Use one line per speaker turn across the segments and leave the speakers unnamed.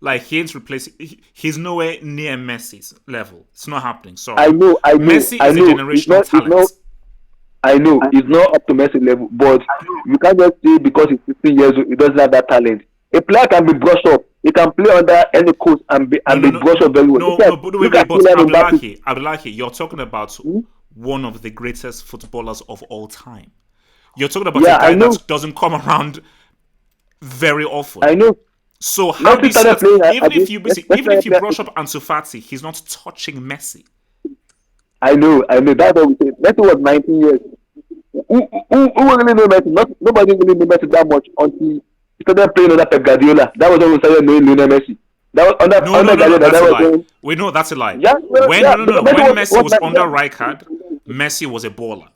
Like he ain't replacing. He's nowhere near Messi's level. It's not happening.
I
Sorry,
know, I know,
Messi
I
is a
know.
generational
It's not.
talent.
I know it's not up to Messi level, but you can't just say because he's 15 years old, he doesn't have that talent. A player can be brushed up. He can play under any coach
No,
and
no,
be
no,
brushed up very well.
no, no. But wait,
Look
wait.
at
But
Kylian Mbappe.
Abdullahi, you're talking about
Hmm?
one of the greatest footballers of all time. You're talking about a
Yeah, I
guy
know,
that doesn't come around very often.
I know.
So how do
Messi
you see
started
that?
playing
Even if
against
you
Messi
even if
started
you brush
playing.
up Ansu Fati, he's not touching Messi.
I know. That's what we say. Messi was 19 years. Who really know Messi? Nobody really knew Messi that much until he started playing under Pep Guardiola. That was when we started knowing Lionel Messi. That was
No, no,
under
no, no.
Guardiola.
That's
That
a
was
lie.
when
We know that's a lie.
yeah,
When
yeah.
no, no,
Because
no.
Messi
When
was
Messi was under
yeah,
Rijkaard, Messi was a baller.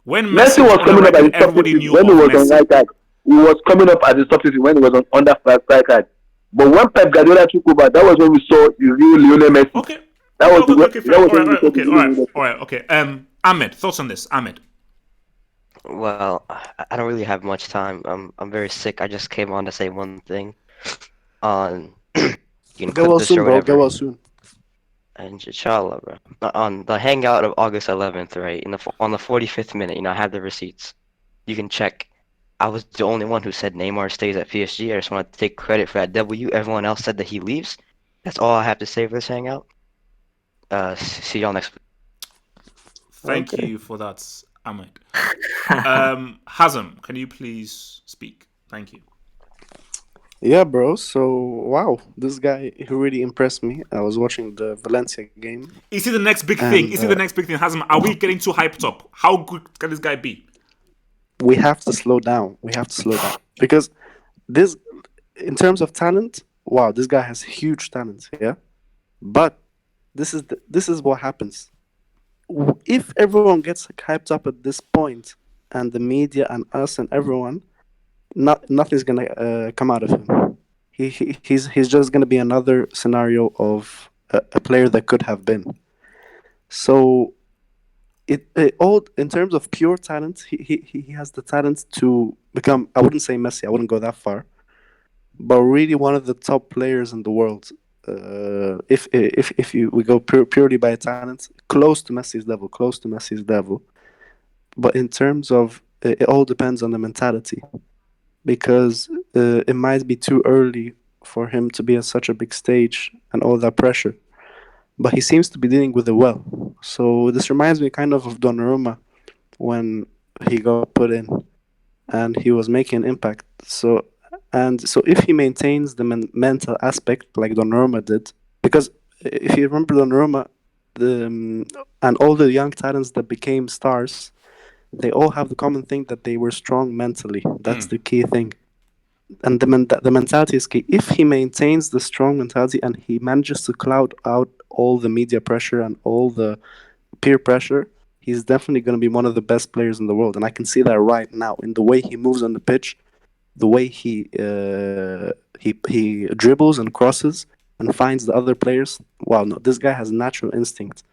When Messi
Messi
was
was
under
coming up at
Rijkaard,
his top
everybody
50
knew
when he
of
was on
Messi.
right side. He was coming up at his top 50 when he was on under right side. But when Pep Guardiola took over, that was when we saw the real Lionel Messi.
Okay, okay, okay, okay, okay.
That
Fair.
was
All right,
when
all
we
right,
saw the
okay, all
real
right,
Lionel
all
Messi.
right, okay. Ahmed, thoughts on this? Ahmed.
Well, I don't really have much time. I'm very sick. I just came on to say one thing on you can
Get
clip
well
this or
soon, bro. Get
whatever.
well soon.
And inshallah, bro. On the hangout of August 11th, right? On the 45th minute, I have the receipts. You can check. I was the only one who said Neymar stays at PSG. I just want to take credit for that W. Everyone else said that he leaves. That's all I have to say for this hangout. See y'all next week.
Thank
Okay.
you for that, Ahmed. Hazem, can you please speak? Thank you.
Yeah, bro. So wow, this guy he really impressed me. I was watching the Valencia game,
Is it the next big thing?
and
Is it the next big thing? Hazem, are we getting too hyped up? How good can this guy be?
we have to slow down. We have to slow down because this, in terms of talent, wow, this guy has huge talent. Yeah, but this is what happens if everyone gets hyped up at this point, and the media and us and everyone, nothing's gonna come out of him. He's just gonna be another scenario of a player that could have been. So it all in terms of pure talent, he has the talent to become. I wouldn't say Messi. I wouldn't go that far, but really one of the top players in the world. If we go purely by talent, close to Messi's level, close to Messi's level. But in terms of it all depends on the mentality because it might be too early for him to be at such a big stage and all that pressure. But he seems to be dealing with it well. So this reminds me kind of Donnarumma when he got put in and he was making an impact. So if he maintains the mental aspect like Donnarumma did, because if you remember Donnarumma, and all the young talents that became stars, they all have the common thing that they were strong mentally. That's the key thing. And the mentality is key. If he maintains the strong mentality and he manages to cloud out all the media pressure and all the peer pressure, he's definitely going to be one of the best players in the world. And I can see that right now in the way he moves on the pitch, the way he dribbles and crosses and finds the other players. Wow, no, this guy has natural instinct.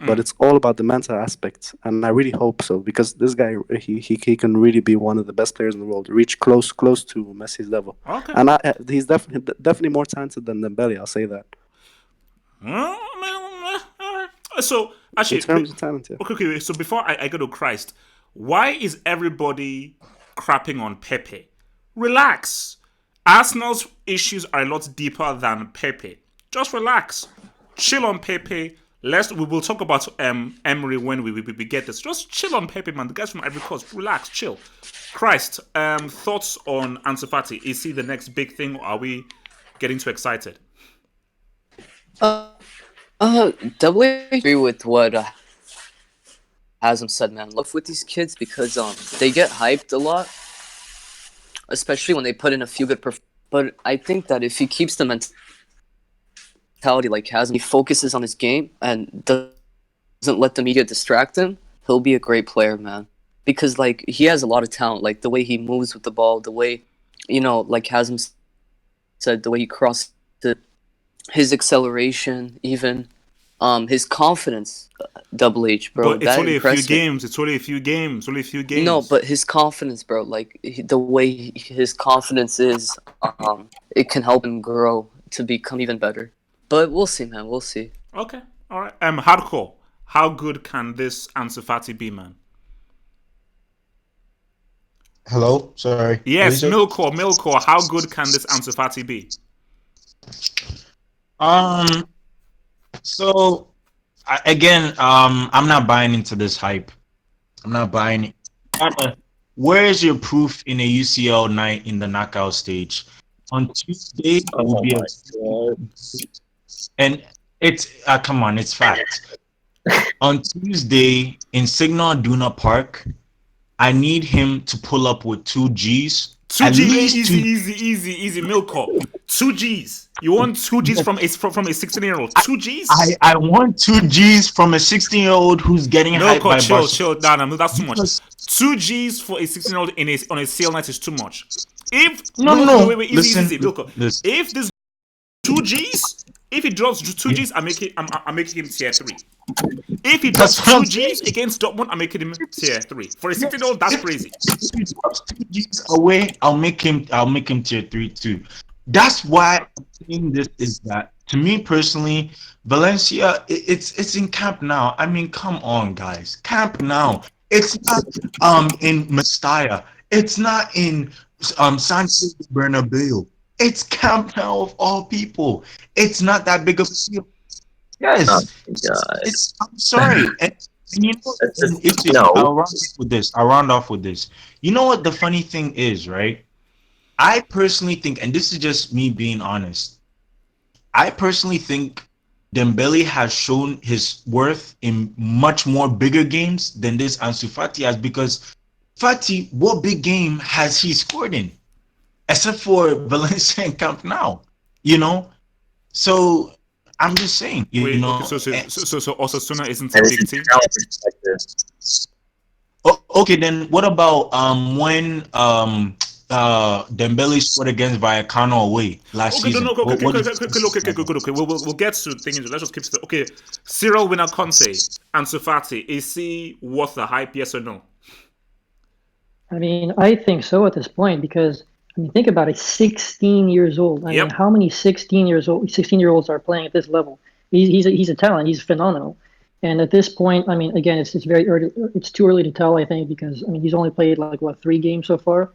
But it's all about the mental aspect, and I really hope so because this guy he can really be one of the best players in the world, reach close to Messi's level,
Okay.
and he's definitely more talented than Dembele. I'll say that
So
in
actually,
terms of talent. Yeah.
okay. So before I go to Christ, why is everybody crapping on Pepe? Relax. Arsenal's issues are a lot deeper than Pepe. Just relax. Chill on Pepe. We will talk about Emery when we get this. Just chill on Pepe, man. The guys from Ivory Coast. Relax, chill. Christ, thoughts on Ansu Fati? Is he the next big thing, or are we getting too excited?
Double agree with what Hasm said, man. Love with these kids because they get hyped a lot, especially when they put in a few good But I think that if he keeps the mentality like Hasm, he focuses on his game and doesn't let the media distract him, he'll be a great player, man. Because like he has a lot of talent, like the way he moves with the ball, the way like Hasm said, the way he crosses it, his acceleration, even his confidence, Double H, bro,
But it's
that
only a few
impressed me.
games. It's only a few games. Only a few
No,
games.
but his confidence, bro, like the way his confidence is, it can help him grow to become even better. But we'll see, man. We'll see.
Okay, all right. Hardcore. How good can this Ansu Fati be, man?
Hello, sorry. What did
Yes,
you say?
Milkor. How good can this Ansu Fati be?
Um. So again, I'm not buying into this hype. I'm not buying it. Where is your proof in a UCL night in the knockout stage? On Tuesday will
Oh
be
my god.
and it's come on, it's fact. On Tuesday in Signal Iduna Park, I need him to pull up with 2 Gs,
Two
at
G,
least two.
easy. Milkor. 2 Gs. You want 2 Gs from a 16-year-old?
I,
2 Gs?
I want 2 Gs from a 16-year-old who's getting hyped
Milkor,
by Barcelona.
chill. Nah, that's too much.
Because
2 Gs for a 16-year-old on a sale night is too much. If
no,
no,
no,
no,
no.
wait,
Listen,
easy, Milkor.
listen.
If this 2 Gs, if he drops two
Yeah,
Gs, I'm making him tier 3. If he
that's
drops
what I'm
two
saying.
Gs against Dortmund, I'm making him tier 3. For a 16-year-old, that's
If
crazy.
he drops 2 Gs away, I'll make him tier 3 too. That's why I'm saying this is that to me personally, Valencia, it's in camp now. I mean, come on, guys, camp now. It's not in Mestalla. It's not in Santiago Bernabeu. It's Camp Nou of all people. It's not that big of a deal.
Oh
Yes,
my god.
I'm sorry. And you know,
That's
and
just
it's,
no.
I'll round off with this. I'll round off with this. You know what the funny thing is, right? I personally think, and this is just me being honest, I personally think Dembele has shown his worth in much more bigger games than this Ansu Fati has, because Fati, what big game has he scored in? Except for Valencia and Camp Nou, you know? So I'm just saying,
Wait, okay, so Osasuna isn't a
And this
big
is
team?
talent perspective.
Okay, then what about when Dembele scored against Vallecano away last
Okay,
season? What did
good. Okay, we'll get to things. Let's just keep to the. Okay, Cyril Winner Conte, Ansu Fati, is he worth the hype? Yes or no?
I mean, I think so at this point because I mean, think about it. 16 years old. I mean,
Yep.
how many 16-year-olds are playing at this level? He's a talent. He's phenomenal. And at this point, I mean, again, it's very early. It's too early to tell, I think, because I mean, he's only played like what 3 games so far.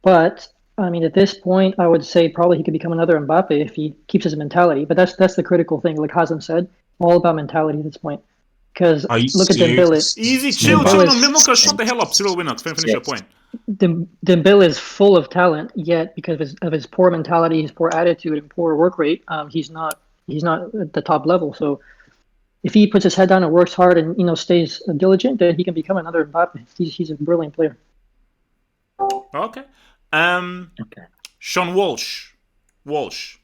But I mean, at this point, I would say probably he could become another Mbappe if he keeps his mentality. But that's the critical thing. Like Hazem said, all about mentality at this point. Because
Are you
look at Dembele.
serious?
Easy, chill.
Neymar.
No,
Dembele
Mimoka, shut the hell up. Cyril Winner, finish your point.
Dembele is full of talent, yet because of his poor mentality, his poor attitude, and poor work rate, he's not at the top level. So if he puts his head down and works hard and stays diligent, then he can become another Mbappe. He's a brilliant player.
Okay.
Okay.
Sean Walsh. Walsh.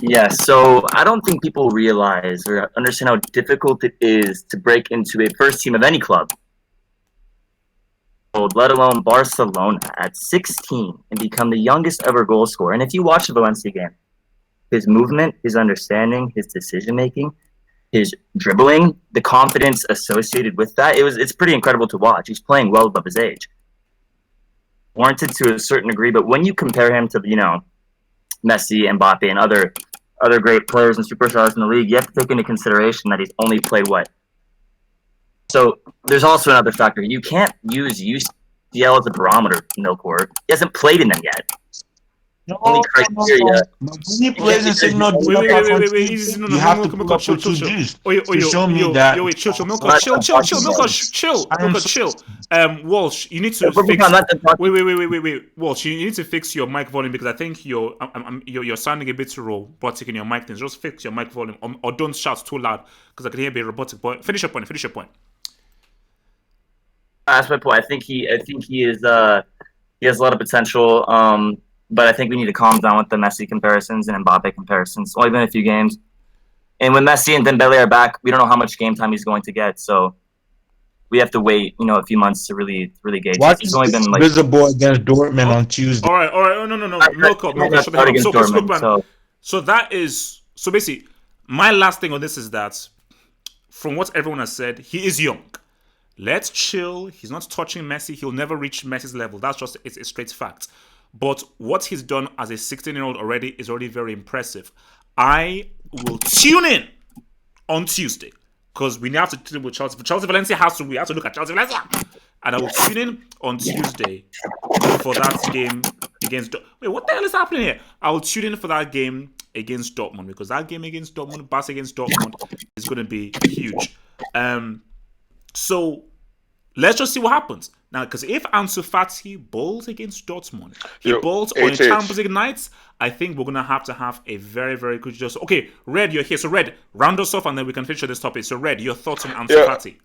Yeah, so I don't think people realize or understand how difficult it is to break into a first team of any club, let alone Barcelona, at 16 and become the youngest ever goal scorer. And if you watch the Valencia game, his movement, his understanding, his decision making, his dribbling, the confidence associated with that, it's pretty incredible to watch. He's playing well above his age. Warranted to a certain degree, but when you compare him to, Messi, Mbappe, and other great players and superstars in the league, you have to take into consideration that he's only played what? So there's also another factor. You can't use UCL as a barometer, Milkor. He hasn't played in them yet. Only criteria.
But when he plays in Signal
Wait,
Iduna Park on
wait,
Tuesday,
easy. No,
you have to pull
Milko,
up with two
chill.
Gs
Oh, yo,
to show me that.
wait, chill, Milko,
Let
chill,
them talk about it.
I am
chill. Walsh, you need to
Let
fix.
them talk.
Wait, Walsh, you need to fix your mic volume because I think you're sounding a bit robotic in your mic things. Just fix your mic volume, or don't shout too loud because I can hear a bit robotic. But finish your point.
That's my point. I think he is he has a lot of potential. But I think we need to calm down with the Messi comparisons and Mbappe comparisons. It's only been a few games, and when Messi and Dembele are back, we don't know how much game time he's going to get. So we have to wait, a few months to really gauge.
Watch
It's only been like
visible against Dortmund on Tuesday.
All right. Oh, no. Milko, shut the hell up.
against
So, okay, so look,
Dortmund.
man. So that is basically my last thing on this is that from what everyone has said, he is young. Let's chill. He's not touching Messi. He'll never reach Messi's level. That's just it's a straight fact. But what he's done as a 16-year-old already is already very impressive. I will tune in on Tuesday because we have to deal with Chelsea. For Chelsea Valencia we have to look at Chelsea Valencia, and I will tune in on Tuesday for that game against. Wait, what the hell is happening here? I will tune in for that game against Dortmund because that game against Dortmund, Barca against Dortmund, is going to be huge. So let's just see what happens. Now, because if Ansu Fati bowls against Dortmund, he bowls on a Champions League night, I think we're going to have a very, very good just. Okay, Red, you're here. So, Red, round us off and then we can finish this topic. So, Red, your thoughts on Ansu Fati?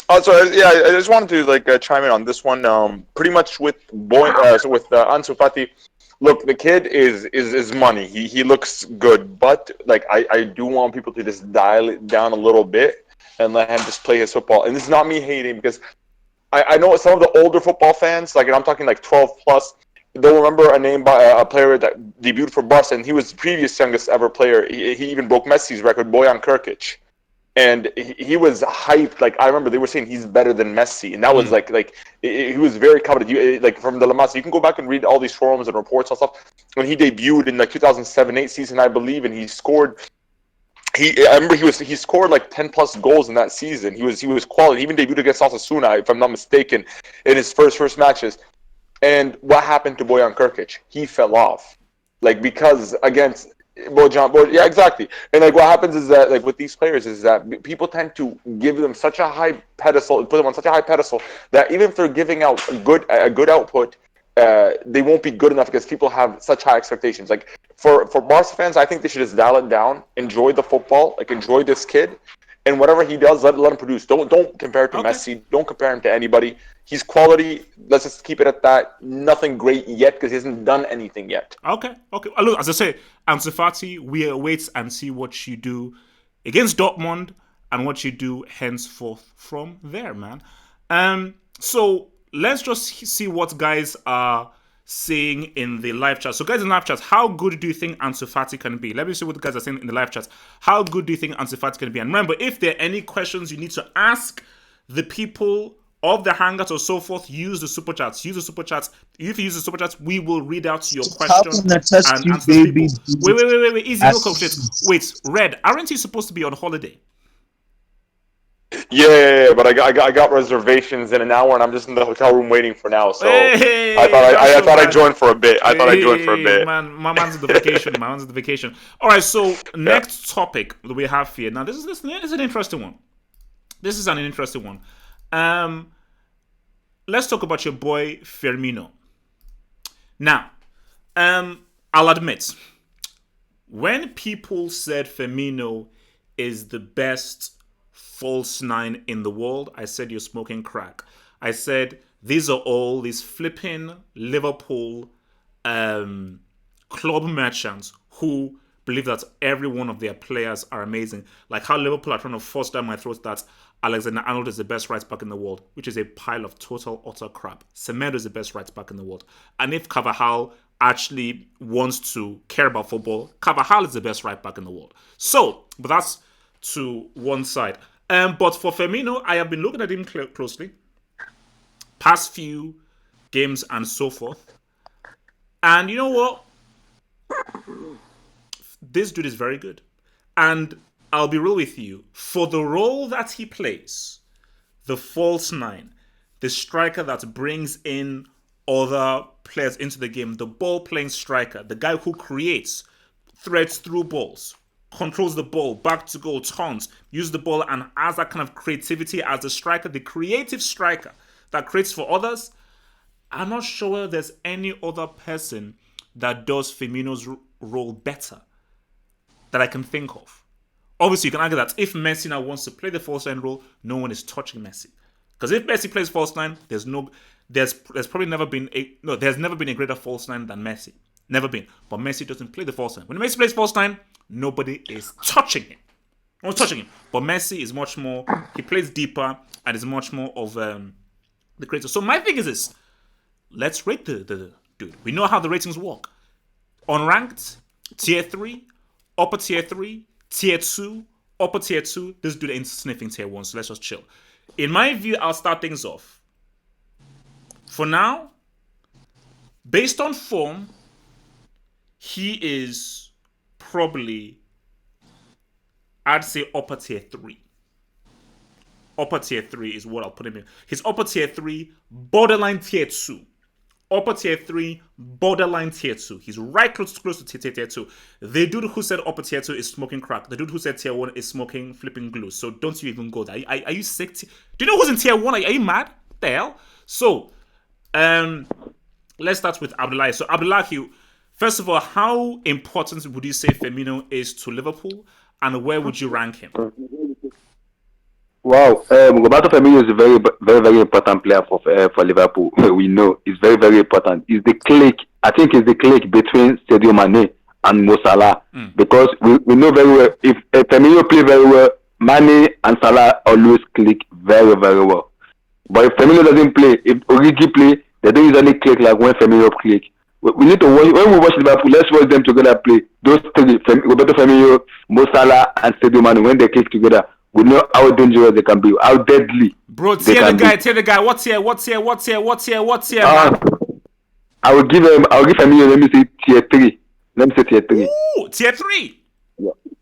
I just wanted to chime in on this one. Pretty much with Ansu Fati, look, the kid is money. He looks good, but I do want people to just dial it down a little bit and let him just play his football. And this is not me hating because I know some of the older football fans, and I'm talking 12 plus, they'll remember a name by a player that debuted for Barca, and he was the previous youngest ever player. He even broke Messi's record, Bojan Krkic. And he was hyped. I remember they were saying he's better than Messi, and that was he was very coveted. From the La Masia, you can go back and read all these forums and reports and stuff. When he debuted in the 2007-8 season, I believe, and he scored. I remember he scored 10 plus goals in that season. He was quality. He even debuted against Osasuna, if I'm not mistaken, in his first matches. And what happened to Bojan Krkic? He fell off, because against. Yeah, exactly. And what happens is that with these players is that people tend to give them such a high pedestal, put them on such a high pedestal that even if they're giving out a good output, they won't be good enough because people have such high expectations. For Barca fans, I think they should just dial it down, enjoy the football, enjoy this kid, and whatever he does, let him produce. Don't compare it to Messi. Don't compare him to anybody. He's quality. Let's just keep it at that. Nothing great yet because he hasn't done anything yet.
Okay. Look, as I say, Ansu Fati, we await and see what you do against Dortmund and what you do henceforth from there, man. So let's just see what guys are saying in the live chat. So guys in live chat, how good do you think Ansu Fati can be? Let me see what the guys are saying in the live chat. How good do you think Ansu Fati can be? And remember, if there are any questions you need to ask the people of the Hangouts or so forth, use the super chats. Use the super chats. If you use the super chats, we will read out your question and answer people. Wait. Easy, no conflict. Wait, Red, aren't you supposed to be on holiday?
Yeah, but I got reservations in an hour, and I'm just in the hotel room waiting for now. So I thought I'd join for a bit.
Man, my man's at the vacation. All right, so next topic that we have here. Now, this is an interesting one. This is an interesting one. Let's talk about your boy Firmino. Now, I'll admit, when people said Firmino is the best false nine in the world, I said you're smoking crack. I said these are all these flipping Liverpool club merchants who believe that every one of their players are amazing. Like how Liverpool are trying to force down my throat that Alexander-Arnold is the best right back in the world, which is a pile of total utter crap. Semedo is the best right back in the world. And if Carvajal actually wants to care about football, Carvajal is the best right back in the world. So, but that's to one side. But for Firmino, I have been looking at him closely. Past few games and so forth. And you know what? This dude is very good. And I'll be real with you. For the role that he plays, the false nine, the striker that brings in other players into the game, the ball-playing striker, the guy who creates, threads through balls, controls the ball, back to goal, turns, uses the ball, and has that kind of creativity as the striker, the creative striker that creates for others. I'm not sure there's any other person that does Firmino's role better that I can think of. Obviously, you can argue that if Messi now wants to play the false nine role, no one is touching Messi. Because if Messi plays false nine, there's probably never been there's never been a greater false nine than Messi. Never been. But Messi doesn't play the false nine. When Messi plays false nine, nobody is touching him. No one's touching him. But Messi is much more, he plays deeper and is much more of the creator. So my thing is this. Let's rate the dude. We know how the ratings work. Unranked, tier 3, upper tier 3, tier 2, upper tier 2. This dude ain't sniffing tier 1, so let's just chill. In my view, I'll start things off. For now, Based on form, he is probably, I'd say, upper tier three. Upper tier three is what I'll put him in. He's upper tier three, borderline tier two. Upper tier three, borderline tier two. He's right close to tier two. The dude who said upper tier two is smoking crack. The dude who said tier one is smoking flipping glue. So don't you even go there. Are you sick? Do you know who's in tier one? Are you mad? What the hell? So, let's start with Abdullahi. So Abdullahi, first of all, how important would you say Firmino is to Liverpool, and where would you rank him?
Wow, Roberto Firmino is a very important player for Liverpool. We know he's very important. He's the click. I think he's the click between Sadio Mane and Mo Salah because we know very well if Firmino play very well, Mane and Salah always click very well. But if Firmino doesn't play, if Origi play, they don't usually click like when Firmino click. We need to watch when we watch Liverpool. Let's watch them together play. Those three, Roberto Firmino, Mo Salah, and Sadio Mane, when they click together, we know how dangerous they can be, how deadly.
Bro,
they
tell
can
the guy. What's here?
I will give Firmino. Let me say tier three.
Ooh, tier three.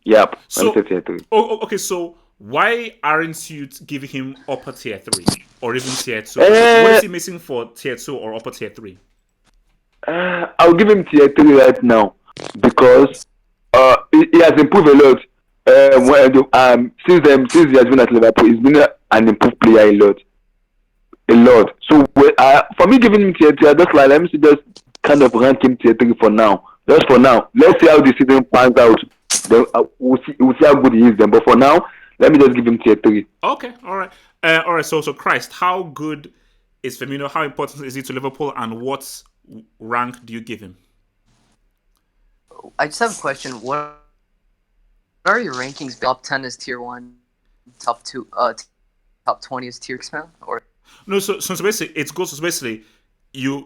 Yep.
So,
let me say tier three.
Okay. So why aren't you giving him upper tier three or even tier two? What is he missing for tier two or upper tier three?
I'll give him tier three right now because he has improved a lot. Since he has been at Liverpool, he's been an improved player a lot. So for me, giving him tier three, I just like let me just kind of rank him tier three for now. Just for now, let's see how the season pans out. Then we'll see how good he is. Then, but for now, let me just give him tier three.
Okay, all right. So Christ, how good is Firmino? How important is he to Liverpool? And what rank do you give him?
I just have a question. What are your rankings? Top 10 is tier 1, top 2, top 20 is tier 6, man? Or
no? So basically, it goes. So basically,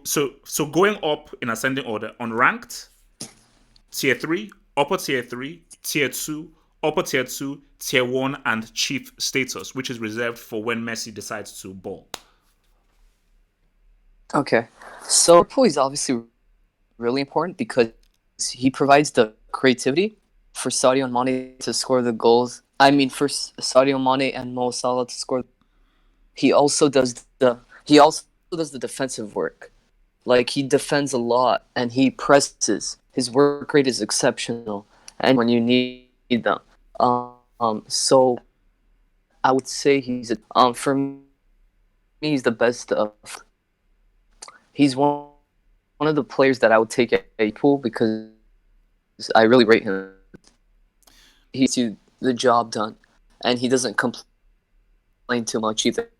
so going up in ascending order: unranked, tier 3, upper tier 3, tier 2, upper tier 2, tier 1, and chief status, which is reserved for when Messi decides to ball.
Okay, so Liverpool is obviously really important because he provides the creativity for Sadio and Mane to score the goals. I mean, for Sadio Mane and Mo Salah to score. He also does the defensive work. Like, he defends a lot and he presses. His work rate is exceptional, and when you need them. So I would say for me, he's the best of. He's one of the players that I would take at Liverpool because I really rate him. He's the job done, and he doesn't complain too much either.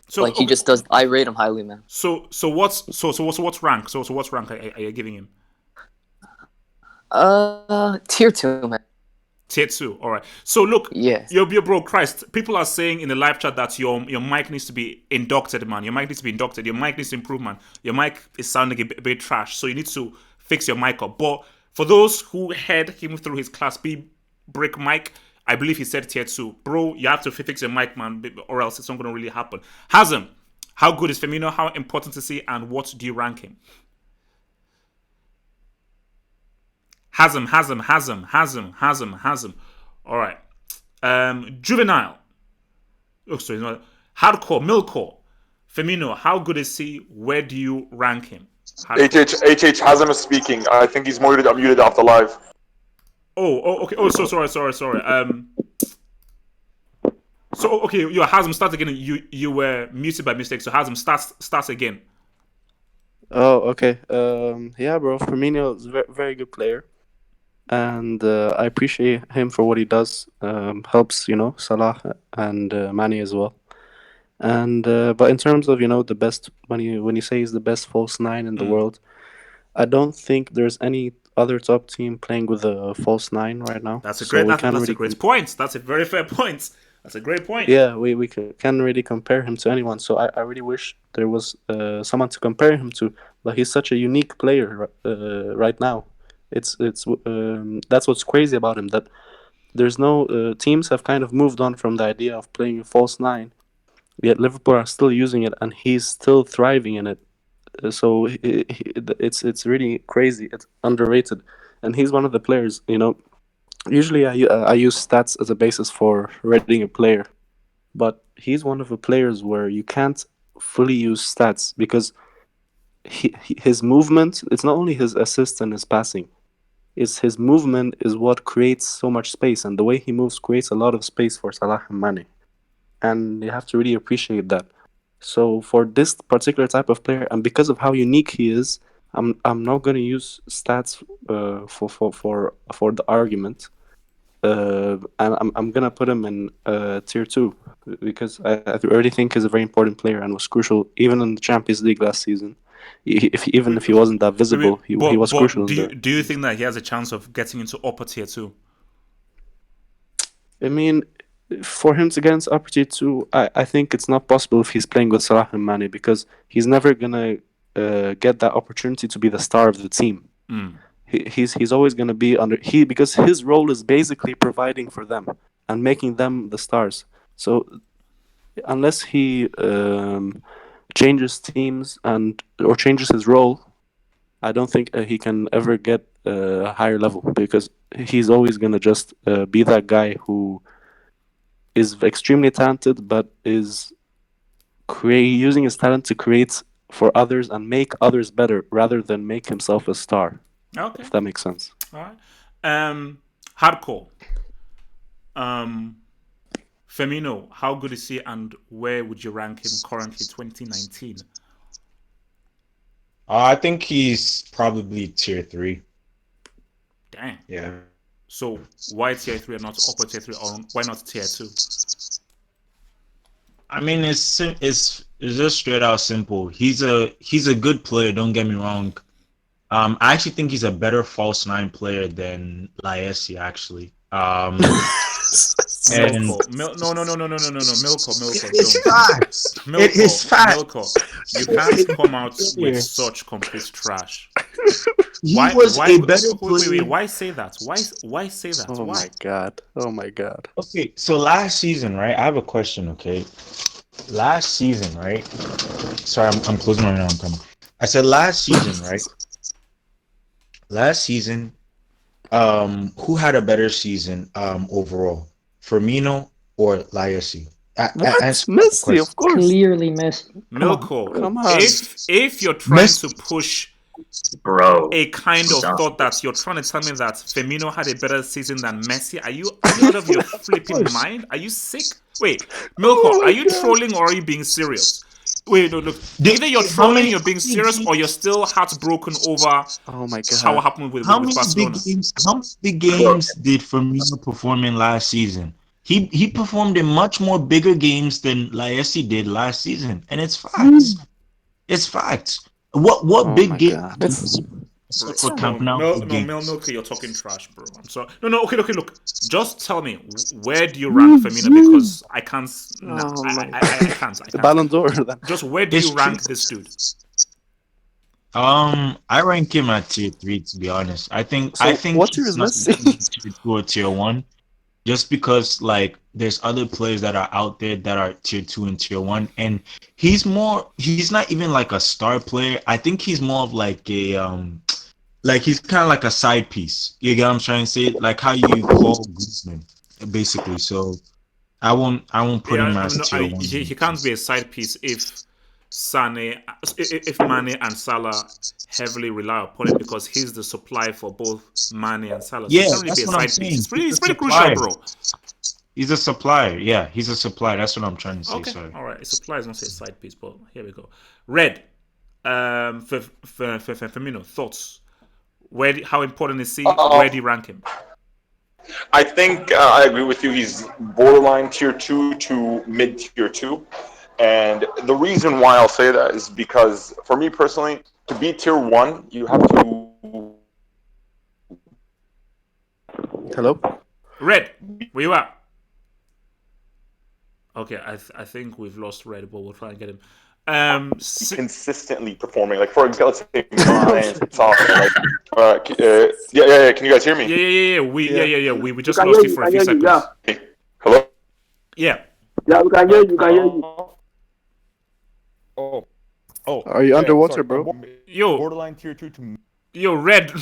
So he just does. I rate him highly, man.
So what's rank? So what's rank are you giving him?
Tier 2, man.
Tier 2, all right. So look,
yes.
Your bro, Christ, people are saying in the live chat that your mic needs to be inducted, man. Your mic needs to be inducted. Your mic needs to improve, man. Your mic is sounding a bit trash, so you need to fix your mic up. But for those who heard him through his Class B brick mic, I believe he said tier 2. Bro, you have to fix your mic, man, or else it's not going to really happen. Hazem, how good is Firmino? How important is he? And what do you rank him? Hazem. All right. Juvenile. Oh, sorry, not hardcore, milkcore. Firmino, how good is he? Where do you rank him?
HH Hazem is speaking. I think he's muted off the live.
Oh, okay. Oh, so sorry. So okay, your Hazem start again. You were muted by mistake. So Hazem starts again.
Oh, okay. Yeah, bro. Firmino is a very good player, and I appreciate him for what he does. Helps, Salah and Mane as well. And but in terms of the best, when you say he's the best false nine in the world, I don't think there's any other top team playing with a false nine right now.
That's a great point. That's a very fair point. That's a great point.
Yeah, we can't really compare him to anyone. So I really wish there was someone to compare him to. But he's such a unique player right now. It's that's what's crazy about him. That there's no teams have kind of moved on from the idea of playing a false nine. Yet Liverpool are still using it, and he's still thriving in it. So it's really crazy. It's underrated, and he's one of the players. Usually I use stats as a basis for rating a player, but he's one of the players where you can't fully use stats because his movement. It's not only his assist and his passing. It's his movement is what creates so much space, and the way he moves creates a lot of space for Salah and Mane, and you have to really appreciate that. So for this particular type of player, and because of how unique he is, I'm not going to use stats for the argument, and I'm gonna put him in tier two because I already think he's a very important player and was crucial even in the Champions League last season. Even if he wasn't that visible, he was crucial in there.
Do you think that he has a chance of getting into upper tier two?
I mean, for him to get into upper tier two, I think it's not possible if he's playing with Salah and Mane because he's never gonna get that opportunity to be the star of the team. He's always gonna be because his role is basically providing for them and making them the stars. So unless he changes teams or changes his role, I don't think he can ever get a higher level because he's always gonna just be that guy who is extremely talented, but is using his talent to create for others and make others better rather than make himself a star.
Okay,
If that makes sense.
all right. Hardcore. Firmino, how good is he, and where would you rank him currently, 2019?
I think he's probably tier 3.
Dang.
Yeah.
So why tier 3 and not upper tier 3, or why not tier 2?
I mean, it's just straight out simple. He's a good player. Don't get me wrong. I actually think he's a better false nine player than Laessi, actually. And
Milko,
it's
don't.
facts. It is facts.
Milko, you can't come out with such complete trash.
He was a better player.
Wait, why say that? Why say that?
Oh
Why?
my god. Oh my god.
Okay, so last season, right? I have a question, okay? Last season, right? Sorry, I'm closing my mouth. I'm coming. I said last season, right? Last season, who had a better season overall? Firmino or Laessi?
What?
Answer the
Messi,
question.
of course.
Clearly Messi.
Milko,
Come on.
if you're trying
Messi.
to push
Bro.
a kind of
Stop.
thought that you're trying to tell me that Firmino had a better season than Messi, are you out of your flipping mind? Are you sick? Wait, Milko, are you trolling or are you being serious? Wait, no, look. Either you're trolling, you're being serious, or you're still heartbroken over
Oh my
how
god.
happened with
How many big
Barcelona.
games? How many big games did Firmino perform in last season? He performed in much more bigger games than Laessi did last season, and it's facts. It's facts. What
Oh
big
my
game
god.
except for
Bro,
Camp Nou big game?
Milko, you're talking trash, bro. I'm sorry. No, okay, look. Just tell me, where do you rank Firmino? Because I can't. Nah,
Oh my
I can't.
The Ballon d'Or then.
Just where do
It's
you rank
true.
this dude?
I rank him at tier 3 to be honest. I
So
think
what tier is
he's not
Messi?
tier 2 or tier 1 just because like there's other players that are out there that are tier 2 and tier 1 and he's not even like a star player. I think he's more of like a like he's kind of like a side piece. You get what I'm trying to say? Like how you call Griezmann basically. So I won't put him
Yeah,
as
no,
tier 1.
he can't be a side piece if if Mane and Salah heavily rely upon him because he's the supply for both Mane and Salah. So he
Yeah,
can't really be
that's
a
what I'm
side piece.
saying.
It's
He's a
pretty crucial,
supplier.
bro.
He's a supplier. Yeah, he's a supplier. That's what I'm trying to say.
Okay,
Sorry.
all right. A supply is not a side piece, but here we go. Red, Firmino, thoughts? How important is he? Where do you rank him?
I think I agree with you. He's borderline tier 2 to mid tier 2. And the reason why I'll say that is because, for me personally, to be tier 1, you have to.
Hello?
Red, where you at? Okay, I think we've lost Red, but we'll try and get him.
Consistently performing. Like, for example, let's say Mane, Salah. Yeah. Can you guys hear me?
Yeah. We just lost you for a few seconds.
Yeah.
Hello?
Yeah.
Yeah, we can hear you.
Oh. Oh,
Are you underwater,
sorry.
bro?
Yo,
Borderline tier 2 to
yo, red.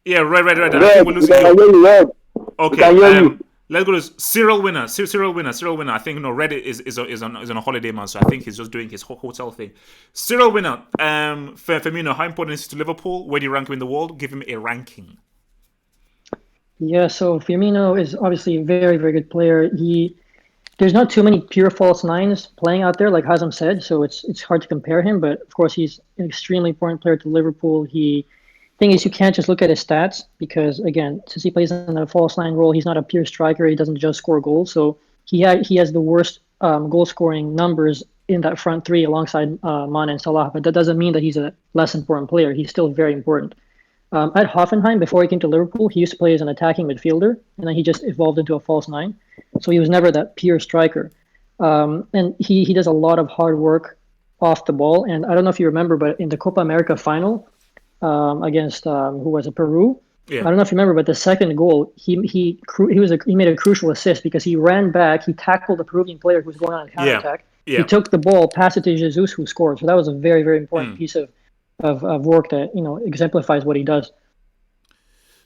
Yeah, red. I think
Red,
we're
we
losing.
can
Yo,
hear you, Red. We
okay.
can hear you.
Let's go to serial winner. Serial winner. I think no, Red is on a holiday, man. So I think he's just doing his hotel thing. Serial winner. Firmino. How important is he to Liverpool? Where do you rank him in the world? Give him a ranking.
Yeah, so Firmino is obviously a very, very good player. There's not too many pure false nines playing out there, like Hazem said, so it's hard to compare him. But of course, he's an extremely important player to Liverpool. Thing is, you can't just look at his stats because, again, since he plays in a false nine role, he's not a pure striker. He doesn't just score goals, so he has the worst goal scoring numbers in that front three alongside Mane and Salah. But that doesn't mean that he's a less important player. He's still very important. At Hoffenheim, before he came to Liverpool, he used to play as an attacking midfielder, and then he just evolved into a false nine. So he was never that pure striker. And he does a lot of hard work off the ball. And I don't know if you remember, but in the Copa America final against who was it, Peru?
Yeah.
I don't know if you remember, but the second goal, he made a crucial assist because he ran back, he tackled the Peruvian player who was going on a counterattack.
Yeah.
He took the ball, passed it to Jesus, who scored. So that was a very, very important piece of work that exemplifies what he does.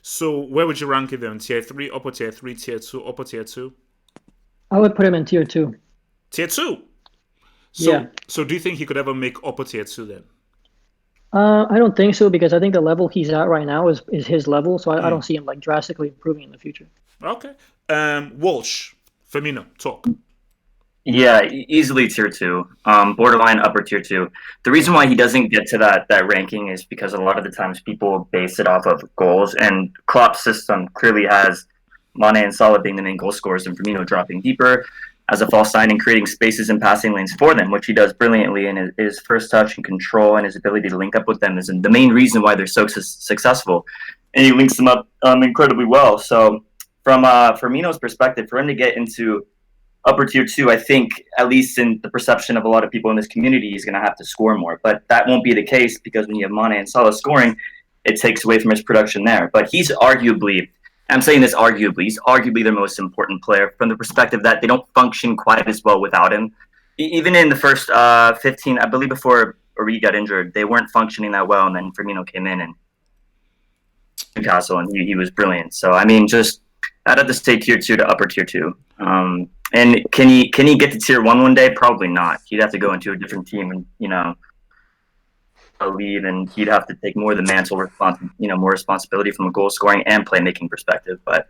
So where would you rank it then? Tier 3, upper tier 3, tier 2, upper tier 2?
I would put him in tier 2.
Tier 2?
Yeah.
So do you think he could ever make upper tier 2 then?
I don't think so because I think the level he's at right now is his level. So I don't see him like drastically improving in the future.
Okay. Walsh, Firmino, talk.
Yeah, easily tier 2, borderline upper tier 2. The reason why he doesn't get to that ranking is because a lot of the times people base it off of goals, and Klopp's system clearly has Mane and Salah being the main goal scorers and Firmino dropping deeper as a false nine and creating spaces and passing lanes for them, which he does brilliantly. And his first touch and control and his ability to link up with them is the main reason why they're so successful. And he links them up incredibly well. So from Firmino's perspective, for him to get into upper tier 2, I think, at least in the perception of a lot of people in this community, he's going to have to score more. But that won't be the case because when you have Mane and Salah scoring, it takes away from his production there. But he's arguably, I'm saying this arguably, he's arguably their most important player from the perspective that they don't function quite as well without him. Even in the first 15, I believe before Origi got injured, they weren't functioning that well. And then Firmino came in and Newcastle, and he was brilliant. So, I mean, just I'd have to stay tier 2 to upper tier 2. And can he get to tier 1 one day? Probably not. He'd have to go into a different team and leave, and he'd have to take more of the mantle more responsibility from a goal scoring and playmaking perspective. But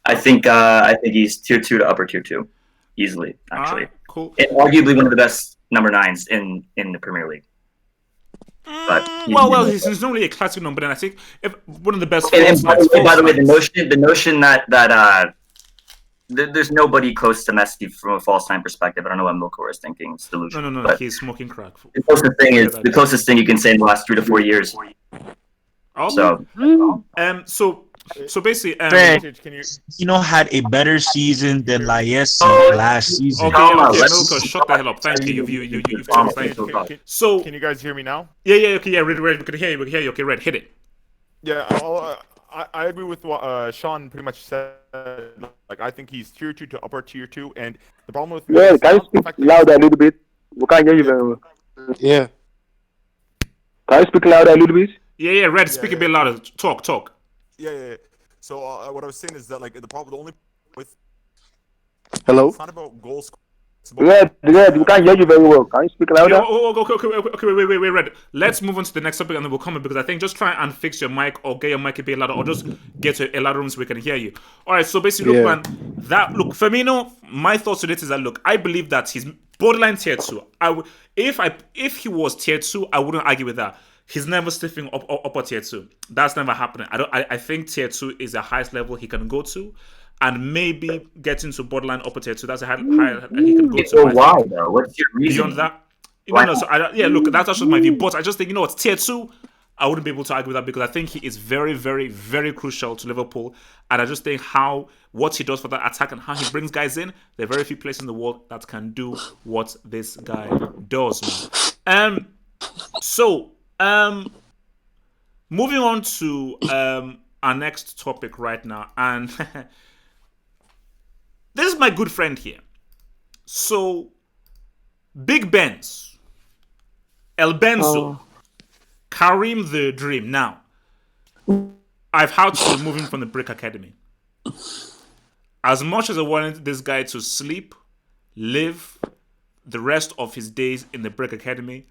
I think he's tier 2 to upper tier 2 easily, actually.
Cool.
And arguably one of the best number 9s in the Premier League. But
he's not really a classic number. Then I think if one of the best.
And by the way, the notion that there's nobody close to Messi from a false nine perspective. I don't know what Milko is thinking. It's delusional.
No. He's smoking crack.
The closest thing you can say in the last 3 to 4 years.
So basically,
had a better season than Laes last season.
Okay, Milko, shut the hell up. Thank you. You've talked. So
can you guys hear me now?
Yeah. Okay, yeah. Red. We can hear you. Okay, Red. Hit it.
Yeah, I agree with what Sean pretty much said. Like, I think he's tier 2 to upper tier 2, and the problem with me
Yeah, can you speak louder a little bit? We can't hear you very well.
Yeah.
Can you speak louder a little bit?
Yeah. Red, speak a bit louder. Talk.
Yeah. So what I was saying is that like the only with
Hello?
it's not about goals.
Red, we can't hear you very well. Can you speak louder?
Okay, wait, Red. Let's move on to the next topic and then we'll come in because I think just try and fix your mic or get your mic a bit louder or just get to a louder room so we can hear you. All right, so basically, look, Firmino, my thoughts to this is that, look, I believe that he's borderline tier 2. If he was tier 2, I wouldn't argue with that. He's never stepping up upper tier 2. That's never happening. I think tier 2 is the highest level he can go to. And maybe get into borderline upper tier 2. That's a high he can go to.
So why though? What's your reason?
Beyond that, look, that's just my view. But I just think, what, tier 2, I wouldn't be able to argue with that because I think he is very, very, very crucial to Liverpool. And I just think what he does for that attack and how he brings guys in, there are very few places in the world that can do what this guy does, man. Moving on to our next topic right now, and this is my good friend here. So, Big Benz. El Benzo,
Oh,
Karim the Dream. Now, I've had to remove him from the Brick Academy. As much as I wanted this guy to sleep, live the rest of his days in the Brick Academy,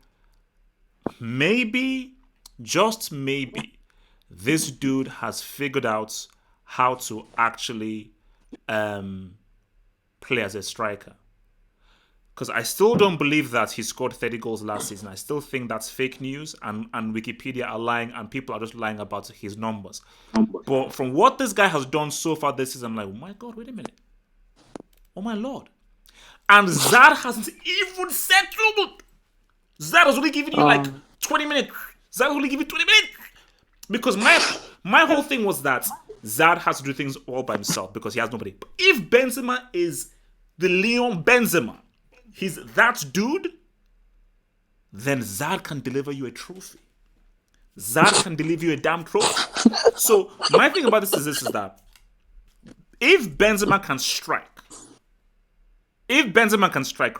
maybe, just maybe, this dude has figured out how to actually play as a striker. Because I still don't believe that he scored 30 goals last season. I still think that's fake news, and Wikipedia are lying, and people are just lying about his numbers. But from what this guy has done so far this season, I'm like, oh my God, wait a minute. Oh my Lord. And Zad hasn't even settled. Zad has only given you like 20 minutes. Zad has only given you 20 minutes. Because my whole thing was that Zad has to do things all by himself because he has nobody. But if Benzema is the Leon Benzema, he's that dude, then Zad can deliver you a trophy. Zad can deliver you a damn trophy. So my thing about this is that if Benzema can strike,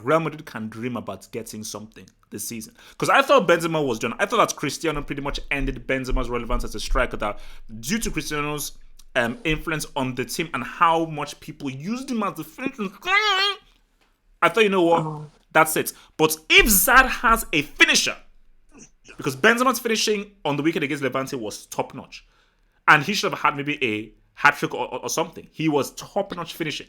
Real Madrid can dream about getting something this season. Because I thought Benzema was done. I thought that Cristiano pretty much ended Benzema's relevance as a striker. That due to Cristiano's influence on the team and how much people used him as the finisher, I thought, you know what, that's it. But if Zad has a finisher, because Benzema's finishing on the weekend against Levante was top notch, and he should have had maybe a hat trick or something. He was top notch finishing.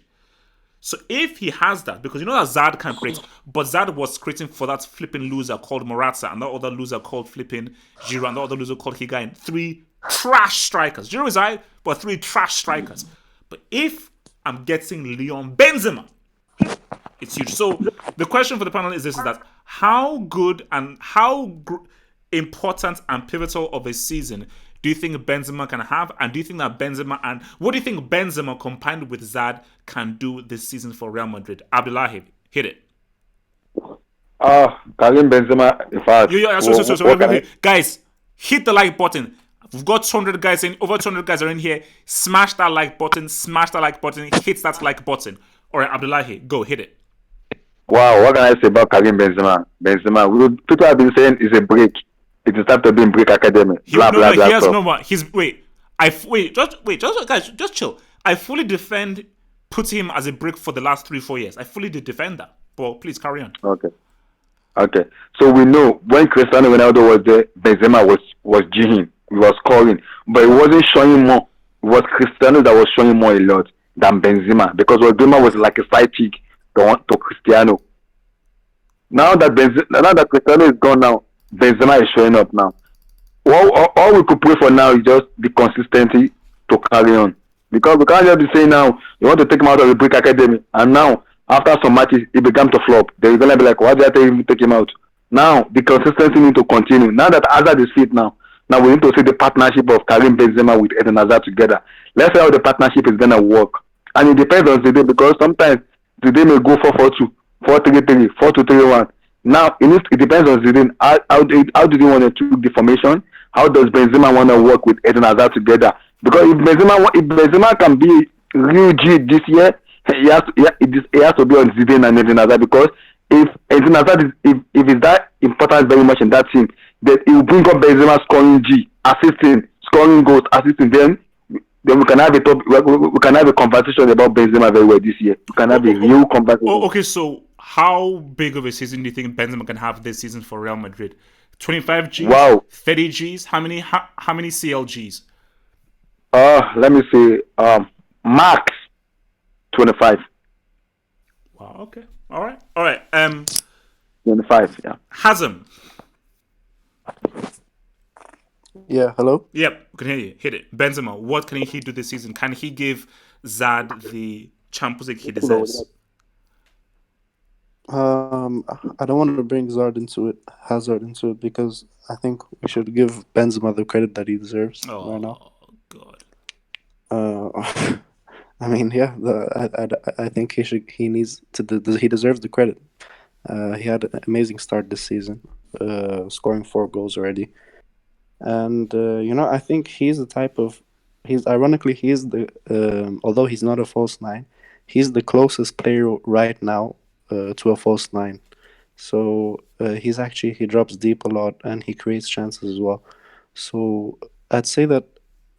So if he has that, because you know that Zad can create, but Zad was creating for that flipping loser called Morata, and that other loser called flipping Giroud, and that other loser called Higuain. 3 trash strikers. Giroud is high, but 3 trash strikers. But if I'm getting Leon Benzema, it's huge. So the question for the panel is this: is that how good and how important and pivotal of a season do you think Benzema can have? And do you think that Benzema and what do you think Benzema combined with Zad can do this season for Real Madrid? Abdullahi, hit it.
Karim Benzema, in fact,
Wait. Guys, hit the like button. We've got 200 guys in, over 200 guys are in here. Smash that like button, hit that like button. All right, Abdullahi, go, hit it.
Wow, what can I say about Karim Benzema? People have been saying it's a break. It is time to be in break academy.
He has no more. Just chill. I fully defend putting him as a break for the last 3-4 years. I fully did defend that. But please carry on.
Okay. So we know when Cristiano Ronaldo was there, Benzema was jigging. He was scoring, but it wasn't showing more. It was Cristiano that was showing more a lot than Benzema because Benzema was like a side chick to Cristiano. Now that Cristiano is gone now, Benzema is showing up now. All we could pray for now is just the consistency to carry on. Because we can't just be saying now, you want to take him out of the Brick Academy, and now, after some matches, he began to flop. They're going to be like, why did I take him out? Now, the consistency need to continue. Now that Hazard is fit now we need to see the partnership of Karim Benzema with Eden Hazard together. Let's see how the partnership is going to work. And it depends on Zidane because sometimes Zidane may go 4-4-2, 4-3-3, 4-2-3-1. Now, it depends on Zidane. How do you want to tweak the formation? How does Benzema want to work with Eden Hazard together? Because if Benzema can be real G this year, he has to be on Zidane and Eden Hazard because if Eden Hazard if it's that important very much in that team, then it will bring up Benzema scoring G, assisting, scoring goals, assisting. Then we can have a conversation about Benzema very well this year. We can have a real conversation.
Okay, so how big of a season do you think Benzema can have this season for Real Madrid? 25 Gs?
Wow.
30 Gs? How many CLGs?
Let me see. Max 25.
Wow, okay. All right.
25, yeah.
Hazem.
Yeah, hello?
Yep, we can hear you. Hit it. Benzema, what can he do this season? Can he give Zad the Champions League he deserves?
I don't want to bring Hazard into it because I think we should give Benzema the credit that he deserves right now.
God.
I mean, yeah, I think he deserves the credit. He had an amazing start this season, scoring 4 goals already. And I think he's the type of ironically he's the although he's not a false nine, he's the closest player right now to a false nine So he drops deep a lot and he creates chances as well. So I'd say that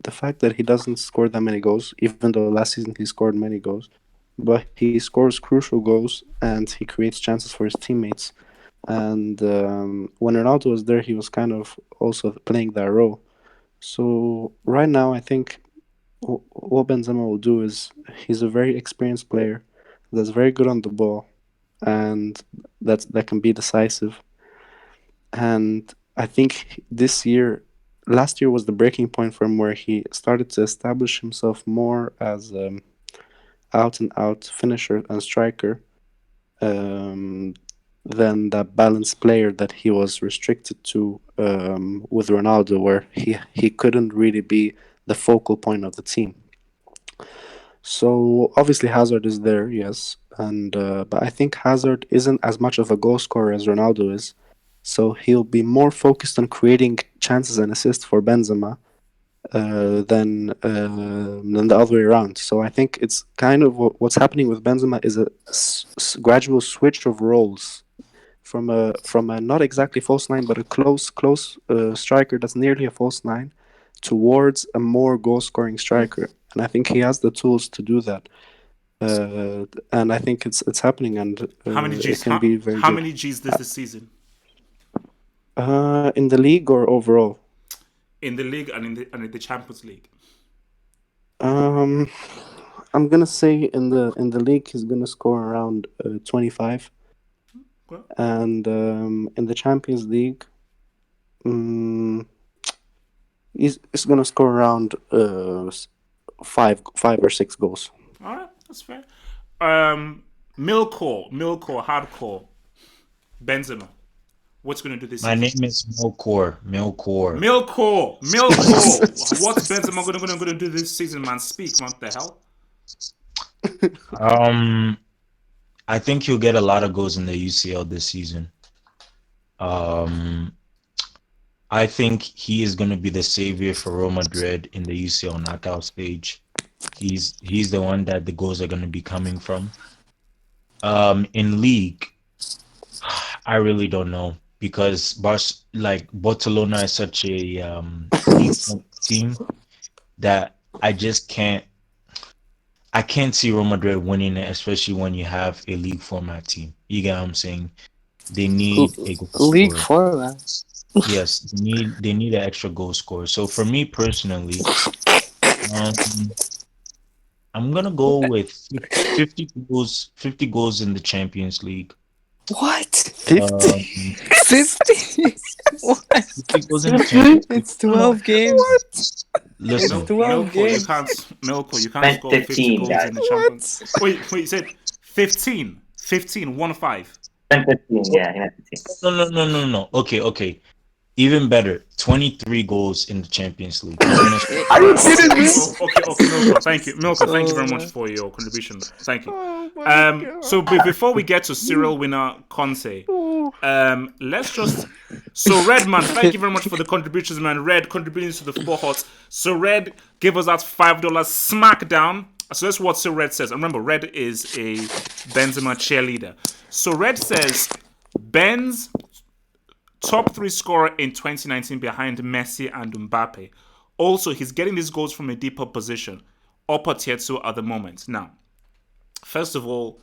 the fact that he doesn't score that many goals, even though last season he scored many goals, but he scores crucial goals and he creates chances for his teammates. And when Ronaldo was there, he was kind of also playing that role. So right now, I think what Benzema will do is he's a very experienced player that's very good on the ball and that can be decisive. And I think last year was the breaking point for him where he started to establish himself more as out and out finisher and striker um, than that balanced player that he was restricted to with Ronaldo, where he couldn't really be the focal point of the team. So obviously Hazard is there, yes, and but I think Hazard isn't as much of a goal scorer as Ronaldo is. So he'll be more focused on creating chances and assists for Benzema than the other way around. So I think it's kind of what's happening with Benzema is a gradual switch of roles from a not exactly false nine, but a close striker that's nearly a false nine towards a more goal scoring striker. And I think he has the tools to do that. And I think it's happening, and
How many
it
G's?
can be very
How
good.
many G's this season?
In the league or overall?
In the league and in the Champions League.
Um, I'm gonna say in the league he's gonna score around 25,
Well,
and in the Champions League, um, he's gonna score around five or six goals.
all right, that's fair. Milcore, hardcore. Benzema. What's going to do this
My
season?
name is Milkor. Milkor.
Milcore. What's Benzema going to do this season, man? Speak, man. What the hell?
Um, I think he'll get a lot of goals in the UCL this season. Um, I think he is going to be the savior for Real Madrid in the UCL knockout stage. He's the one that the goals are going to be coming from. In league, I really don't know because Barcelona is such a league team that I can't see Real Madrid winning it, especially when you have a league format team. You get what I'm saying? They need a goal
League
scorer.
format.
Yes, they need an extra goal scorer. So for me personally, um, I'm gonna go with 50 goals in the Champions League.
What?
50.
Um,
50? What?
50 goals in the Champions League.
It's 12 games. It's
Listen,
12 games.
You can't
Meant
score 50
15,
goals
guys.
in the Champions. Wait, you said 15. 15, 1-5.
Meant 15, yeah, he meant 15.
no. Okay. Even better, 23 goals in the Champions League. He's gonna score.
Are you kidding me?
Okay, Milko. Thank you. Milko, thank you very much
man.
for your contribution. Thank you.
Oh my God.
So before we get to serial winner Conte, let's just. So Redman, thank you very much for the contributions, man. Red contributing to the football hot. So Red, give us that $5 smackdown. So that's what Sir Red says. And remember, Red is a Benzema cheerleader. So Red says Benz top 3 scorer in 2019 behind Messi and Mbappe. Also, he's getting these goals from a deeper position, upper tier 2 at the moment. Now, first of all,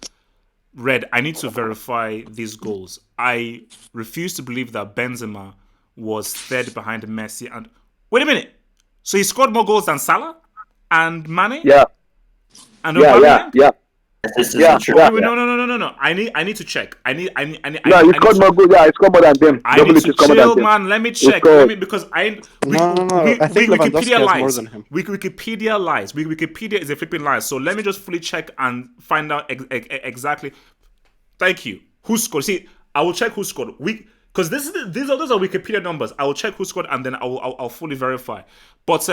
Red, I need to verify these goals. I refuse to believe that Benzema was third behind Messi and... Wait a minute. So he scored more goals than Salah and Mane?
Yeah,
And
yeah,
Aubameyang?
yeah.
This is
Yeah,
true.
yeah.
Wait, no. I need to check. I need
No, he
I
scored
need
more goals. Yeah, he scored more than them.
I
Double
need
it, he
to
scored more than
chill,
them.
man. Let me
He
check.
scored.
Because
No. I think Lewandowski
Wikipedia
has more
lies.
than him.
Wikipedia lies. Wikipedia is a flipping lie. So let me just fully check and find out exactly. Thank you. Who scored? See, I will check who scored. Because those are Wikipedia numbers. I will check who scored and then I'll fully verify. But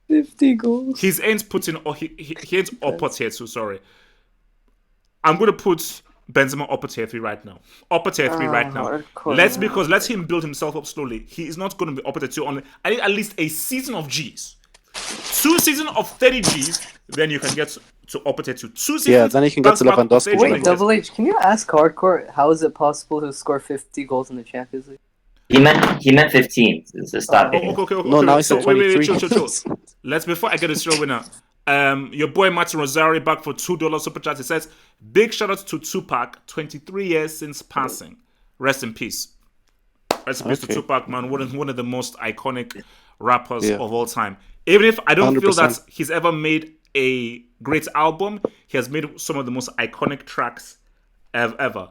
50 goals.
his ain't putting. Or he ain't upper tier 2. Sorry. I'm gonna put Benzema upper tier 3 right now. Upper tier 3 right now. Let him build himself up slowly. He is not gonna be upper tier 2 only. I need at least a season of G's 2 seasons of 30 Gs, then you can get to upper tier 2. 2 seasons
Yeah, then you can get to
back of 30
Lewandowski's
Gs,
Wait,
then you
level.
Double H, can you ask Hardcore how is it possible to score 50 goals in the Champions League?
He meant 15. So stop
Oh,
getting
Okay,
it.
okay, okay,
No,
okay.
now
Wait.
he
So
said
wait,
23.
chill. Let's before I get a serial winner. Your boy Martin Rosario back for $2 super chat. He says, "Big shout out to Tupac, 23 years since passing. Rest in peace. Rest in peace to
Okay.
Tupac, man. One of the most iconic rappers
Yeah.
of all time. Even if I don't feel that
100%.
he's ever made a great album, he has made some of the most iconic tracks ever.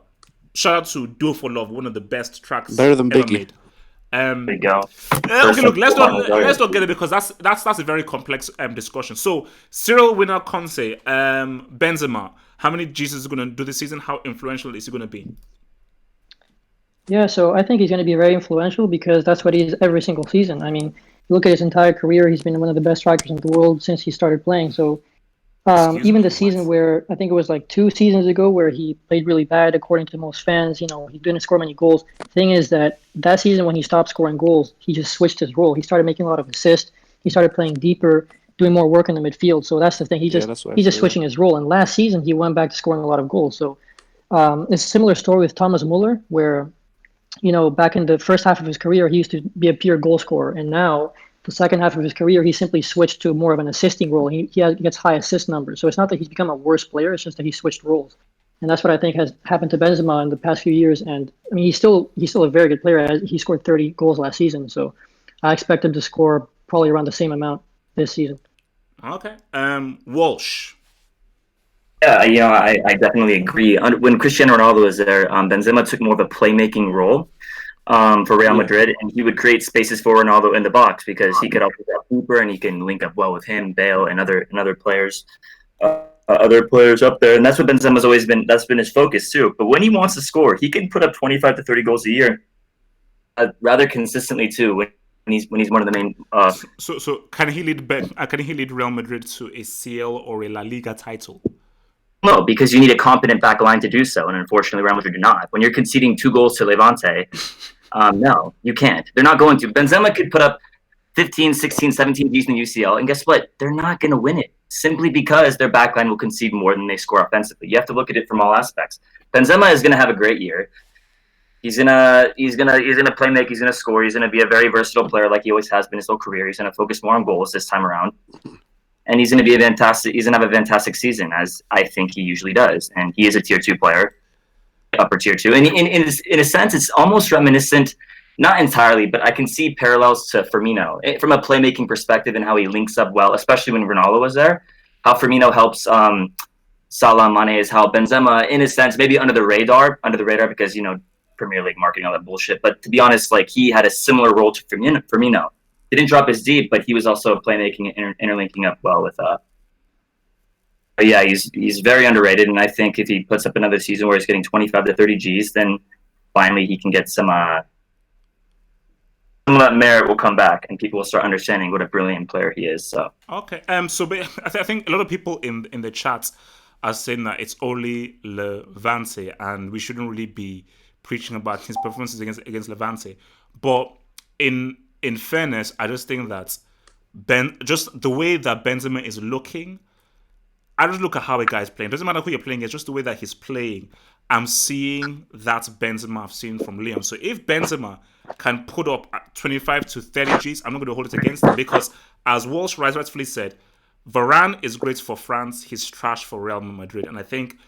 Shout out to Do for Love, one of the best tracks
Better than
ever
Biggie.
made.
There you go.
Okay, look, let's
Martin Rosario.
not get it because that's a very complex discussion. So, serial winner Conce, Benzema, how many G's is he going to do this season? How influential is he going to be?
Yeah, so I think he's going to be very influential because that's what he is every single season. I mean, look at his entire career; he's been one of the best strikers in the world since he started playing. So
Excuse
even
me,
the season
what?
where I think it was like 2 seasons ago where he played really bad, according to most fans, he didn't score many goals. Thing is that season when he stopped scoring goals, he just switched his role. He started making a lot of assists. He started playing deeper, doing more work in the midfield. So that's the thing.
Yeah, that's what I
He's just
feel.
switching his role. And last season he went back to scoring a lot of goals. So it's a similar story with Thomas Muller, where back in the first half of his career, he used to be a pure goal scorer, and now the second half of his career, he simply switched to more of an assisting role. He gets high assist numbers, so it's not that he's become a worse player; it's just that he switched roles, and that's what I think has happened to Benzema in the past few years. And I mean, he's still a very good player. He scored 30 goals last season, so I expect him to score probably around the same amount this season.
Okay. Walsh.
Yeah, I definitely agree. When Cristiano Ronaldo was there, Benzema took more of a playmaking role for Real
Yeah.
Madrid, and he would create spaces for Ronaldo in the box because he could also get deeper and he can link up well with him, Bale, and other players, other players up there. And that's what Benzema's always been. That's been his focus too. But when he wants to score, he can put up 25 to 30 goals a year, rather consistently too. When he's one of the main.
So can he lead Real Madrid to a CL or a La Liga title?
No, because you need a competent back line to do so, and unfortunately, Real Madrid do not. When you're conceding 2 goals to Levante, no, you can't. They're not going to. Benzema could put up 15, 16, 17 Gs in the UCL, and guess what? They're not going to win it simply because their backline will concede more than they score offensively. You have to look at it from all aspects. Benzema is going to have a great year. He's gonna play make. He's gonna score. He's gonna be a very versatile player like he always has been his whole career. He's gonna focus more on goals this time around. And he's going to have a fantastic season, as I think he usually does. And he is a tier 2 player, upper tier 2. And in a sense, it's almost reminiscent, not entirely, but I can see parallels to Firmino from a playmaking perspective and how he links up well, especially when Ronaldo was there. How Firmino helps Salah, Mane, is how Benzema, in a sense, maybe under the radar because Premier League marketing, all that bullshit. But to be honest, like he had a similar role to Firmino. He didn't drop his deep, but he was also playmaking and interlinking up well with. But yeah, he's very underrated, and I think if he puts up another season where he's getting 25 to 30 Gs, then finally he can get some of that merit will come back, and people will start understanding what a brilliant player he is. So
Okay. So I think a lot of people in the chat are saying that it's only Levante, and we shouldn't really be preaching about his performances against Levante. But in fairness, I just think that just the way that Benzema is looking, I just look at how a guy is playing. It doesn't matter who you're playing, it's just the way that he's playing. I'm seeing that Benzema I've seen from Leon. So if Benzema can put up 25 to 30 Gs, I'm not going to hold it against him because, as Walsh rightfully said, Varane is great for France. He's trash for Real Madrid, and I think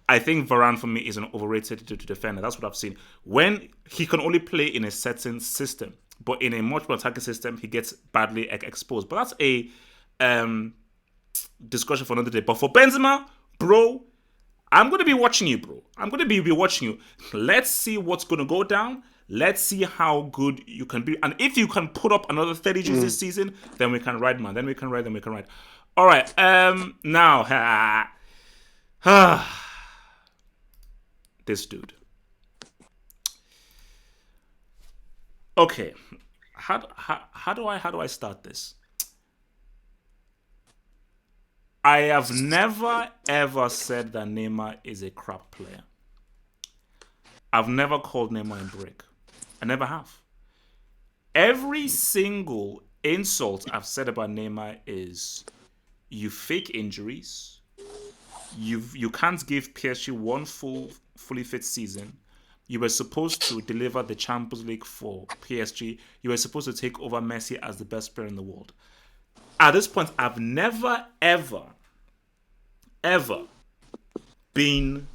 Varane for me is an overrated defender. That's what I've seen. When he can only play in a certain system, but in a much more attacking system, he gets badly exposed. But that's a discussion for another day. But for Benzema, bro, I'm going to be watching you, bro. I'm going to be watching you. Let's see what's going to go down. Let's see how good you can be. And if you can put up another 30 Gs this season, then we can ride, man. Then we can ride. All right. Now, this dude. Okay. How do I start this? I have never ever said that Neymar is a crap player. I've never called Neymar a brick. I never have. Every single insult I've said about Neymar is you fake injuries. You can't give PSG one fully fit season. You were supposed to deliver the Champions League for PSG. You were supposed to take over Messi as the best player in the world. At this point, I've never, ever been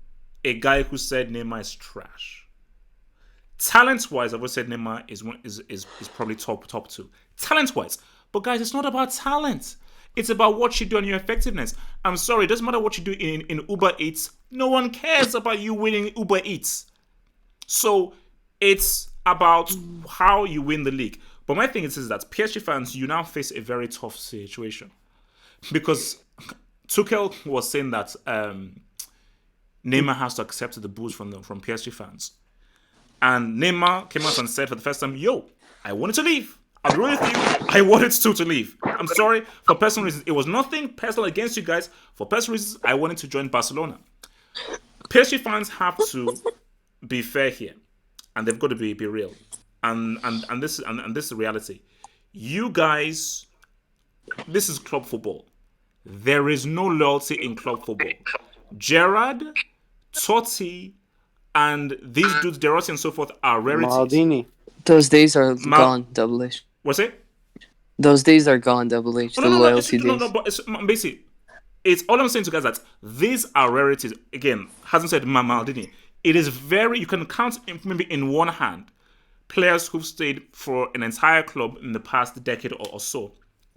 a guy who said Neymar is trash. Talent-wise, I've always said Neymar is probably top two. Talent-wise. But guys, it's not about talent. It's about what you do and your effectiveness. I'm sorry, it doesn't matter what you do in Uber Eats. No one cares about you winning Uber Eats. So it's about how you win the league. But my thing is that PSG fans, you now face a very tough situation. Because Tuchel was saying that Neymar has to accept the boost from PSG fans. And Neymar came out and said for the first time, yo, I wanted to leave. I'll be real with you. I wanted to leave. I'm sorry. For personal reasons. It was nothing personal against you guys. For personal reasons, I wanted to join Barcelona. PSG fans have to be fair here. And they've got to be real. And this is the reality. You guys, this is club football. There is no loyalty in club football. Gerrard, Totti, and these dudes, De Rossi and so forth, are rarities.
Maldini.
Those days are gone, Double H.
What's it?
Those days are gone, Double H. The loyalty days.
No, but it's basically, it's all I'm saying to you guys that these are rarities. Again, hasn't said Maldini. It is very, you can count maybe in one hand players who've stayed for an entire club in the past decade or so.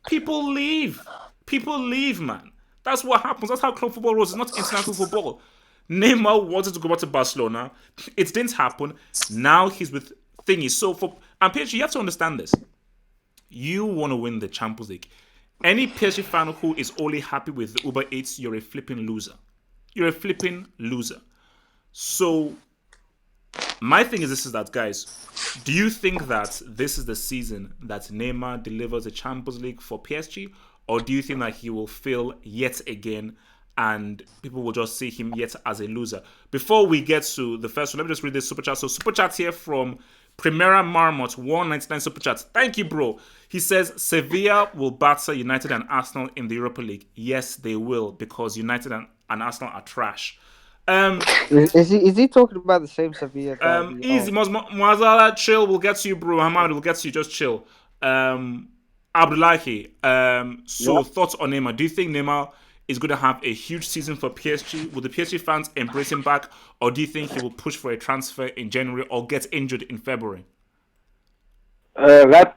People leave. People leave, man. That's what happens. That's how club football rolls. It's not international football. Neymar wanted to go back to Barcelona. It didn't happen. Now he's with thingy. So and PSG, you have to understand this. You want to win the Champions League. Any PSG fan who is only happy with the Uber Eats, you're a flipping loser. You're a flipping loser. So my thing is this is that, guys, do you think that this is the season that Neymar delivers the Champions League for PSG? Or do you think that he will fail yet again and people will just see him yet as a loser? Before we get to the first one, let me just read this super chat. So super chat here from Primera Marmot, 199 super chat. Thank you, bro. He says, Sevilla will batter United and Arsenal in the Europa League. Yes, they will, because United and Arsenal are trash.
Is he talking about the same Sevilla?
Easy, Mazala, chill. We'll get to you, bro. Hamad, we'll get to you. Just chill. Abdullahi, thoughts on Neymar? Do you think Neymar is going to have a huge season for PSG? Will the PSG fans embrace him back, or do you think he will push for a transfer in January or get injured in February?
Right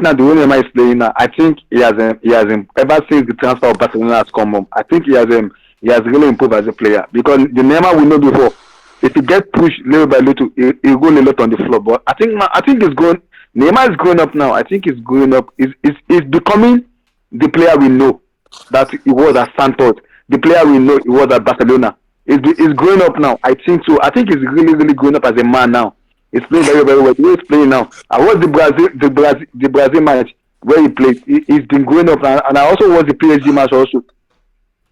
now, the way Neymar is playing now, I think he has ever since the transfer of Barcelona has come home, I think he has really improved as a player, because the Neymar we know before, if he gets pushed little by little, he'll go a lot on the floor. But I think he's going. Neymar is growing up now. I think he's growing up. He's becoming the player we know that he was at Santos. The player we know he was at Barcelona. He's growing up now. I think so. I think he's really, really growing up as a man now. He's playing very, very well. He's playing now. I watched the Brazil match where he played. He's been growing up now. And I also watched the PSG match also.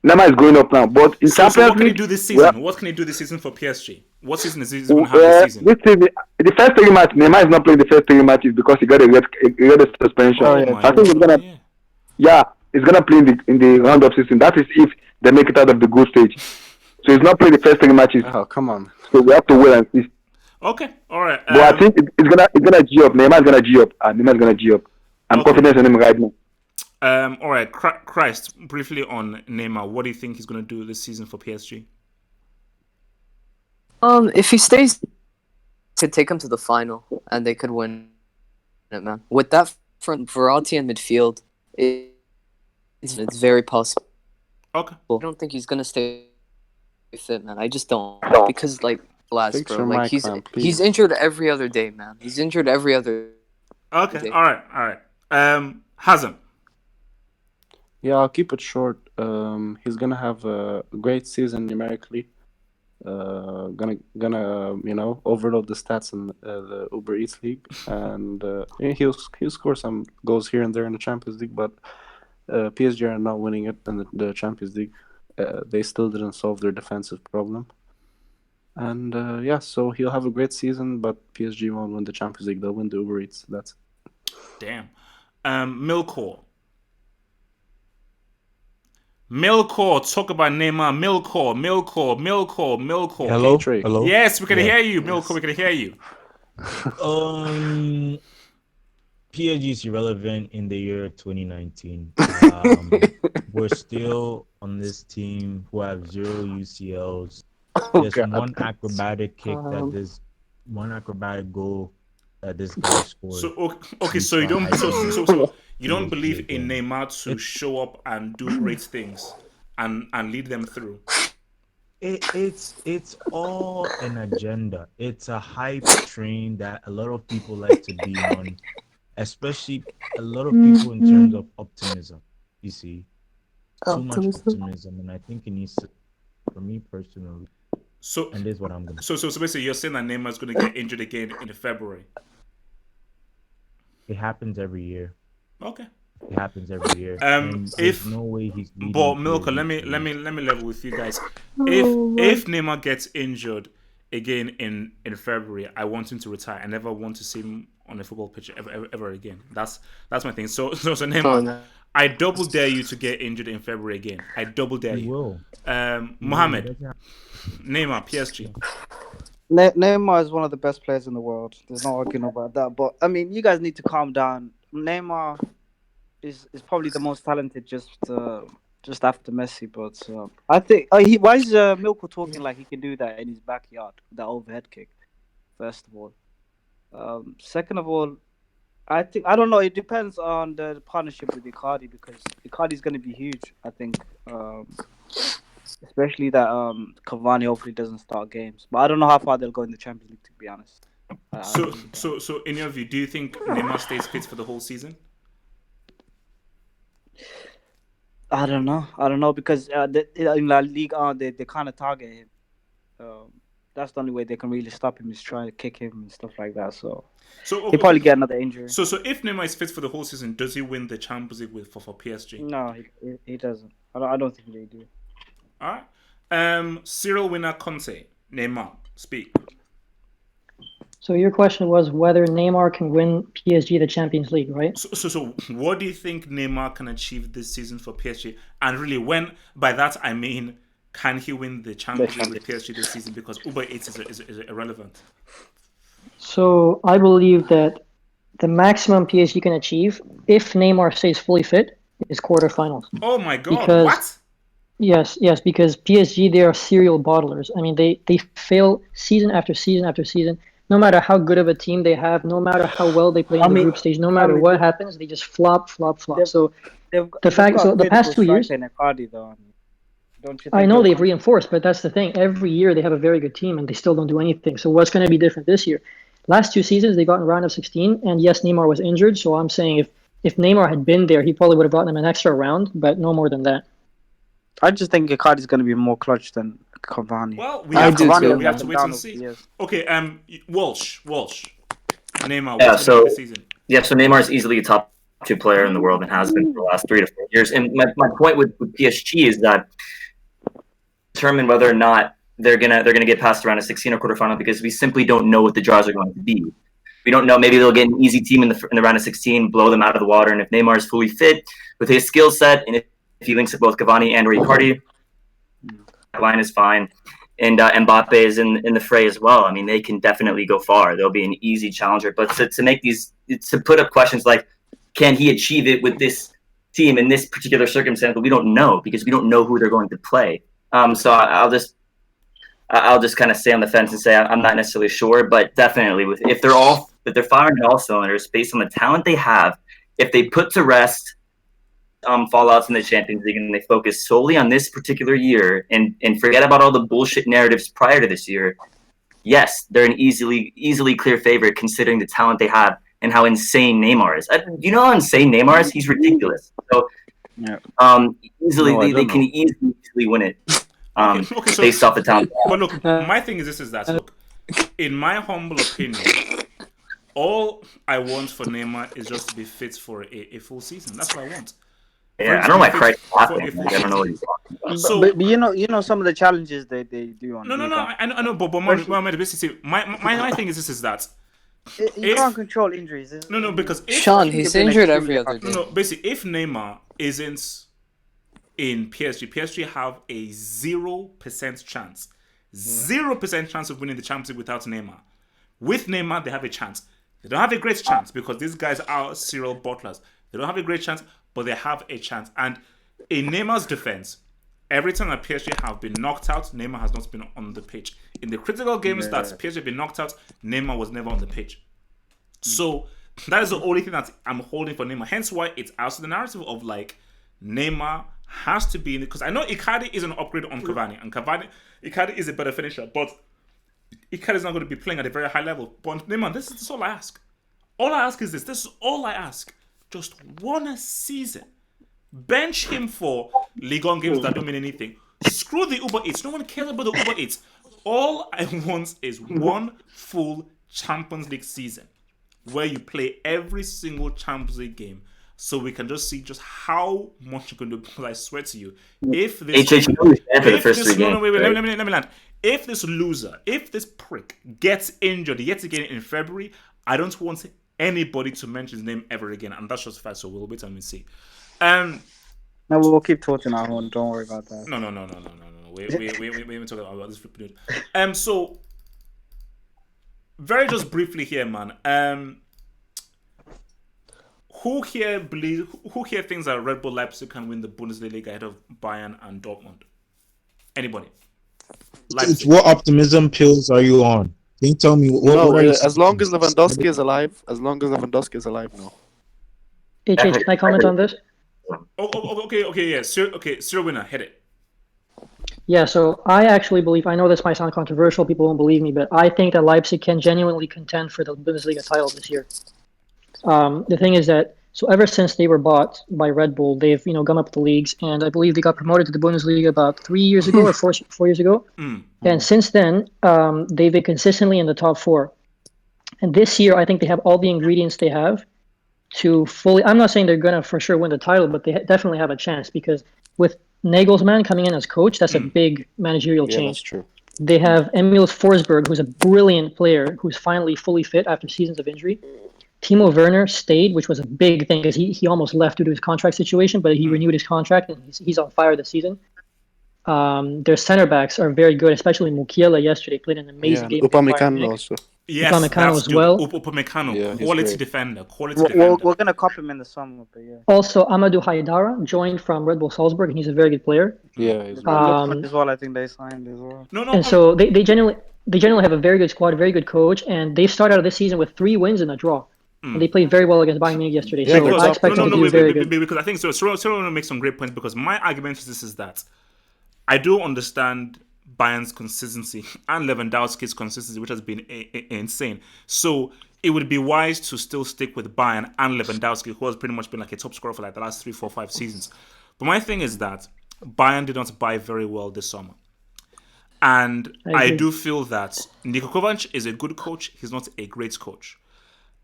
Neymar is growing up now. But in
so what can he do this season? Well, what can he do this season for PSG? What season is he going to have this season?
The first 3 matches, Neymar is not playing the first 3 matches because he got a red suspension. I think he's gonna play in the round-up season. That is if they make it out of the group stage. So he's not playing the first 3 matches.
Oh, come on.
So we have to wait and see.
Okay, all right.
But I think it's gonna G up. Neymar's gonna G up. Neymar's gonna G up. I'm confident in him right now.
All right, Christ. Briefly on Neymar, what do you think he's gonna do this season for PSG?
If he stays, could take him to the final, and they could win it, man. With that front variety in midfield, it's very possible.
Okay.
I don't think he's gonna stay fit, man. I just don't, because like last bro, like he's injured every other day, man. He's injured every other.
Okay.
Day.
All right. Hazem.
Yeah, I'll keep it short. He's gonna have a great season numerically. Gonna overload the stats in the Uber Eats League, and he'll score some goals here and there in the Champions League. But PSG are not winning it in the Champions League. They still didn't solve their defensive problem, and so he'll have a great season. But PSG won't win the Champions League. They'll win the Uber Eats. That's it.
Damn. Milkor. Milkor, talk about Neymar. Milkor.
Hello,
Trey.
hello.
Yes, we can
Yeah.
hear you,
Yes.
Milkor. We can hear you.
PSG is irrelevant in the year 2019. We're still on this team who have zero UCLs.
Oh
There's
god.
one acrobatic goal that this guy scored.
So okay,
We
so you
start
don't
hyping
so you don't
PSG
believe in
again.
Neymar to show up and do great things and lead them through.
It's all an agenda. It's a hype train that a lot of people like to be on, especially a lot of people in terms of optimism. You see, too much optimism, and I think it needs to, for me personally,
So
and this is what I'm gonna.
so basically you're saying that Neymar is going to get injured again in February.
It happens every year.
Okay.
It happens every year, and there's
If
no way he's
but
leading
Milka,
PSG.
let me level with you guys. If Neymar gets injured again in February, I want him to retire. I never want to see him on a football pitch ever again. That's my thing. So Neymar,
no.
I double dare you to get injured in February again. I double dare
He
you.
will. He
Mohammed,
doesn't have-
Neymar, PSG.
Neymar is one of the best players in the world. There's no arguing about that. But I mean, you guys need to calm down. Neymar is probably the most talented, just after Messi. But I think why is Milko talking like he can do that in his backyard, that overhead kick? First of all, second of all, I don't know. It depends on the partnership with Icardi because Icardi's going to be huge. I think, especially that Cavani hopefully doesn't start games. But I don't know how far they'll go in the Champions League. To be honest, I really don't.
So in your view, do you think Neymar stays fit for the whole season?
I don't know. I don't know because in La Liga they kind of target him. That's the only way they can really stop him is trying to kick him and stuff like that. So
So
he'll probably get another injury.
So if Neymar is fit for the whole season, does he win the Champions League for PSG?
No, he doesn't. I don't think they do.
All right. Serial winner Conte, Neymar, speak.
So your question was whether Neymar can win PSG the Champions League, right?
So what do you think Neymar can achieve this season for PSG? And really, when by that I mean, can he win the Champions League with PSG this season? Because Uber Eats is irrelevant.
So I believe that the maximum PSG can achieve, if Neymar stays fully fit, is quarterfinals.
Oh my God!
Because,
What?
Yes, because PSG, they are serial bottlers. I mean, they fail season after season after season. No matter how good of a team they have, no matter how well they play in the group stage, no matter what happens, they just flop. So the past 2 years,
Icardi, though. Don't you think
I know they've reinforced, but that's the thing. Every year they have a very good team and they still don't do anything. So what's going to be different this year? Last 2 seasons they got in round of 16, and yes, Neymar was injured. So I'm saying if Neymar had been there, he probably would have gotten them an extra round, but no more than that.
I just think Icardi's going to be more clutch than Cavani.
Well, we have to wait and see.
Yes.
Okay, Walsh, Neymar.
Yeah,
what's going to be the season?
So Neymar is easily a top 2 player in the world and has been for the last 3 to 4 years. And my point with PSG is that determine whether or not they're gonna get past around a 16 or quarterfinal because we simply don't know what the draws are going to be. We don't know. Maybe they'll get an easy team in the round of 16, blow them out of the water. And if Neymar is fully fit with his skill set, and if he links with both Cavani and Icardi, that line is fine. And Mbappe is in the fray as well. I mean, they can definitely go far. They'll be an easy challenger. But to make to put up questions like, can he achieve it with this team in this particular circumstance? But we don't know because we don't know who they're going to play. So I'll just kind of stay on the fence and say I'm not necessarily sure, but definitely if they're firing on all cylinders based on the talent they have, if they put to rest fallouts in the Champions League and they focus solely on this particular year and forget about all the bullshit narratives prior to this year, yes, they're an easily clear favorite considering the talent they have and how insane Neymar is. You know how insane Neymar is? He's ridiculous. So they can easily win it. So based off the talent.
But look, my thing is look, in my humble opinion, all I want for Neymar is just to be fit for a full season. That's what I want.
Yeah, I don't know why Christ laughing. I don't know what he's talking about.
So, but you know some of the challenges they do on.
No. I know, but Mohammed, basically, my thing is that
You
If
can't control injuries.
no, because if
Sean,
He
he's
could be an
injured
extremely
every other
effective-
no,
game.
basically, if Neymar isn't in PSG have a 0% chance, 0% chance of winning the Champions League without Neymar. With Neymar, they have a chance. They don't have a great chance because these guys are serial bottlers. They don't have a great chance, but they have a chance. And in Neymar's defense, every time that PSG have been knocked out, Neymar has not been on the pitch. In the critical games that PSG have been knocked out, Neymar was never on the pitch. So that is the only thing that I'm holding for Neymar. Hence why it's also the narrative of like Neymar has to be in it. Because I know Icardi is an upgrade on Cavani, and Icardi is a better finisher, but Icardi is not going to be playing at a very high level. But Neymar, this is all I ask. All I ask is this. This is all I ask. Just one season. Bench him for Ligue 1 games that don't mean anything. Screw the Uber Eats. No one cares about the Uber Eats. All I want is one full Champions League season where you play every single Champions League game, so we can just see just how much you can do. Because I swear to you, if this
HH, you only stand for the first three
no,
games.
wait,
right?
let me land. If this loser, if this prick gets injured yet again in February, I don't want anybody to mention his name ever again, and that's just a fact. So we'll wait and see.
No, we'll keep talking our own. Don't worry about that.
No. We even talking about this flipping dude. So very just briefly here, man. Who here thinks that Red Bull Leipzig can win the Bundesliga ahead of Bayern and Dortmund? Anybody? Leipzig.
What optimism pills are you on? Can you tell me what are you
as long as Lewandowski is alive, no.
HH, can I comment on this?
Okay, yeah. Sir winner, hit it.
Yeah, so I actually believe, I know this might sound controversial, people won't believe me, but I think that Leipzig can genuinely contend for the Bundesliga title this year. The thing is that, so ever since they were bought by Red Bull, they've gone up the leagues, and I believe they got promoted to the Bundesliga about 3 years ago or 4 years ago. And since then, they've been consistently in the top four. And this year, I think they have all the ingredients they have to fully. I'm not saying they're gonna for sure win the title, but they definitely have a chance because with Nagelsmann coming in as coach, that's a big managerial change.
That's true.
They have Emil Forsberg, who's a brilliant player, who's finally fully fit after seasons of injury. Timo Werner stayed, which was a big thing because he almost left due to his contract situation, but he renewed his contract and he's on fire this season. Their center backs are very good, especially Mukiele yesterday played an amazing game.
Upamecano also.
Yes,
Upamecano as well.
Upamecano,
Yeah, he's
quality
great.
defender.
We're gonna cop him in the summer, but yeah.
Also, Amadou Haidara joined from Red Bull Salzburg, and he's a very good player.
Yeah, he's
Lookman as well, I think they signed as well.
No.
And so they generally have a very good squad, a very good coach, and they started out this season with 3 wins and a draw. And they played very well against Bayern Munich yesterday.
Yeah,
So I expect them to do very good.
Because I think so. Cyril makes some great points because my argument is this: is that I do understand Bayern's consistency and Lewandowski's consistency, which has been insane. So it would be wise to still stick with Bayern and Lewandowski, who has pretty much been like a top scorer for like the last 3, 4, 5 seasons. But my thing is that Bayern did not buy very well this summer. And I do feel that Niko Kovac is a good coach. He's not a great coach.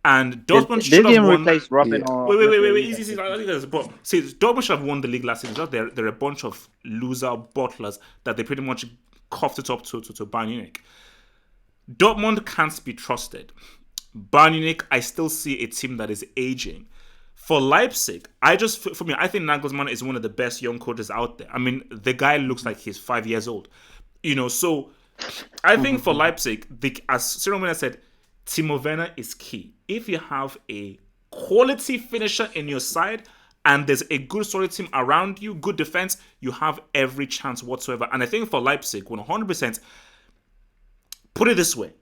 And Dortmund should have won.
Replace Robin or
Wait. Easy. But see, Dortmund should have won the league last season. They're a bunch of loser bottlers that they pretty much coughed it up to Bayern Munich. Dortmund can't be trusted. Bayern Munich, I still see a team that is aging. For Leipzig, I think Nagelsmann is one of the best young coaches out there. I mean, the guy looks like he's 5 years old. So I think for Leipzig, as Cyril Miller said, Timo Werner is key. If you have a quality finisher in your side and there's a good solid team around you, good defense, you have every chance whatsoever. And I think for Leipzig, 100%, put it this way.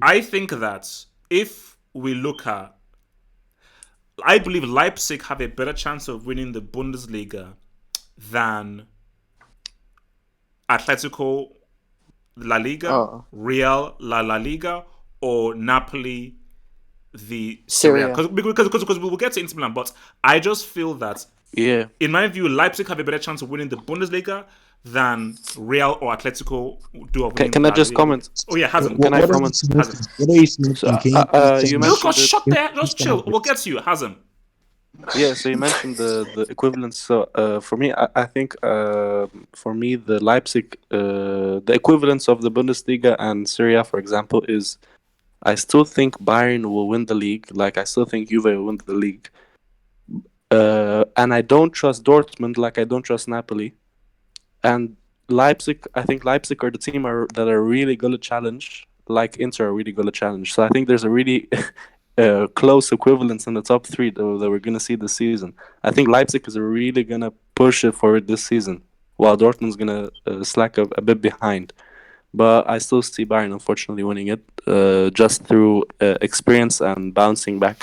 I think that if we look at, I believe Leipzig have a better chance of winning the Bundesliga than Atletico La Liga, Real La Liga, or Napoli the Serie A. Because we'll get to Inter Milan, but I just feel that in my view, Leipzig have a better chance of winning the Bundesliga than Real or Atletico do of winning.
Can I just comment?
Oh yeah, Hazem.
Can I comment?
What are you smoking?
You mentioned
shut there. Just chill. We'll get to you, Hazem.
Yeah, so you mentioned the equivalence. So for me, I think for me the Leipzig, the equivalence of the Bundesliga and Serie A, for example, is I still think Bayern will win the league. Like I still think Juve will win the league. And I don't trust Dortmund like I don't trust Napoli. And Leipzig, I think Leipzig are the team that are really going to challenge, like Inter are really going to challenge. So I think there's a really close equivalence in the top three that we're going to see this season. I think Leipzig is really going to push it for it this season, while Dortmund's going to slack a bit behind. But I still see Bayern unfortunately winning it just through experience and bouncing back.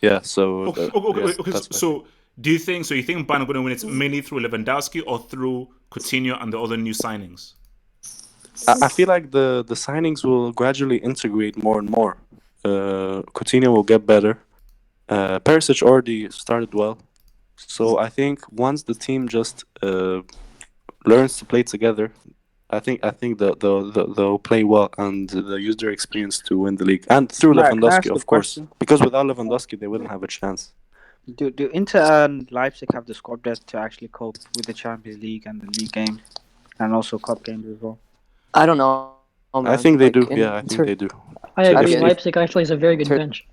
Yeah, so yes, that's my
So do you think so? You think Bayern are going to win it mainly through Lewandowski or through Coutinho and the other new signings?
I feel like the signings will gradually integrate more and more. Coutinho will get better. Perisic already started well, so I think once the team just learns to play together, I think they'll play well and they'll use their experience to win the league and through
Right, can I
Lewandowski,
ask a
of course,
question?
because without Lewandowski they wouldn't have a chance.
Do Inter and Leipzig have the squad depth to actually cope with the Champions League and the league games, and also cup games as well?
I don't know, man.
I think they
Like
do.
in
Yeah, I think they do.
I
So
agree.
if
Leipzig actually is a very good
Inter-
bench.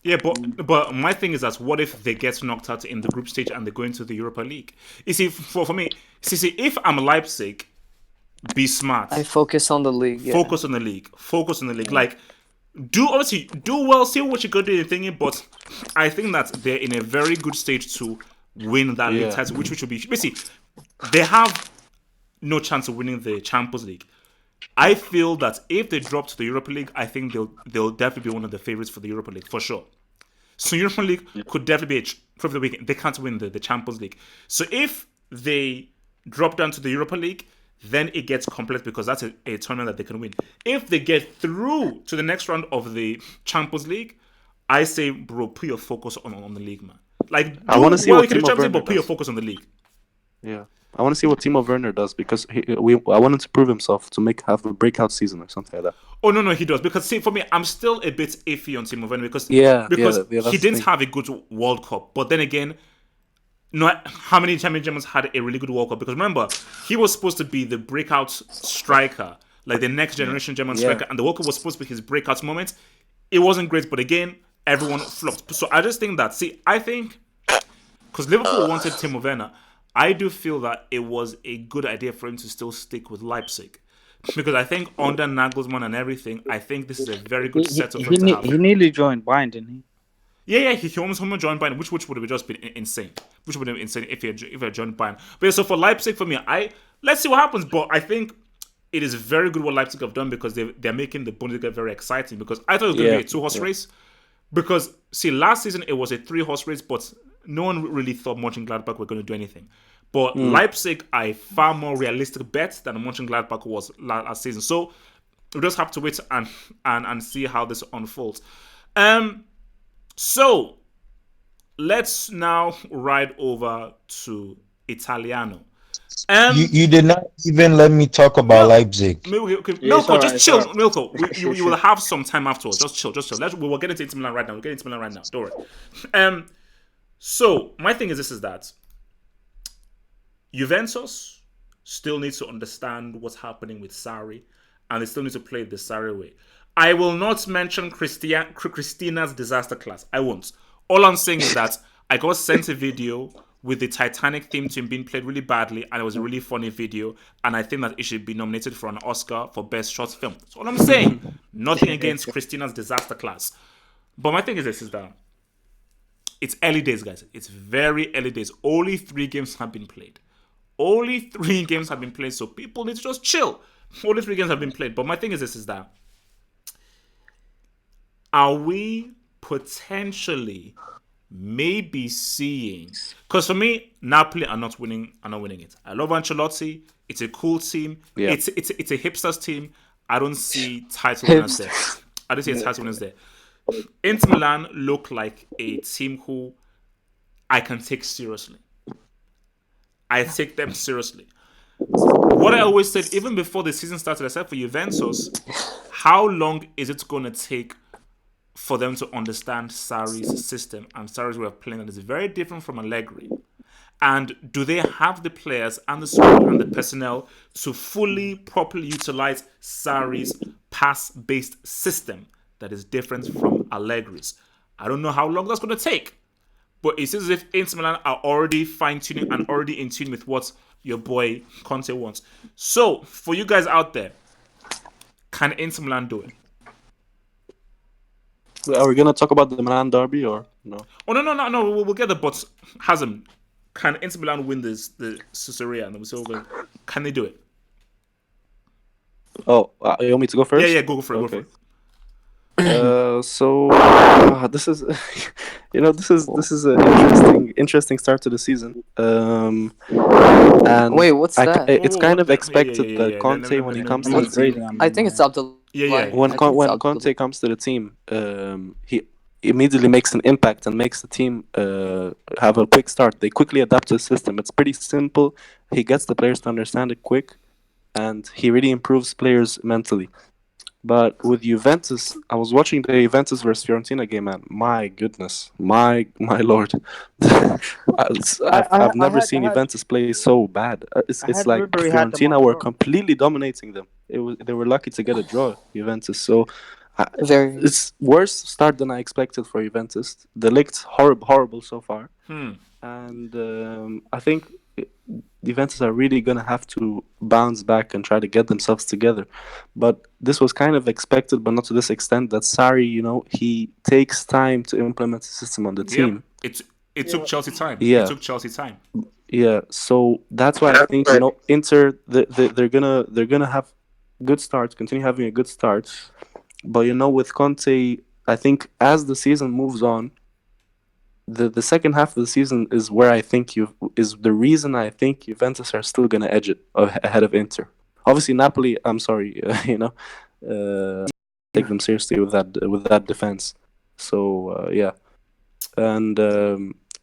Yeah, but my thing is that what if they get knocked out in the group stage and they go into the Europa League? You see, for me, see, if I'm Leipzig, be smart.
I focus on the league. Yeah.
Focus on the league. Focus on the league. Like, do well. See what you got to do thinking. But I think that they're in a very good stage to win that league
Yeah.
title, which should be basically they have no chance of winning the Champions League. I feel that if they drop to the Europa League, I think they'll definitely be one of the favorites for the Europa League for sure. So Europa League could definitely be for the weekend. They can't win the Champions League. So if they drop down to the Europa League, then it gets complex because that's a tournament that they can win. If they get through to the next round of the Champions League, I say, bro, put your focus on the league, man. Like,
I want to see what
you can do
Timo
Champions League,
Werner
but put your
does.
focus on the league.
Yeah, I want to see what Timo Werner does because I want him to prove himself to have a breakout season or something like that.
Oh no, he does because see, for me, I'm still a bit iffy on Timo Werner because
Yeah,
he
that's the
didn't
thing.
have a good World Cup, but then again, how many Champions Germans had a really good World Cup? Because remember, he was supposed to be the breakout striker, like the next generation German striker, and the World Cup was supposed to be his breakout moment. It wasn't great, but again, everyone flopped. So I just think that, I think because Liverpool wanted Timo Werner, I do feel that it was a good idea for him to still stick with Leipzig. Because I think under Nagelsmann and everything, I think this is a very good setup for him to have.
He nearly joined Bayern, didn't he?
Yeah, he almost joined Bayern, which would have just been insane. Which would have been insane if he had joined Bayern. But yeah, so for Leipzig, for me, let's see what happens. But I think it is very good what Leipzig have done because they're making the Bundesliga very exciting. Because I thought it was going to be a two-horse race. Because last season it was a three-horse race, but no one really thought Mönchengladbach were going to do anything. But Leipzig are a far more realistic bet than Mönchengladbach was last season. So we just have to wait and see how this unfolds. So let's now ride over to Italiano.
You did not even let me talk about Leipzig.
Milko, just chill. Milko, you will have some time afterwards. Just chill. We will get into Inter Milan right now. Don't worry. So my thing is this: is that Juventus still needs to understand what's happening with Sarri, and they still need to play the Sarri way. I will not mention Christina's disaster class. I won't. All I'm saying is that I got sent a video with the Titanic theme tune being played really badly, and it was a really funny video, and I think that it should be nominated for an Oscar for Best Short Film. That's all I'm saying. Nothing against Christina's disaster class. But my thing is this, is that it's early days, guys. It's very early days. Only 3 games have been played. So people need to just chill. Only 3 games have been played. But my thing is this, is that are we potentially maybe seeing, because for me, Napoli are not winning it. I love Ancelotti. It's a cool team.
Yeah.
It's a hipsters team. I don't see title winners there. Inter Milan look like a team who I can take seriously. I take them seriously. What I always said, even before the season started, I said for Juventus, how long is it going to take for them to understand Sarri's system and Sarri's way of playing that is very different from Allegri? And do they have the players and the squad and the personnel to fully, properly utilize Sarri's pass-based system that is different from Allegri's. I don't know how long that's going to take, but it seems as if Inter Milan are already fine tuning and already in tune with what your boy Conte wants. So, for you guys out there, can Inter Milan do it?
Are we gonna talk about the Milan derby or no?
Oh no! We'll get the but. Hasn't can Inter Milan win the Serie A? And then we say, okay, can they do it?
Oh, you want me to go first?
Yeah. Go for it. Go for
Okay.
it.
So this is, this is an interesting start to the season. And
Wait, what's that?
it's kind of
Yeah.
expected that Conte, when he comes to the
Someone's
team,
raiding on
I
me,
think
man.
it's Abdul.
Yeah.
when Conte comes to the team, he immediately makes an impact and makes the team have a quick start. They quickly adapt to the system. It's pretty simple. He gets the players to understand it quick, and he really improves players mentally. But with Juventus, I was watching the Juventus versus Fiorentina game, and my goodness, my lord, I've never seen Juventus play so bad.
I
It's
had
like
Ribery had them on
Fiorentina were
draw.
completely dominating them. They were lucky to get a draw, Juventus. So
Very.
it's worse start than I expected for Juventus. The league's horrible so far, and I think Juventus are really gonna have to bounce back and try to get themselves together. But this was kind of expected, but not to this extent. That Sarri, he takes time to implement the system on the
Yep.
team.
It took Chelsea time. It
Yeah,
took Chelsea time.
yeah. So that's why I think Inter they're gonna have good starts, continue having a good start. But with Conte, I think as the season moves on, the second half of the season is where I think is the reason I think Juventus are still gonna edge it ahead of Inter. Obviously, Napoli. I'm sorry, take them seriously with that defense. So yeah, and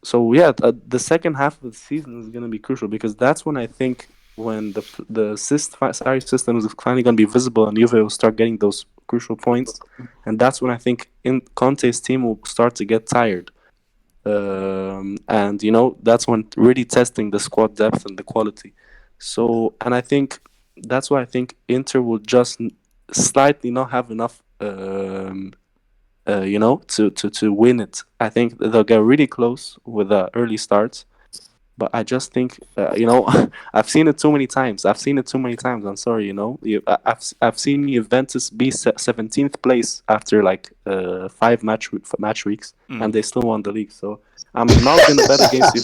so yeah, the second half of the season is gonna be crucial because that's when I think when Sarri system is finally gonna be visible and Juve will start getting those crucial points, and that's when I think in Conte's team will start to get tired. And that's when really testing the squad depth and the quality. So, and I think that's why I think Inter will just slightly not have enough, to win it. I think they'll get really close with the early starts, but I just think, I've seen it too many times. I'm sorry, I've seen Juventus be 17th place after like five match weeks, and they still won the league. So I'm not gonna bet against you.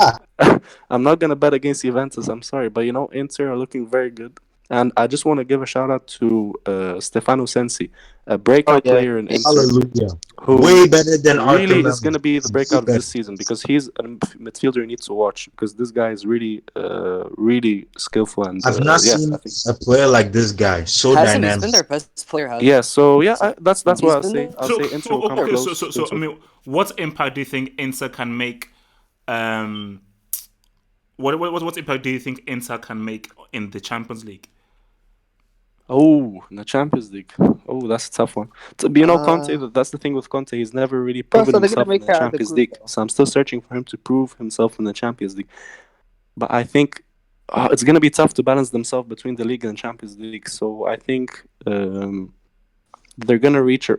I'm not gonna bet against Juventus. I'm sorry, but Inter are looking very good. And I just want to give a shout out to Stefano Sensi, a
Oh
breakout
yeah,
player in Inter,
Hallelujah.
who
Way better than Arthur
really is going
Melo.
to be the
Way
breakout of
better.
this season because he's a midfielder you need to watch because this guy is really skillful and
I've not
yeah,
seen
I think
a player like this guy. So
Hasn't he's been
dynamic.
their best player? Has
yeah. So yeah, that's what
he's
I'll
been
say.
there?
I'll
So
say Inter will come
okay.
close.
So I mean, what impact do you think Inter can make? What impact do you think Inter can make in the Champions League?
Oh, in the Champions League. Oh, that's a tough one. But Conte. That's the thing with Conte. He's never really
oh,
proven
so they're gonna
himself in
make
the
it out of the
Champions
group
League.
though.
So I'm still searching for him to prove himself in the Champions League. But I think it's going to be tough to balance themselves between the league and Champions League. So I think they're going to reach.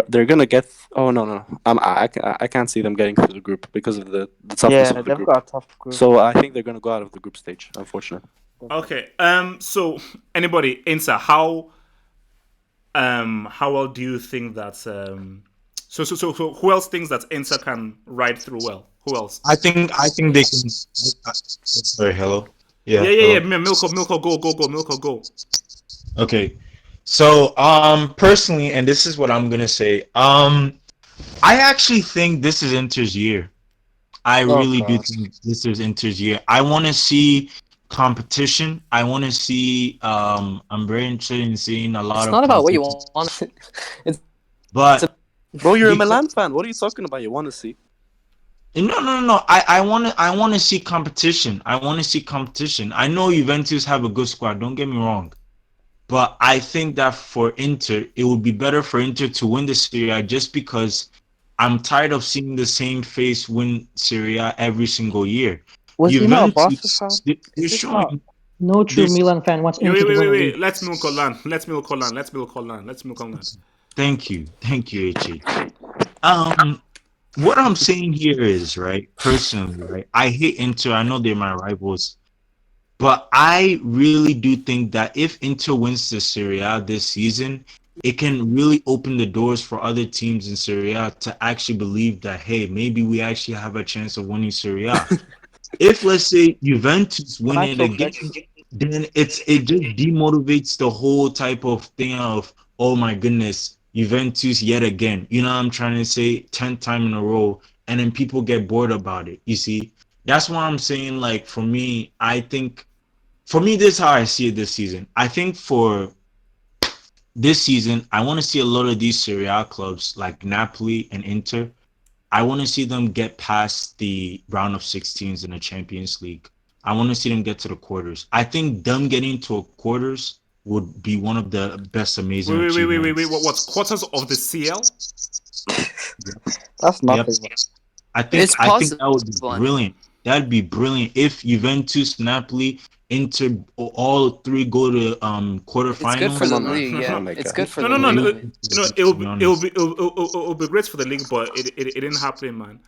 They're going to get. Oh no! I can't see them getting through the group because of the toughness
Yeah,
of the
they've
group.
got a tough group.
So I think they're going to go out of the group stage. Unfortunately.
Okay. So anybody, Inter, how well do you think that so who else thinks that Inter can ride through well? Who else?
I think they can. Sorry, hello.
Yeah,
Yeah,
yeah, yeah.
hello.
Milko, go, Milko, go.
Okay. So, personally, and this is what I'm gonna say. I actually think this is Inter's year. I
Oh
really do
god.
think this is Inter's year. I want to see competition. I want to see. I'm very interested in seeing a lot
It's
of
not about what you
competition.
want. It's
But
Bro, you're a
because
Milan fan. What are you talking about? You want to see?
no. I want to see competition. I want to see competition. I know Juventus have a good squad. Don't get me wrong. But I think that for Inter, it would be better for Inter to win the Serie A just because I'm tired of seeing the same face win Serie A every single year.
Was he not a Barca fan?
Juventus, they're
Is this not?
showing.
No true
This
Milan fan wants
Wait,
Inter to win the
wait.
league.
Let's Milko land. Let's Milko land.
Thank you, HH. What I'm saying here is, right, personally, right, I hate Inter. I know they're my rivals, but I really do think that if Inter wins the Serie A this season, it can really open the doors for other teams in Serie A to actually believe that, hey, maybe we actually have a chance of winning Serie A. If, let's say, Juventus
Can
win
I
it
talk
again,
next?
then it just demotivates the whole type of thing of, oh my goodness, Juventus yet again. You know what I'm trying to say? 10th time in a row. And then people get bored about it. You see? That's why I'm saying, like, for me, I think, for me, this is how I see it this season. I think for this season, I want to see a lot of these Serie A clubs like Napoli and Inter. I want to see them get past the round of 16s in the Champions League. I want to see them get to the quarters. I think them getting to a quarters would be one of the best amazing
Wait. What quarters
achievements.
of the CL?
That's
Yep.
nothing.
It's
I think that would
possible.
be brilliant. That'd be brilliant if Juventus, Napoli, Inter, all three go to
It's good for
Come
the
quarterfinals.
on, man.
league.
Oh
Yeah,
my
it's
god.
good for
No,
the
no, no,
league.
no.
Brilliant,
It'll
to be
be
honest.
it'll be great for the league, but it didn't happen, man.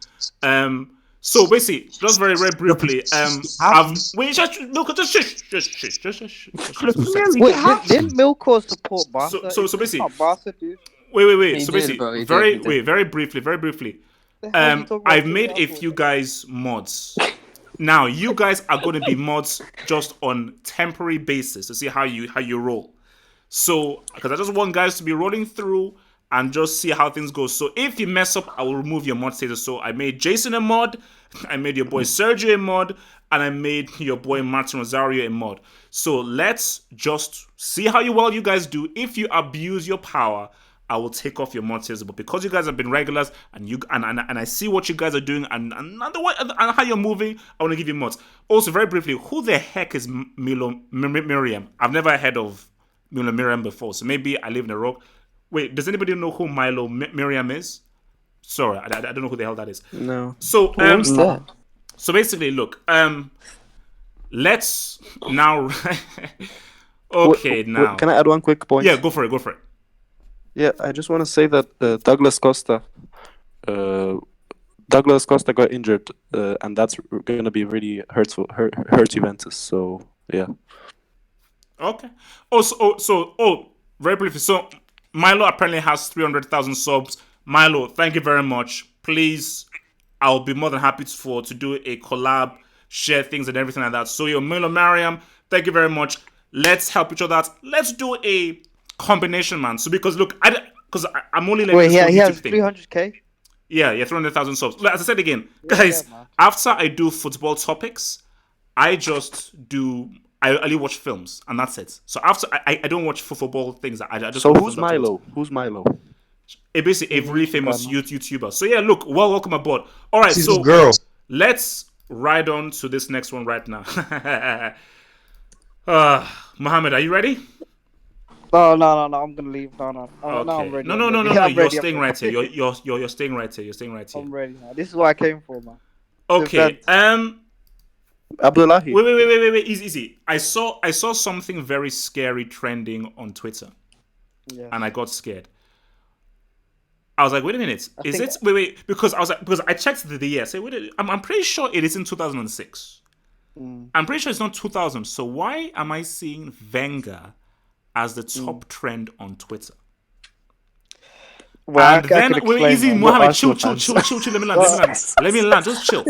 So basically, just very
The
briefly,
Premier League have to.
wait, just no, just shush,
The
just 2 seconds.
Premier League
Wait,
have
didn't
to.
Milko support
So
Barca?
so so
It's
basically,
not Barca, dude.
wait.
He
So
did,
basically,
bro. He did.
very briefly.
The hell you talking about
I've
Serie
made
A
a
for?
few guys mods. Now you guys are going to be mods just on temporary basis to see how you roll. So, because I just want guys to be rolling through and just see how things go. So, if you mess up, I will remove your mod status. So, I made Jason a mod, I made your boy Sergio a mod, and I made your boy Martin Rosario a mod. So, let's just see how well you guys do. If you abuse your power, I will take off your mod status. But because you guys have been regulars and and I see what you guys are doing and the way and how you're moving, I want to give you mods. Also, very briefly, who the heck is Miriam? I've never heard of Milo Miriam before, so maybe I live in a rock. Wait, does anybody know who Milo Miriam is? Sorry, I don't know who the hell that is.
No.
So
Who's that?
so basically, look, let's now. Okay, now.
Can I add one quick point?
Yeah, go for it.
Yeah, I just want to say that uh, Douglas Costa got injured, and that's going to be really hurt Juventus. So yeah.
Okay. Very briefly. So Milo apparently has 300,000 subs. Milo, thank you very much. Please, I'll be more than happy to do a collab, share things and everything like that. So your Milo Mariam, thank you very much. Let's help each other out. Let's do a combination, man. So because look, I'm only letting
Wait,
this whole
he has
YouTube thing.
300k.
Yeah, 300,000 subs. As I said again, guys,
man.
after I do football topics, I only watch films and that's it. So after I don't watch football things. I just
So
watch
who's
films afterwards.
Milo? Who's Milo?
Basically a really famous YouTuber. So yeah, look, welcome aboard. All right,
See this
so
girl.
let's ride on to this next one right now. Mohammed, are you ready?
No, I'm gonna leave. No, I'm
Okay.
ready.
No.
I'm
You're
ready,
staying
I'm
right here.
ready.
You're staying right here. You're staying right here.
I'm ready now. This is what I came for, man.
Okay.
Abdullahi.
Wait. Easy. I saw something very scary trending on Twitter,
Yeah.
and I got scared. I was like, wait a minute, is it? Wait, because I checked the year. Say, wait, I'm pretty sure it is in 2006. I'm pretty sure it's not 2000. So why am I seeing Wenger as the top trend on Twitter?
Well,
And then wait, easy,
man.
Mohammed, chill.
Arsenal
Let me land. Just chill.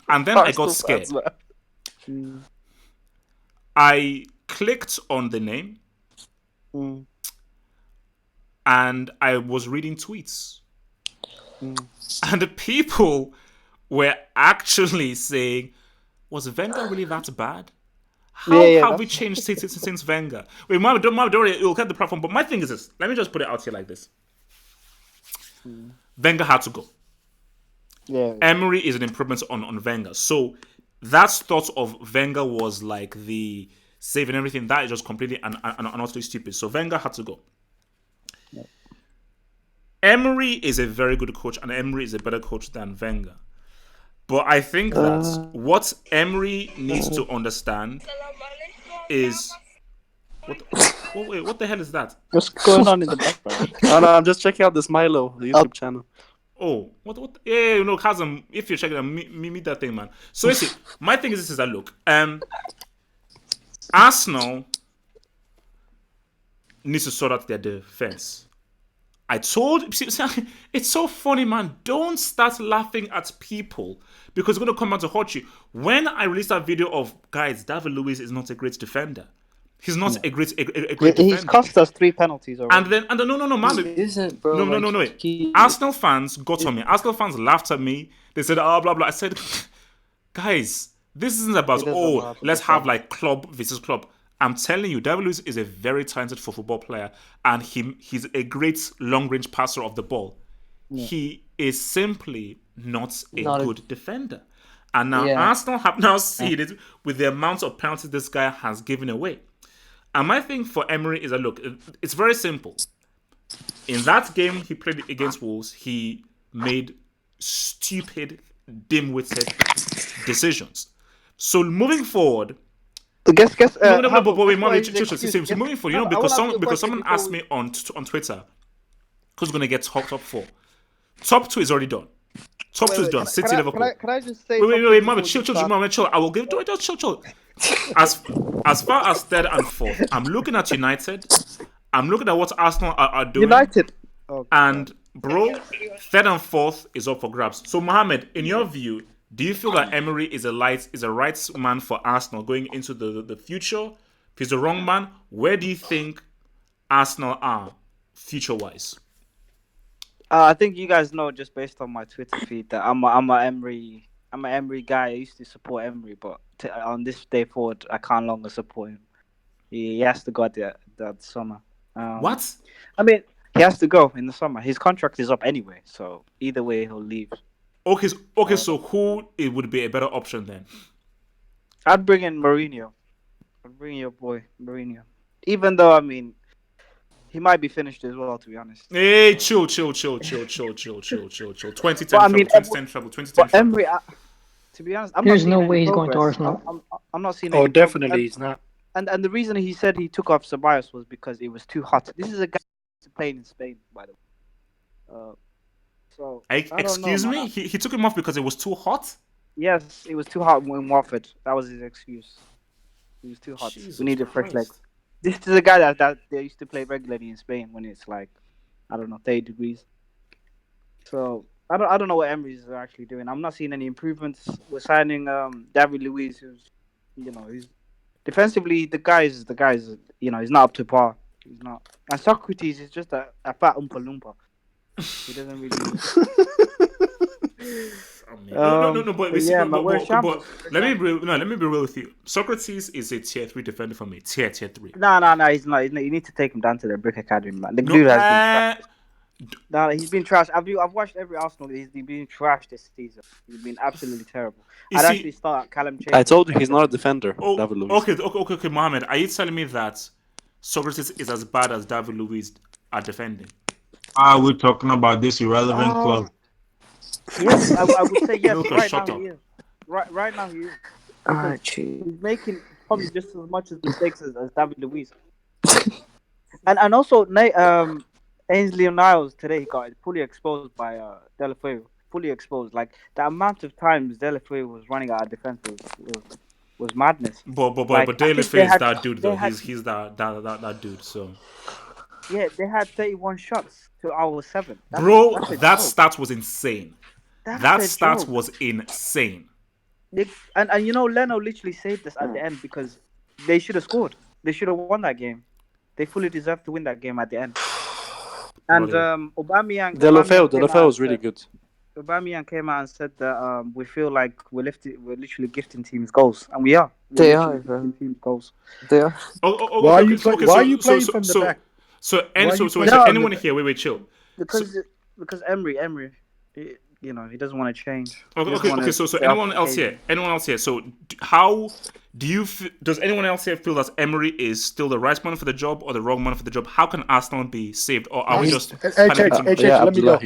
And then I got scared. I clicked on the name, and I was reading tweets, and the people were actually saying, "Was Wenger really that bad? How have we changed since Wenger?" Wait, Mohammed, don't worry, you'll get the platform. But my thing is this: let me just put it out here like this. Wenger had to go.
Yeah.
Emery is an improvement on Wenger. So that thought of Wenger was like the saving everything. That is just completely and utterly stupid. So Wenger had to go.
Yep.
Emery is a very good coach, and Emery is a better coach than Wenger. But I think that what Emery needs to understand is Wait, what the hell is that?
What's going on in the background?
Oh, no, I'm just checking out this Milo YouTube channel.
Oh, what? Yeah, you know, Kazam, if you're checking out, meet that thing, man. So, you see, my thing is this: is that look, Arsenal needs to sort out their defense. It's so funny, man. Don't start laughing at people because it's going to come out to hurt you. When I released that video of, guys, David Luiz is not a great defender. He's not a great defender.
He's cost us 3 penalties already.
And then no, man.
He isn't, bro.
No. Arsenal fans got on me. Arsenal fans laughed at me. They said, oh, blah, blah. I said, guys, this isn't about, let's have like club versus club. I'm telling you, David Luiz is a very talented football player, and he's a great long-range passer of the ball. Yeah. He is simply not a good defender. And now Arsenal have now seen it with the amount of penalties this guy has given away. And my thing for Emery is that, look, it's very simple. In that game he played against Wolves, he made stupid, dim-witted decisions. So moving forward...
Guess.
But wait, moving forward, you know, because someone asked me on Twitter, who's going to get top 4? Top 2 is already done. Top 2 is done. City, Liverpool.
Can I just say?
Wait, Mama, chill. I will give. Just chill. As far as third and fourth, I'm looking at United. I'm looking at what Arsenal are doing.
United.
And bro, third and fourth is up for grabs. So Mohammed, in your view, do you feel that Emery is a right man for Arsenal going into the future? If he's the wrong man, where do you think Arsenal are future-wise?
I think you guys know just based on my Twitter feed that I'm a Emery guy. I used to support Emery, but on this day forward, I can't longer support him. He has to go at the summer.
What?
I mean, he has to go in the summer. His contract is up anyway, so either way, he'll leave.
Okay. So who it would be a better option then?
I'd bring in Mourinho. I'd bring your boy Mourinho. Even though, I mean, he might be finished as well, to be honest.
Hey, chill. 2010 trouble.
Emery, to be honest,
there's no way he's going to Arsenal.
I'm not seeing.
Oh, definitely he's not.
And the reason he said he took off Ceballos was because it was too hot. This is a guy who's playing in Spain, by the way. So
excuse me, he took him off because it was too hot.
Yes, it was too hot in Watford. That was his excuse. It was too hot. We needed fresh legs. This is a guy that they used to play regularly in Spain when it's like, I don't know, 30 degrees. So I don't know what Emery's actually doing. I'm not seeing any improvements. We're signing David Luiz, who's, you know, he's defensively the guy's you know, he's not up to par. He's not. And Socrates is just a fat Oompa Loompa. He doesn't really.
No, but let me be real with you. Socrates is a tier 3 defender for me. Tier 3.
No, he's not. You need to take him down to the Brick Academy, man. The dude has been. No, he's been trashed. I've watched every Arsenal. He's been trashed this season. He's been absolutely terrible. Actually start Callum Chambers.
I told you he's not a defender. David Luiz.
Okay, Mohammed. Are you telling me that Socrates is as bad as David Luiz at defending?
We're talking about this irrelevant club.
Yes, I would say yes. Right now he is. He's making probably just as much as mistakes as David Luiz. and also Ainsley Niles today he got fully exposed by Deulofeu. Fully exposed. Like the amount of times Deulofeu was running out of defense was madness.
But Deulofeu is that dude though. He's that dude. So
yeah, they had 31 shots to our 7.
That stat was insane. That stat was insane.
And you know, Leno literally saved us at the end because they should have scored. They should have won that game. They fully deserved to win that game at the end. And Aubameyang.
Deulofeu was really good.
Aubameyang came out and said that we feel like we're literally gifting teams goals, and we are.
They are, bro.
Teams goals.
They are.
Why are you playing from the back?
So anyone here? Wait, chill.
Because Emery, you know, he doesn't want to change.
Okay. So anyone else here? So how do you? Does anyone else here feel that Emery is still the right man for the job or the wrong man for the job? How can Arsenal be saved, or are we just?
Let me go.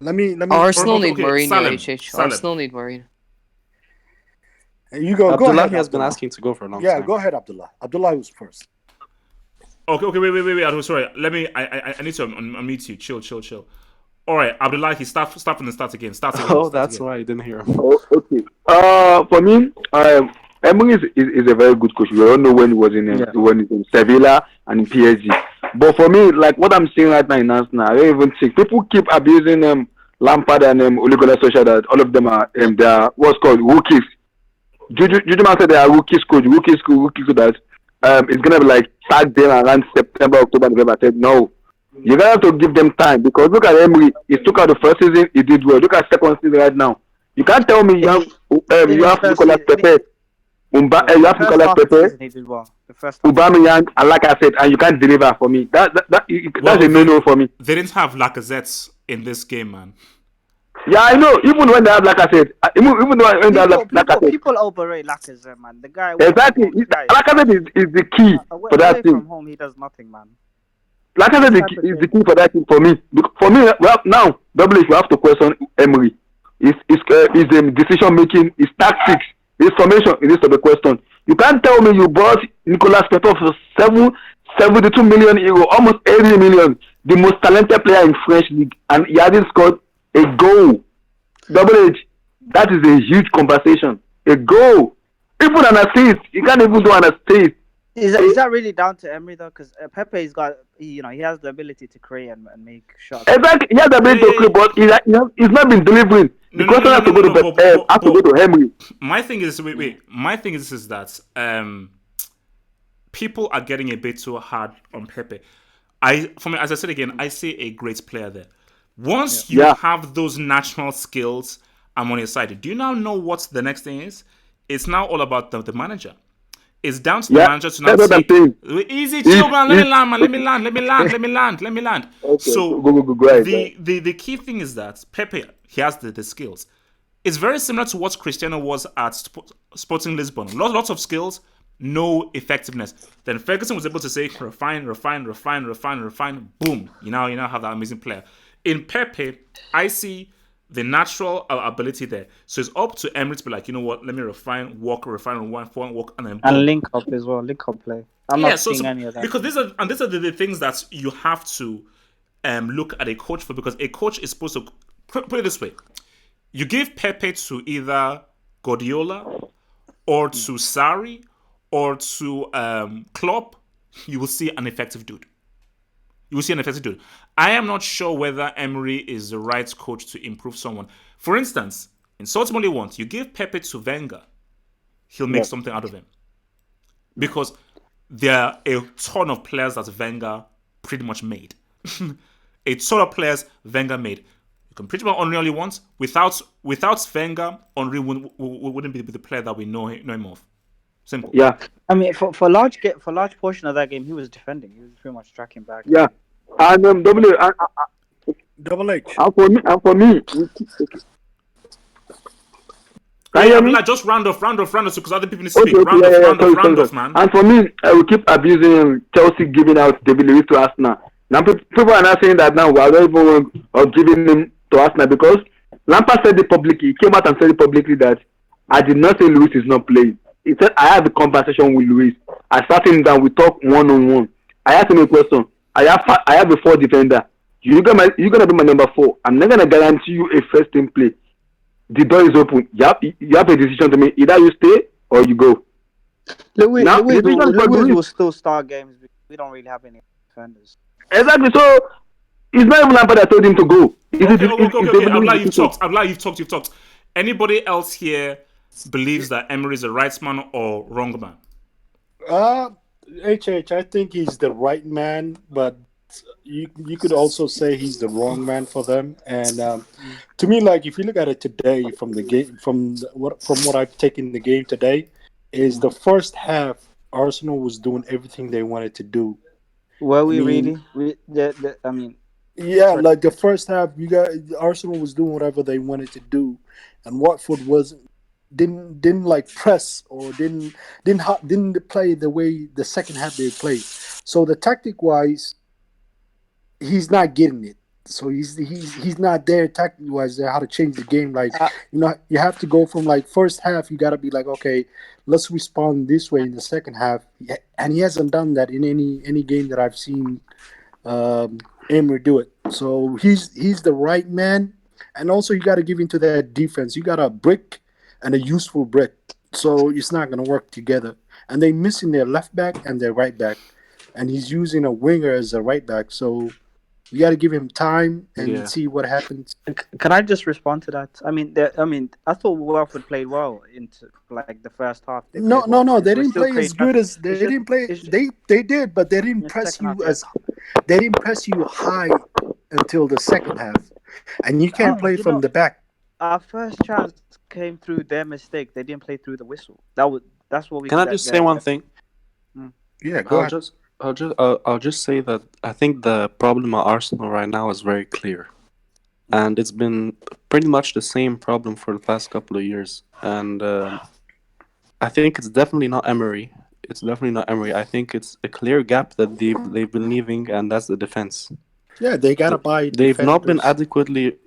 Let me.
Arsenal need Mourinho. Arsenal need Mourinho.
You go.
Abdullah
Go ahead.
Has been asking to go for a long time.
Yeah, go ahead, Abdullah. Abdullah was first.
Okay, wait. I'm sorry. Let me. I need to unmute you. Chill. All right, Abdullahi, start from the start again.
Oh, that's why I didn't hear him.
Oh, okay. For me, Emery is a very good coach. We don't know when he was
Yeah.
when he's in Sevilla and in PSG. But for me, like what I'm seeing right now in Arsenal, I don't even think people keep abusing Lampard and Ole Gunnar Solskjaer that all of them are they are what's called rookies. Juju Man said they are rookies coach, rookies coach that it's gonna be like sack them around September, October, November. I said no. You're gonna have to give them time because look at Emery. He took out the first season, he did well. Look at second season right now. You can't tell me
In
you
his
have
first
Nicolas
season,
Pepe, you
the
have
first
Nicolas
half of the
Pepe,
season he did well. The first half.
Aubameyang, and like I said, and you can't deliver for me. That's a no-no for me.
They didn't have Lacazette in this game, man.
Yeah, I know. Even when they have, like I said, even when they have, like I said,
People overrate Lacazette, man. The guy.
exactly. Like I said, is the key for that
Away
team.
from home, he does nothing, man.
Like I said, is the key for that team for me. For me, well, now, W, you have to question Emery. His decision making, his tactics, his formation, it needs to be questioned. You can't tell me you bought Nicolas Pepe for 72 million euro, almost 80 million, the most talented player in French league, and he hasn't scored a goal. Double H, that is a huge conversation. A goal, even an assist, you can't even do an assist.
Is that really down to Emery though? Because Pepe's got, he has the ability to create and make shots.
Exactly, he has the ability to create, but he's not been delivering. The question has to go to Emery.
My thing is, my thing is that people are getting a bit too hard on Pepe. As I said again, I see a great player there. Once you have those natural skills, I'm on your side. Do you now know what the next thing is? It's now all about the manager. It's down to the manager to now say, easy, chill, man. Let me land.
Okay,
so
go ahead.
The key thing is that Pepe, he has the skills. It's very similar to what Cristiano was at Sporting Lisbon. Lots of skills, no effectiveness. Then Ferguson was able to say, refine. Boom. You now have that amazing player. In Pepe, I see the natural ability there. So it's up to Emery to be like, you know what, let me refine, walk, and then boom.
And link up as well, link up play. I'm not seeing any of that.
Because these are the things that you have to look at a coach for, because a coach is supposed to put it this way. You give Pepe to either Guardiola or to Sarri or to Klopp, you will see an effective dude. I am not sure whether Emery is the right coach to improve someone. For instance, in Salzburg once, you give Pepe to Wenger, he'll make something out of him. Because there are a ton of players that Wenger pretty much made. A ton of players Wenger made. You can pretty much Henry only once. Without Wenger, Henry wouldn't be the player that we know him of. Simple.
Yeah.
I mean, for large portion of that game, he was defending. He was pretty much tracking back.
Yeah. And
Double H.
And for me.
Just round off, because other people need to speak. Round off, man.
And for me, I will keep abusing Chelsea giving out David Luiz to Arsenal. Now people are not saying that now we are not even giving him to Arsenal because Lampard said it publicly. He came out and said it publicly that I did not say Luiz is not playing. He said I have a conversation with Luiz. I sat him down. We talk 1-on-1. I asked him a question. I have a 4 defender. You're gonna be my number 4. I'm not gonna guarantee you a first team play. The door is open. You have a decision to make. Either you stay or you go.
Luiz will still start games because we don't really have any defenders.
Exactly. So it's not even Lampard that told him to go.
Okay. Abla, you've talked. Anybody else here believes that Emery is the right man or wrong man?
I think he's the right man, but you could also say he's the wrong man for them. And to me, like if you look at it today from the game, from what I've taken the game today, is the first half Arsenal was doing everything they wanted to do.
Were we really?
Yeah, like the first half, Arsenal was doing whatever they wanted to do, and Watford didn't like press or didn't play the way the second half they played. So the tactic wise, he's not getting it. So he's not there tactically wise there how to change the game. Like
Uh,
you have to go from like first half. You got to be like, okay, let's respond this way in the second half. And he hasn't done that in any game that I've seen Emery do it. So he's the right man. And also you got to give into that defense. You got a brick and a useful brick. So it's not going to work together. And they missing their left back and their right back, and he's using a winger as a right back. So you got to give him time and
Yeah.
see what happens.
can I just respond to that? I thought Watford played well into like the first half. They played
No,
well.
no, no. They
We're
didn't
still
play as
creating
good
chances.
as they
It's just,
didn't play.
it's just
They did, but they didn't
in the
press
second half.
you
Yeah.
as they didn't press you high until the second half, and you can't play
You
from
know,
the back.
our first chance came through their mistake. They didn't play through the whistle. That's what we.
Can I just say one thing?
Mm.
Yeah, go ahead.
I'll just say that I think the problem at Arsenal right now is very clear, and it's been pretty much the same problem for the past couple of years. And I think it's definitely not Emery. It's definitely not Emery. I think it's a clear gap that they've been leaving, and that's the defense.
Yeah, they gotta buy
They've not been
defenders.
adequately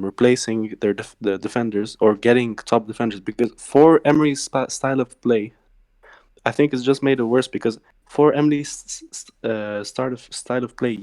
replacing the defenders or getting top defenders because for Emery's style of play, I think it's just made it worse because for Emily's style of play,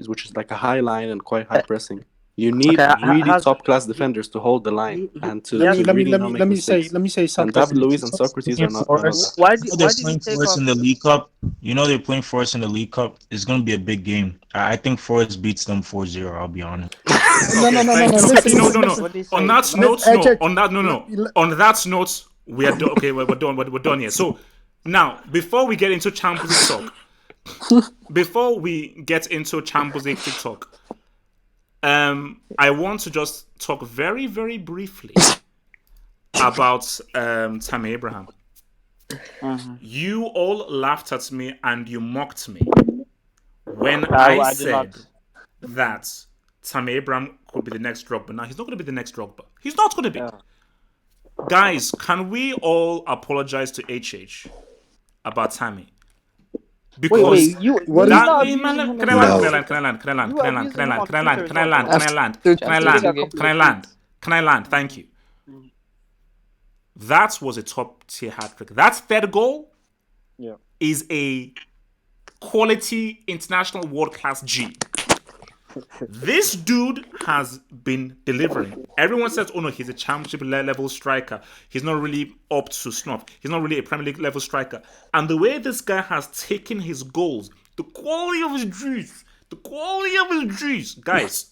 which is like a high line and quite high pressing, you need
Okay,
really
has
top class defenders to hold the line and
he
to,
Let me
to
hasn't.
let me
really
let
not
me
make
let me say
mistakes.
let me say
And
something.
David Luiz and Socrates are not of that.
Why
You know
why
they're
did he
playing
take
for us
off?
in the League Cup. You know they're playing for us in the League Cup. It's going to be a big game. I think Forest beats them 4-0, I'll be honest.
No, no,
Okay,
no, no,
thank
no.
you.
Listen,
Okay, no,
listen,
no, no.
listen.
What did he
On
say?
that note, no. On that, no, no. On that note, we are okay. We're done. We're done here. So now, before we get into Champions League talk, I want to just talk very, very briefly about Tammy Abraham.
Mhm.
You all laughed at me and you mocked me when
I,
I
I did not.
said that Tammy Abraham could be the next Drogba. Now, he's not going to be the next Drogba. He's not going to be.
Yeah.
Guys, can we all apologize to HH about Tammy? Because
Wait. You
What
you're
is
not
that
abusing him
can
on
I land?
Twitter.
Can I
No.
land? Can I land? Can I land?
You
Can
were
I land? Can
abusing
I
him
land?
on
Can I
Twitter
land?
as
Can I
well,
land?
though.
Can I land? Can I
After
land?
two
Can I
games.
land? Can I land? Thank you. That was a top tier hat trick. That third goal
Yeah.
is a quality international world class G. This dude has been delivering. Everyone says, oh no, he's a championship level striker. He's not really up to snuff. He's not really a Premier League level striker. And the way this guy has taken his goals, the quality of his juice, guys,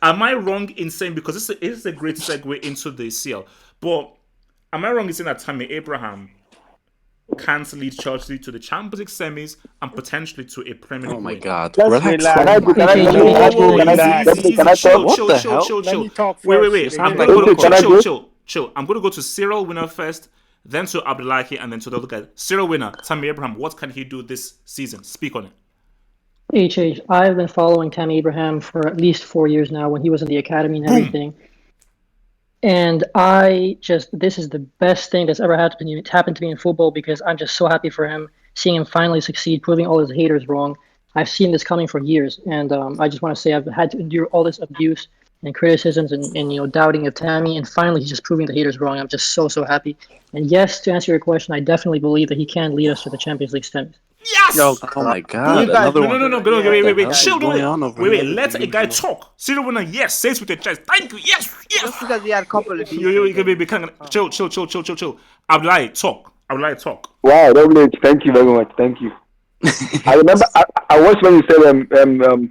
am I wrong in saying, because this is a great segue into the CL, but am I wrong in saying that Tammy Abraham can't lead Chelsea to the Champions League semis and potentially to a Premier
Oh
League
my
win?
God,
Let's
relax.
Can
relax.
I go? Can I
HH?
let
Let
me
me
Whoa,
can I
whoa,
go?
whoa,
Can I
easy,
relax.
let
easy,
me can
easy.
I
Chill,
talk?
What
chill,
the
chill,
hell?
chill,
Let
chill.
me talk
Wait,
first.
wait.
You're
I'm
sounding
gonna
like
go.
Okay, can
Chill,
I
Coco.
chill,
go?
chill, chill. I'm gonna go to Cyril winner first, then to Abdullahi, and then to the other guy. Cyril winner, Tammy Abraham. What can he do this season? Speak on it.
I've been following Tammy Abraham for at least 4 years now when he was in the academy and
Boom.
everything. And this is the best thing that's ever happened to me in football because I'm just so happy for him, seeing him finally succeed, proving all his haters wrong. I've seen this coming for years, and I just want to say I've had to endure all this abuse and criticisms and doubting of Tammy, and finally he's just proving the haters wrong. I'm just so happy. And yes, to answer your question, I definitely believe that he can lead us to the Champions League semis.
Yo,
Yes.
Oh my
you
God,
guys
another
No,
need
no,
one.
no,
to.
no,
Yeah,
wait,
The
wait,
you
wait.
hell
guys.
is
Chill,
going
wait,
on over
wait,
here?
wait. Let a guy talk. Cyril winner, yes. Say it with your chest. Thank you. Yes,
Just
yes.
because he had a couple of
You
decent
can be
games.
becoming chill. Abdullahi, talk. Abdullahi, talk.
Wow, WH, thank you very much. Thank you. I remember I watched when you said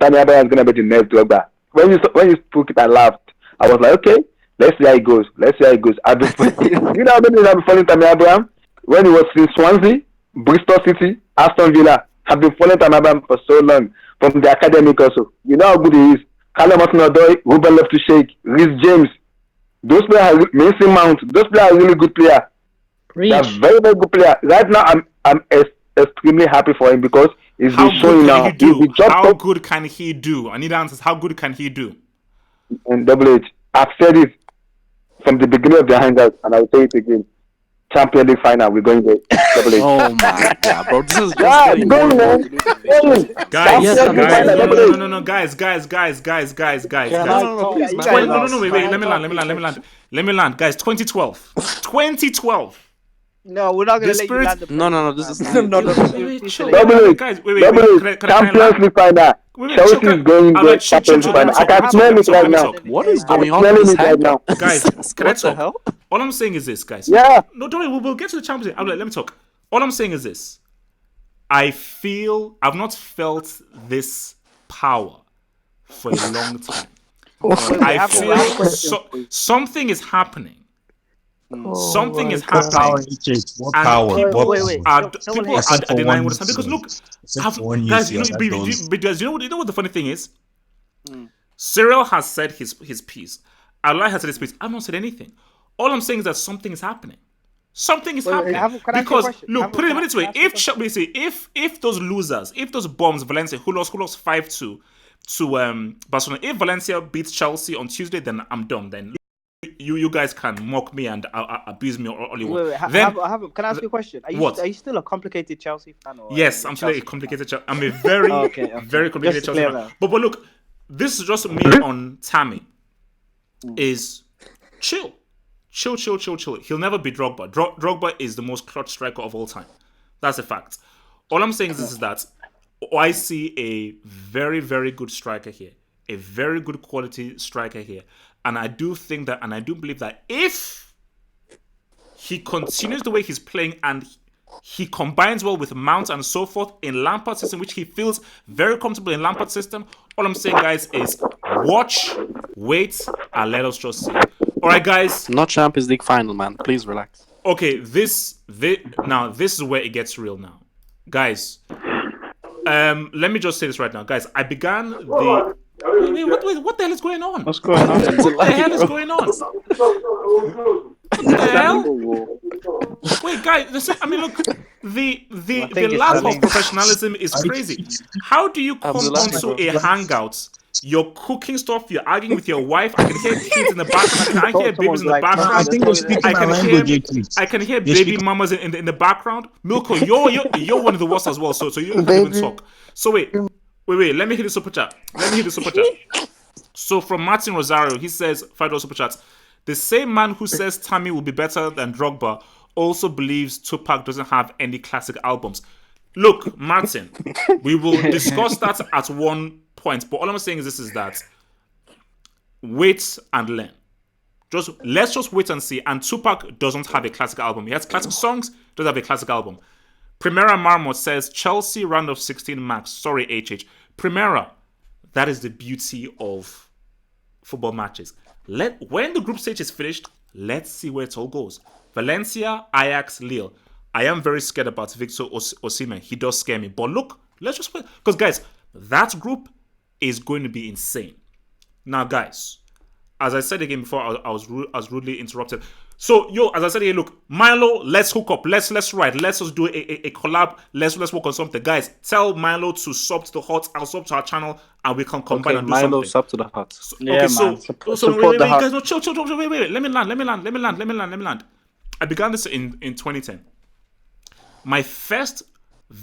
Tammy Abraham is gonna be the next Drogba. When you spoke it, I laughed. I was like, okay, let's see how it goes. Let's see how it goes. I've been you know how many times I've been following Tammy Abraham when he was in Swansea, Bristol City, Aston Villa. I've been following Tammy Abraham for so long from the academic also. You know how good he is. Callum Hudson-Odoi, Ruben Loftus-Cheek, Reece James. Those players are Mason Mount. Those players are really good players. They are
Preach.
very, very good players. Right now, I'm extremely happy for him because he's been
How good
showing
can
now.
he
He's
do?
the job
How
top
good can he do? I need answers. How good can he do?
in Double H. I've said it from the beginning of the hangout, and I'll say it again. Champions League final. We're going there. Double H.
Oh my god, bro! This is just
Yeah,
getting
go,
more
man.
and more.
Guys,
Yes,
Champions League
guys,
final.
no,
Double
no,
H.
no, no, no, guys,
Can
guys.
I talk?
please,
You
man.
guys
No, wait,
Can I
let me
talk,
land. Guys, 2012. 2012.
No, we're not gonna
The
let you
Spirit-
land the
No,
plane,
this
man.
is
You-
no,
you-
no.
you-
Wait,
you
chill.
silly.
Double H.
Guys,
Double
wait.
H.
Can I land?
Champions League final.
Wait,
Chelsea
chill,
is going
I'm
there.
like, chill,
Champions League final. I can smell it right now.
What is
I'm
going on
smelling
with this
it right now.
hangout?
Guys, can I
What the
talk?
hell?
All I'm saying is this, guys.
Yeah.
No, don't worry, we'll get to the Champions League. Let me talk. All I'm saying is this. I've not felt this power for a long time. I
have a
feel
question for you.
something is happening. Something is
What power,
happening.
HH? What
And
power?
people
Wait.
are
Double
people
H.
Except
are
for
denying
one
what it's because look,
Except for one
guys,
UCL, that goes.
because you know what the funny thing is? Cyril has said his piece. Allah has said his piece. I've not said anything. All I'm saying is that something is happening. Something is
Wait,
happening.
can I ask you a
Because
question?
look, put it
Can I
this way:
ask you a question?
if those losers, if those bombs, Valencia who lost 5-2 to Barcelona, if Valencia beats Chelsea on Tuesday, then I'm done. Then you guys can mock me and abuse me all you want.
Wait,
Then
can I ask you a question?
What?
Are you still a complicated Chelsea fan? Or
yes,
are you
I'm still a
Chelsea
complicated. I'm a very
Okay.
very complicated
Just to
Chelsea
clear
fan.
that.
But look, this is just me on Tammy. Is chill. He'll never be Drogba. Drogba is the most clutch striker of all time. That's a fact. All I'm saying is that I see a very, very good striker here. A very good quality striker here. And I do think that, and I do believe that if he continues the way he's playing and he combines well with Mount and so forth in Lampard's system, which he feels very comfortable in Lampard's system, all I'm saying, guys, is watch, wait, and let us just see. All right, guys.
Not Champions League final, man. Please relax.
Okay, this is where it gets real now, guys. Let me just say this right now, guys. I began the. Wait, what the hell is going on?
What's going on?
What the hell is going on? What the hell? Wait, guys. Look. The
it's
lack of
happening.
professionalism is crazy. How do you come
Abdullah,
onto a hangout? You're cooking stuff. You're arguing with your wife. I can hear kids in the background. I can hear babies in the
Someone's like,
I
background.
think you're speaking my language, HH.
I can hear
You're
baby
speaking-
mamas in the background. Milko, you're one of the worst as well. So you can't even talk. So wait. Let me hit the super chat. So from Martin Rosario, he says $5 super chats. The same man who says Tammy will be better than Drogba also believes Tupac doesn't have any classic albums. Look, Martin, we will discuss that at one point. But all I'm saying is this: is that wait and learn. Let's just wait and see. And Tupac doesn't have a classic album. He has classic songs, doesn't have a classic album. Primera Marmot says Chelsea round of 16 max. Sorry, HH. Primera, that is the beauty of football matches. When the group stage is finished, let's see where it all goes. Valencia, Ajax, Lille. I am very scared about Victor Osimhen. He does scare me. But look, let's just wait. Because guys, that group is going to be insane. Now, guys, as I said again before, I was rudely interrupted. So, as I said here, look, Milo, let's hook up. Let's write. Let's just do a collab. Let's work on something. Guys, tell Milo to sub to the hot. I'll sub to our channel and we can combine and do
Milo,
something.
sub to the hot.
Yeah,
So
man.
wait,
the hot.
guys, no, chill, wait. Let me land. I began this in 2010. My first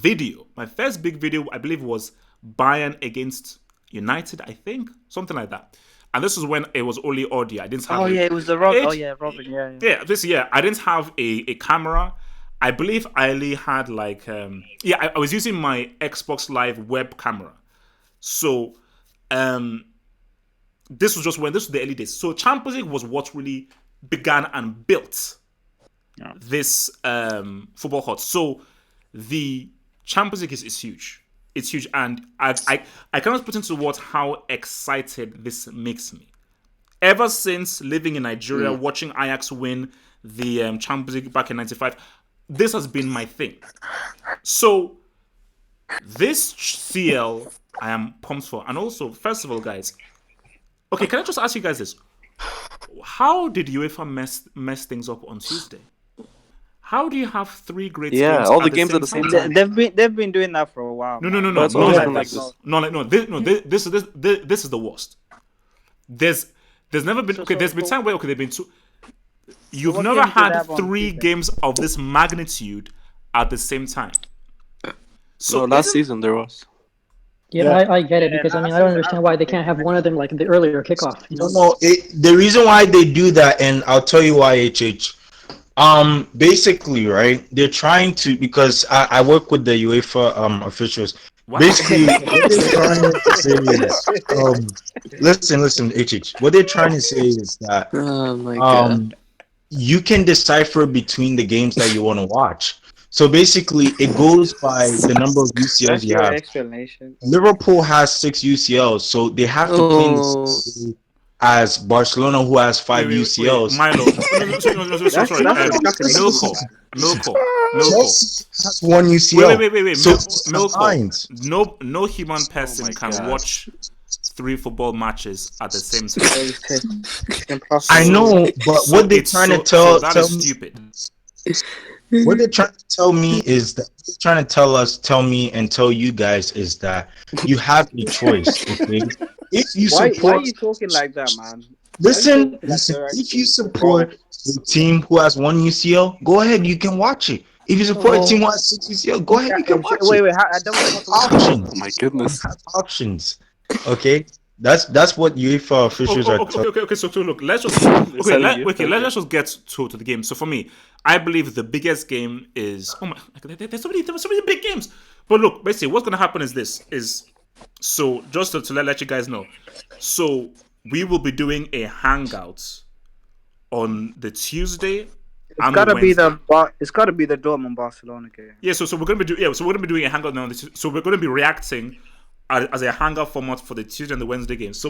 big video, I believe, was Bayern against United, I think, something like that. And this was when it was only audio. I didn't have.
It was the Robin. Robin.
Yeah, this year I didn't have a camera. I believe I only had like I was using my Xbox Live web camera. So this was the early days. So Champions League was what really began and built this football hot. So the Champions League is huge. It's huge, and I cannot put into words how excited this makes me. Ever since living in Nigeria, watching Ajax win the Champions League back in '95, this has been my thing. So this CL, I am pumped for. And also, first of all, guys, okay, can I just ask you guys this? How did UEFA mess things up on Tuesday? How do you have three great games?
All the games at the same time.
They've been doing that for a while.
No.
That's
Not
always
like
been like
this. This is the worst. There's never been there's been time where they've been two. You've
what
never
games do they
had
have on
3
Tuesday?
games of this magnitude at the same time. So
No, last
isn't-
season there was.
Yeah,
Yeah.
I get it
Yeah,
because I mean
last
I don't
season,
understand why they can't have one of them like the earlier kickoff. You
No,
know?
no. The reason why they do that, and I'll tell you why, HH. Basically, right? They're trying to, because I work with the UEFA officials.
what?
Basically, what they're trying to say is, listen, HH. What they're trying to say is that
Oh my god.
you can decipher between the games that you want to watch. So basically, it goes by the number of UCLs
That's
you
your
have.
explanation.
Liverpool has 6 UCLs, so they have to play in the
Oh.
same day as Barcelona, who has five
Wait,
UCLs.
Milo. No, sorry.
That's not an excuse,
Milko.
man.
Chelsea has one UCL.
Wait.
So
Milko.
combined.
No human person
my
can
God.
watch 3 football matches at the same time.
It's impossible.
I know, but
So
what they're
it's
trying to
so
tell
that
tell
is
me,
stupid.
what they're trying to tell me is that they're trying to tell me and tell you guys is that you have a choice. Okay, if you
Why are
support,
you talking like that, man? Why are you
listen,
talking like they're
if you
actually
support a team who has one UCL, go ahead, you can watch it. If you support a team who has 6 UCL, go ahead, you can watch
Wait,
it.
wait. I don't want to talk.
Options.
Oh my goodness.
Have options. Okay, that's what UEFA officials are telling.
Okay. So look, let's just
They're
okay.
telling you. Okay.
Let's just get to the game. So for me, I believe the biggest game is there's so many big games. But look, basically, what's gonna happen is this is so just to let you guys know. So we will be doing a hangout on the Tuesday.
It's gotta be the Dortmund Barcelona game.
Yeah, so we're gonna be doing a hangout now. So we're gonna be reacting as a hangout format for the Tuesday and the Wednesday games. So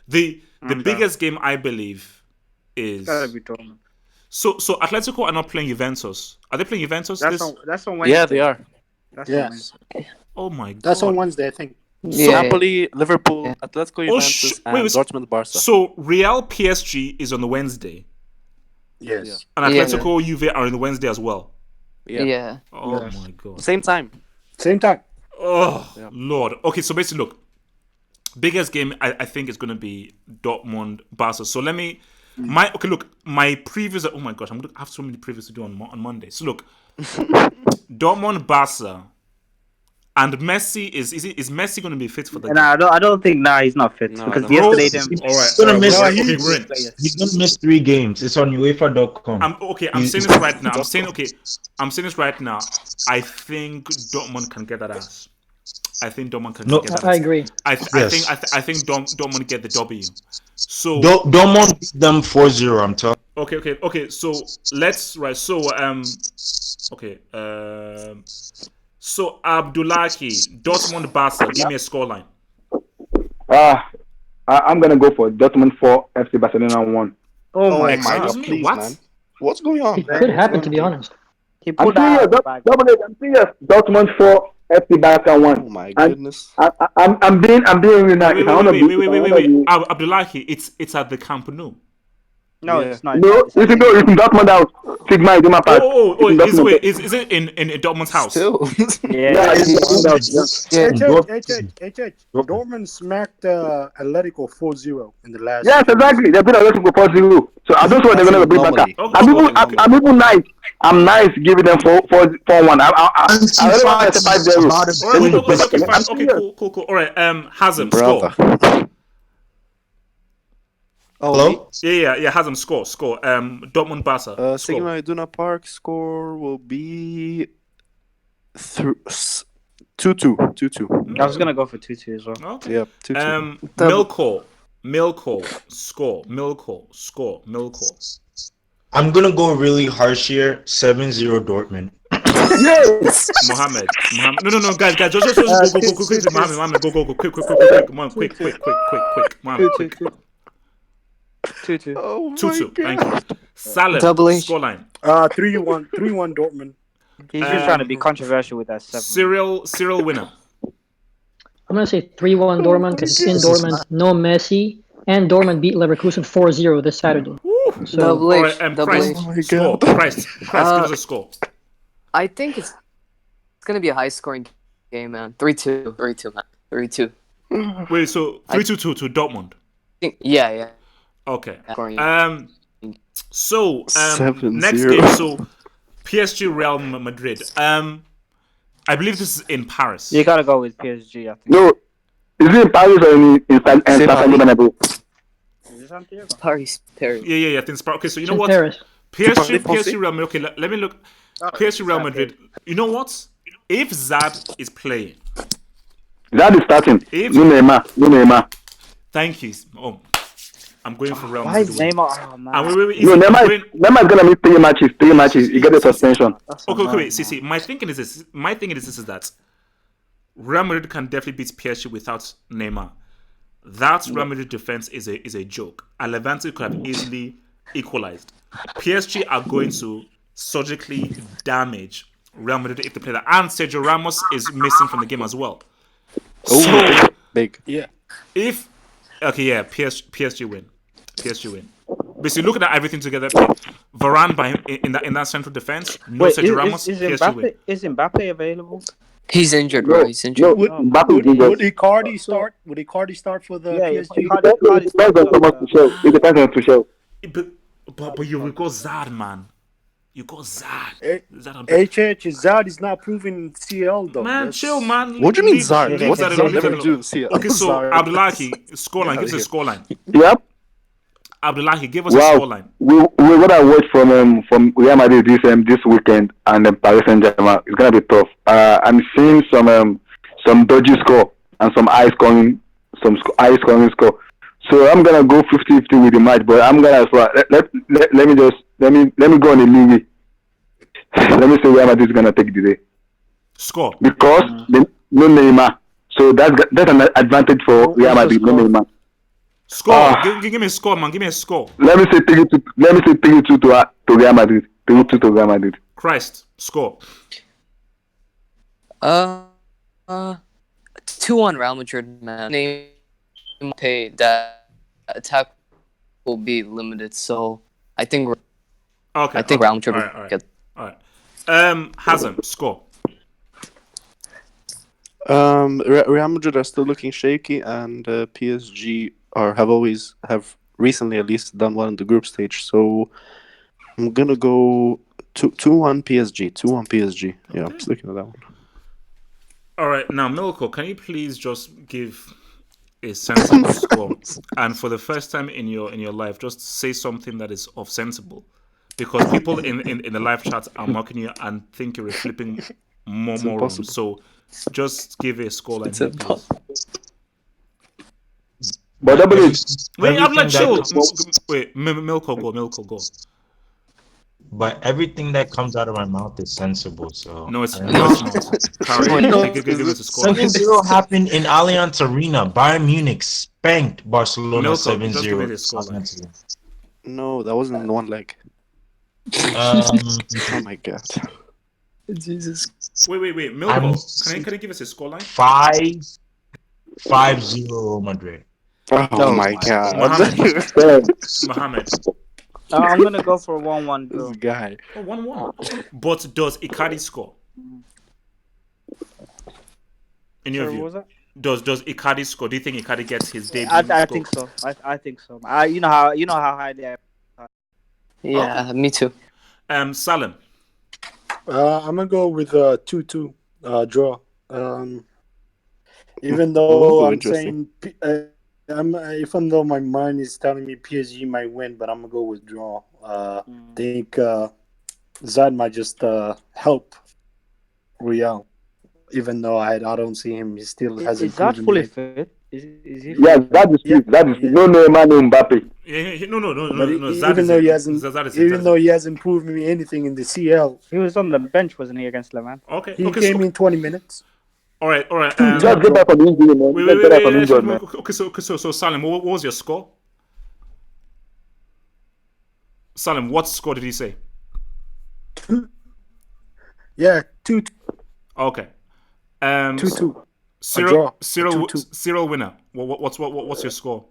the biggest game I believe is
It's gotta be Dortmund.
so Atletico are not playing Juventus. Are they playing Juventus?
That's on Wednesday.
Yeah, they are.
That's on
Yes.
Wednesday.
Oh my god.
That's on Wednesday, I think.
Yeah.
Napoli, Liverpool, Atletico, Juventus, and
wait.
Dortmund, Barca.
So Real PSG is on the Wednesday,
Yes.
and
Yeah.
Atletico Juve are on the Wednesday as well.
Yeah.
Oh
Yes.
my god.
Same time.
Same time.
Oh
Yeah.
Lord. Okay, so basically, look, biggest game I think is going to be Dortmund Barca. So let me my previews. Oh my gosh, I'm going to have so many previews to do on Monday. So look, Dortmund Barca and Messi is Messi going to be fit for the
And
game?
I don't think he's not fit
No, I
because
don't
yesterday
think
them.
so. All right,
He's gonna miss.
No,
we're in.
He's gonna miss 3 games. It's on UEFA.com.
I'm saying this right now. I'm saying this right now. I think Dortmund can get that ass. I think Dortmund can get that ass.
I agree.
I
Yes.
think Dortmund get the W. So
Dortmund beat them 4-0. I'm telling.
okay. So let's so Abdullahi, Dortmund Barca. Give me a scoreline.
I'm gonna go for Dortmund 4, FC Barcelona 1.
Oh my
Excuse
god!
me,
please,
what?
man. What's going on?
It could happen, to be honest.
He
I'm
pulled that
serious.
out of the bag.
I'm serious. Dortmund 4, FC Barca 1.
Oh my
And
goodness.
I'm being really nice. If I wanna be,
Wait. Abdullahi, it's at the Camp Nou.
No,
Yeah.
it's not.
No,
It's
you can go. It's in Dortmund house. Sigma is in my part.
Is it in Dortmund's house?
Still.
Yeah.
Yeah, it's in Dortmund house. Yeah.
Dortmund smacked Atletico 4-0 in the last.
Yes, exactly. They've been a little bit 4-0. So I don't know they're gonna bring back. I'm even nice. I'm nice giving them 4-1. I don't want to say 5-0.
Okay, fine. Okay, cool. All right, Hazem,
Brother.
score.
Oh,
Hello?
Yeah, Hazem, score. Dortmund Barca.
me?
Score.
Sigma Iduna Park score will be 2-2. 2-2.
I was gonna go for 2-2 as well.
Okay.
Yeah, 2-2.
Milko, score. Milko.
I'm gonna go really harsh here. 7-0 Dortmund.
Mohammed. No, guys, just go, quick, Mohammed, go, quick, come on, quick, Mohammed, quick.
2-2.
Oh my
2-2,
god.
thank you. Salim,
Double H.
scoreline.
3-1 Dortmund.
He's just trying to be controversial with that 7.
Serial winner.
I'm gonna say 3-1 Dortmund because it's in Dortmund. No Messi, and Dortmund beat Leverkusen 4-0 this Saturday. So
Double
All
H.
right,
Double
Christ,
H.
Oh my
score.
God.
Christ, give us a score.
I think it's gonna be a high scoring game, man. 3-2. 3-2, man. 3-2.
Wait, so 3-2 to Dortmund.
Yeah.
Okay.
Scoring.
So
7-0.
next game. So PSG Real Madrid. I believe this is in Paris.
You gotta go with PSG, I think.
No, is it in Paris or in
C'est
Santiago
Paris.
Bernabeu?
Is it Santiago?
Paris.
Yeah. I think it's Paris. Okay, so you know
In
what?
Paris.
PSG Real Madrid. Okay, let me look. PSG Real Madrid. You know what? If Zad is playing,
That is starting.
If-
No Neymar.
thank you. Oh, I'm going for Real
Why
Madrid.
is
to win.
Neymar? Oh, man.
And wait,
No,
I'm
Neymar
going-
is gonna miss 3 matches. 3 matches. You get a suspension.
That's
Okay,
annoying,
wait. See.
man.
My thinking is this. Is that Real Madrid can definitely beat PSG without Neymar. That Real Madrid defense is a joke. And Levante could have easily equalized. PSG are going to surgically damage Real Madrid if they play that. And Sergio Ramos is missing from the game as well. So
Big.
Yeah.
if PSG win. Basically, looking at everything together, Varane in that central defense, no
Wait,
Sergio Ramos,
is
PSG win.
Mbappe available?
He's injured, bro. He's injured.
No,
Would,
Mbappe
would,
is
would
injured.
Icardi start? Would Icardi start for the
Yeah,
PSG?
Icardi
It depends on Thomas Tuchel. It depends on Tuchel.
But you got Zad, man. You got Zad. Zad on
Zad is not proving CL though.
Man,
That's-
chill, man.
What do you mean
Leave-
Zard?
leave
What
Zad
did
alone,
Zard
leave
ever
Zad
do
alone.
in CL?
Okay, so
Zard.
Abdullahi, scoreline. Give us a
here.
scoreline.
Yep.
Abdullahi, give us a
Wow.
scoreline.
We're gonna watch from Real Madrid this weekend and Paris Saint-Germain. It's gonna be tough. I'm seeing some dodgy score and some high scoring score. So I'm gonna go 50-50 with the match, but I'm gonna let me go on a movie. Let me say Real Madrid is gonna take the day
Score.
because no Neymar. So that's an advantage for Real
What's the
Madrid. No
score?
Neymar.
Score. Give me a score, man. Give me a score.
Let me say 3-2. Let me say 3-2 to Real Madrid. 3-2 to Real Madrid.
Christ. Score.
2-1 Real Madrid, man. Name pay that attack will be limited, so I think
Okay.
Real Madrid
All
will
right.
get.
All right. Hazem, score.
Real Madrid are still looking shaky, and PSG have recently at least done well in the group stage. So I'm gonna go 2-1 PSG. 2-1 PSG. Yeah, I'm sticking to that one.
All right. Now, Milko, can you please just give a sensible score? And for the first time in your life, just say something that is of sensible. Because people in the live chat are mocking you and think you're a flipping moron.
impossible.
So just give a score like
It's
that.
impossible.
But double it.
Wait, I'm like, chill.
Everything that-
Wait, Milko, go.
But everything that comes out of my mouth is sensible. So
No, it's
I don't
not.
know.
Kari,
No,
give us a score.
7-0 happened in Allianz Arena. Bayern Munich spanked Barcelona
Milko, just give me
7-0.
the scoreline.
No, that wasn't in one leg.
Um,
Oh my god.
Jesus.
Wait. Milko,
I'm-
can you give us a scoreline?
5-0 Madrid.
Oh my god.
Mohammed.
I'm gonna go for 1-1
This
draw.
guy.
Oh, 1-1. But does Icardi score? In your
Sorry,
view,
what was that?
does Icardi score? Do you think Icardi gets his debut?
I
score?
think so. I think so. You know how high they are.
Yeah, me too.
Salim.
I'm gonna go with 2-2 draw. Even though
Ooh,
I'm
interesting.
saying even though my mind is telling me PSG might win, but I'm gonna go with draw. Think Zad might just help Real, even though I don't see him. He still hasn't
Is that
proven
fully
it.
fit? Is he?
Yeah, that is
Yeah.
it. That is it. No Neymar, no Mbappe.
No. Zad
Even
is
though
in.
he hasn't,
Zad is in,
even
Zad
though
is
he hasn't proven me anything in the CL,
He was on the bench, wasn't he, against Levante?
in. Okay.
he
Okay.
came in 20 minutes.
All right.
Just get back from injury, man.
Wait.
Just get back from injury, man.
Okay. So Salim, what was your score? Salim, what score did he say?
Yeah, 2-2.
Okay.
2-2.
Cyril,
draw. 2-2.
Cyril winner. What's your score?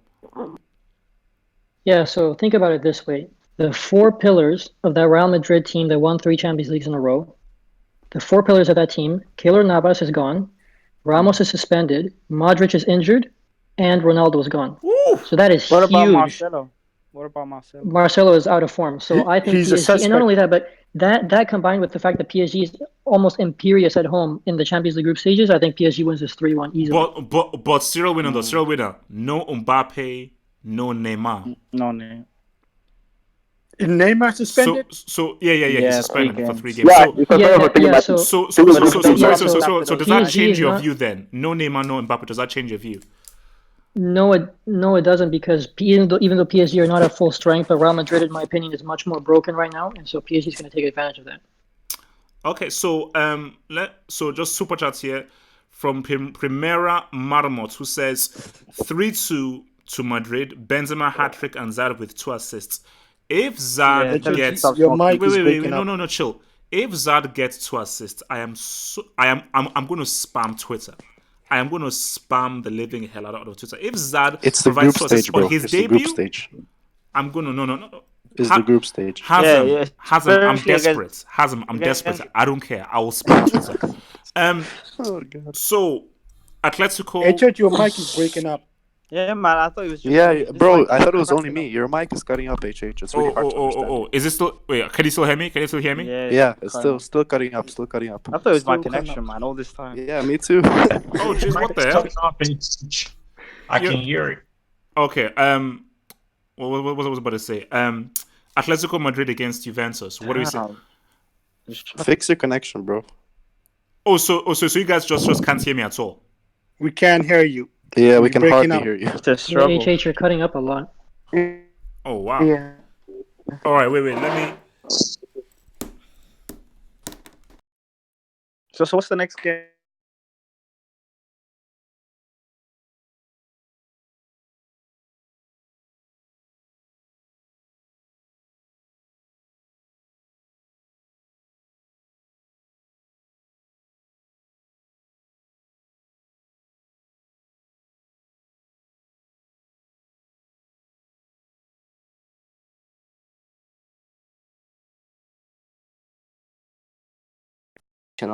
Yeah, so think about it this way. The four pillars of that Real Madrid team that won 3 Champions Leagues in a row, the four pillars of that team, Keylor Navas is gone, Ramos is suspended, Modric is injured, and Ronaldo is gone.
Woo!
So that is
What about
huge.
Marcelo? What about Marcelo?
Marcelo is out of form, so I think
He's a
PSG, and not
suspect.
only that, but that combined with the fact that PSG is almost imperious at home in the Champions League group stages, I think PSG wins this 3-1 easily.
But serial winner though, serial winner. No Mbappe, no Neymar.
No name.
Neymar
So
suspended?
yeah, he's
Yeah, 3
suspended for 3
games.
games.
Yeah,
So
it's suspended for 3
Yeah.
matches.
so
But he
Yeah,
got
so
after
so
those
does that
PSG
change
is
your
not.
view then? No Neymar, no Mbappe. Does that change your view?
No, it doesn't, because even though PSG are not at full strength, but Real Madrid, in my opinion, is much more broken right now, and so PSG is going to take advantage of that.
Okay, so so just super chats here from Primera Marmot, who says 3-2 to Madrid. Benzema hat trick and Zad with 2 assists. If
Yeah,
Zad
tell him to
gets
stop
Your
smoking.
mic is
wait,
breaking up.
no, chill. If Zad gets 2 assists, I'm going to spam Twitter. I am going to spam the living hell out of Twitter. If Zad
It's the
provides
group
2 assists
stage,
on
bro.
his
It's the group
debut,
stage.
I'm going to no.
It's the group stage.
Yeah,
Hazem, I'm
especially
desperate. Hazem, I'm
against-
desperate. I don't care. I will spam Twitter.
Oh god.
So Atletico.
Hey, Church, your mic is breaking up.
Yeah, man, I thought it was just
Yeah,
me. This
bro.
mic
I
is
thought it was only
cracking
me.
up.
Your mic is cutting up, HH. It's really hard to understand.
Is it still? Wait, can you still hear me? Can you still hear me?
Yeah, it's
cutting
still
up.
cutting up. Still cutting up.
I thought it was my
Still cutting
connection,
up.
man, all this time.
Yeah, me too.
Oh, jeez, what the hell?
Cutting off and I can hear it.
Okay. What was I about to say? Atletico Madrid against Juventus. What do we say?
Damn.
Fix your connection, bro.
So you guys just can't hear me at all.
We can't hear you.
Yeah, we
You're
can
breaking
hardly
up.
hear you.
It's a
Yeah,
struggle.
HH, you're cutting up a lot.
Oh wow.
Yeah.
All right, wait. Let me.
So what's the next game?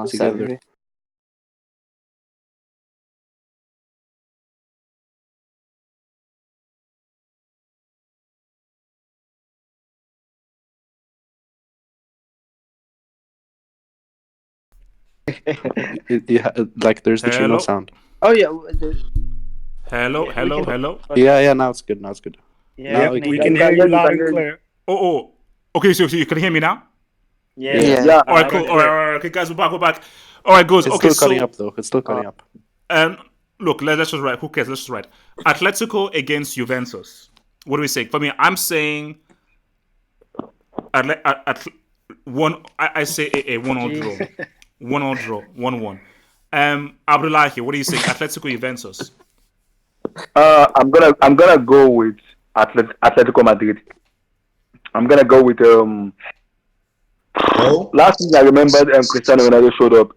Together. Like there's literally no
Hello.
sound.
Oh yeah.
Hello.
Yeah. Now it's good.
Yeah,
Yep, we can hear you loud and clear.
Oh. Okay, so you can hear me now?
Yeah.
Yeah.
All right, cool. All right. Okay, guys, we're back. All right, goes.
It's
Okay,
still cutting
so
up though. It's still cutting up.
look, let's just write. Who cares? Let's just write. Atletico against Juventus. What do we say? For me, I'm saying I say a 1-1 draw. 1-1 draw. 1-1. Abdullahi, what do you say? Atletico Juventus.
I'm gonna go with Atletico Madrid. I'm gonna go with
Oh,
last season I remembered Cristiano Ronaldo showed up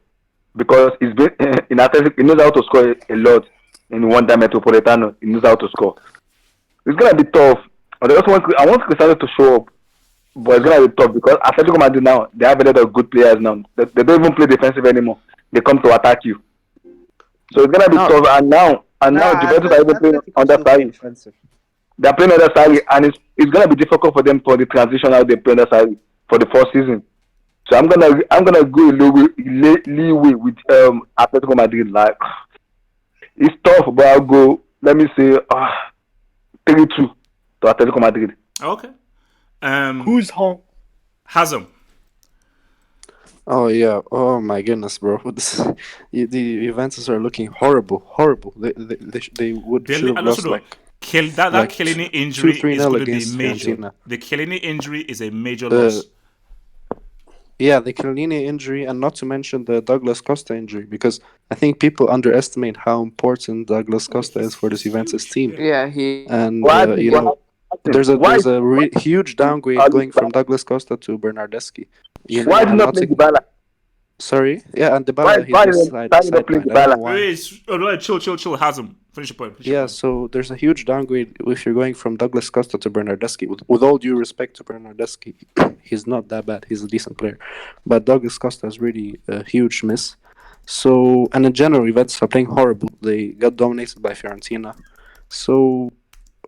because he's been in Atletico. He knows how to score a lot in one time Metropolitano. He knows how to score. It's gonna be tough. But I want Cristiano to show up, but it's gonna be tough because Atletico Madrid now they have a lot of good players now. They don't even play defensive anymore. They come to attack you. So it's gonna be tough. And now Juventus are even playing under Sarri. They're playing under Sarri, and it's gonna be difficult for them for the transition how they play under Sarri for the first season. So I'm gonna go leeway with Atletico Madrid. Like it's tough, but I'll go. Let me say 3-2 to Atletico Madrid.
Okay.
Who's home?
Hazem.
Oh yeah. Oh my goodness, bro. The Juventus are looking horrible. They should have lost like like
Chiellini injury
2-3
is
nil
going to be
against
major.
Fiorentina.
The Chiellini injury is a major loss.
Yeah, the Chiellini injury, and not to mention the Douglas Costa injury, because I think people underestimate how important Douglas Costa is for this Juventus team.
Yeah, he.
And
Why?
there's a huge downgrade going from Douglas Costa to Bernardeschi.
Why did not play Dybala?
Sorry, yeah, and
Why
Dybala he's
did not play
sidelined. I don't know
Dybala?
why.
Wait, chill. Hazem. Finish your point.
Yeah, so there's a huge downgrade if you're going from Douglas Costa to Bernardeschi. With all due respect to Bernardeschi, he's not that bad. He's a decent player. But Douglas Costa is really a huge miss. So, and in general, Juventus are playing horrible. They got dominated by Fiorentina. So,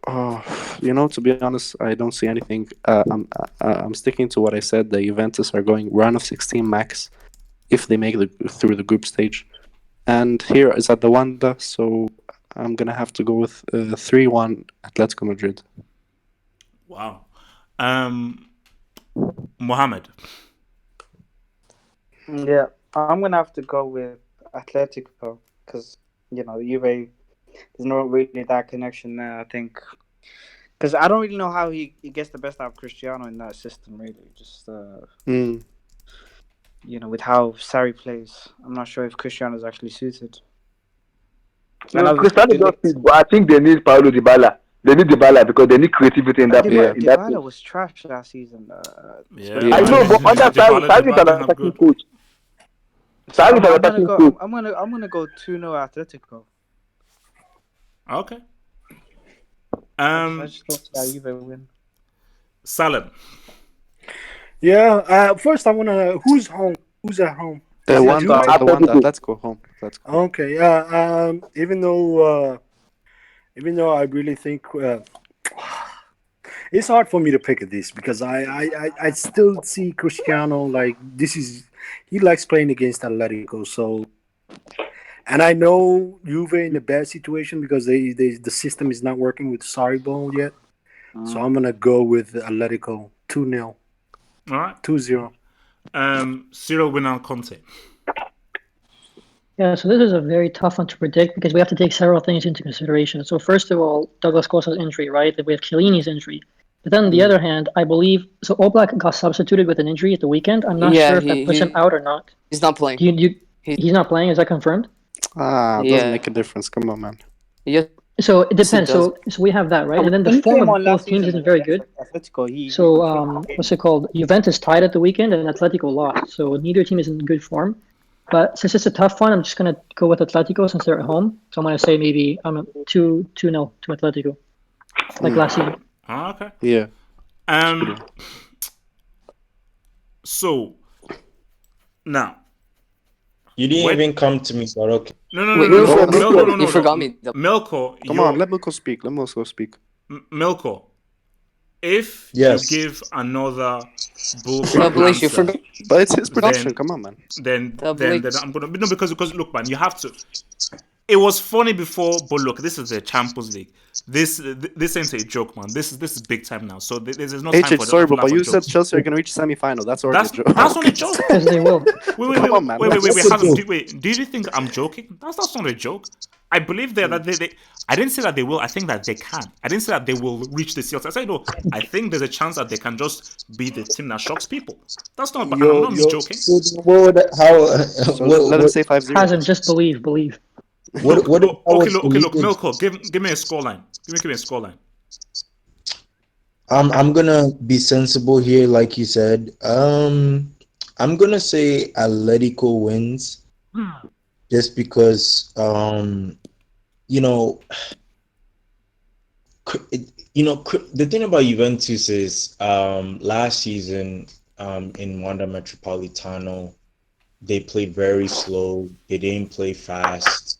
To be honest, I don't see anything. I'm sticking to what I said. The Juventus are going round of 16 max if they make through the group stage. And here is at the Wanda, so I'm gonna have to go with 3-1 Atletico Madrid.
Wow. Mohammed.
Yeah, I'm gonna have to go with Atletico because Juve. There's not really that connection there. I think because I don't really know how he gets the best out of Cristiano in that system. Really, just
Mm.
with how Sarri plays, I'm not sure if Cristiano's actually suited. And
No,
obviously,
Cristiano just fit, but I think they need Paulo Dybala. They need Dybala because they need creativity in that
Yeah.
in that team.
Dybala was trash last season,
Yeah,
especially
I
but
when
know,
he
but
was
under
injured.
Sarri, Sarri is
Dybala
an
didn't have
attacking
good.
coach.
So
Sarri is an
I'm gonna
attacking
go.
coach.
I'm gonna go 2-0 Atletico.
Okay.
I just don't see how Juve win.
Salim.
Yeah. First, I wanna. Who's home? Who's at home? Is it
Wanda,
Juve?
the Wanda,
Atletico.
Atletico home. Atletico.
Okay. Yeah. Even though I really think it's hard for me to pick at this because I still see Cristiano like this is he likes playing against Atletico. So and I know Juve in a bad situation because the system is not working with Sarri ball yet. So I'm gonna go with Atletico 2-0,
All right.
2-0.
Cyril Winan Conte.
Yeah, so this is a very tough one to predict because we have to take several things into consideration. So first of all, Douglas Costa's injury, right? That we have Chiellini's injury. But then on the other hand, I believe so Oblak got substituted with an injury at the weekend. I'm not
Yeah,
sure if that puts him out or not.
he's not playing.
He's not playing, is that confirmed?
Doesn't make a difference. Come on, man.
Yes,
So it
it
depends.
does.
So we have that, right? And then the
When he
form
came
of
on
both
last
teams
season
isn't very
against
good.
Atletico, he
So
changed the game.
what's it called? Juventus tied at the weekend and Atletico lost. So neither team is in good form. But since it's a tough one, I'm just gonna go with Atletico since they're at home. So I'm gonna say maybe I'm a 2-0 to Atletico, like last season.
Okay.
Yeah.
So now
You didn't even come to me, but okay.
No.
You forgot me.
Milko,
Come on, let Milko speak.
Milko, if
Yes.
you give another bullcrap
Double H, you
answer,
forgot.
But it's his prediction. Come on, man.
then
Double
I'm gonna because look, man, you have to. It was funny before, but look, this is the Champions League. This ain't a joke, man. This is big time now. So there's no time for
sorry,
for
but you said
jokes.
Chelsea are gonna reach semi-final. That's already a joke.
That's not a joke.
Because they will.
Wait,
Come on, man.
Wait. Do you think I'm joking? That's not a joke. I believe that they I didn't say that they will. I think that they can. I didn't say that they will reach the seals. I said no. I think there's a chance that they can just be the team that shocks people. That's not. But I'm not me joking.
So how?
So let him say 5-0.
Hasn't just believe.
Okay, look, Milko, give me a scoreline. Give me a scoreline.
I'm gonna be sensible here, like you said. I'm gonna say Atletico wins, just because the thing about Juventus is last season in Wanda Metropolitano they played very slow. They didn't play fast.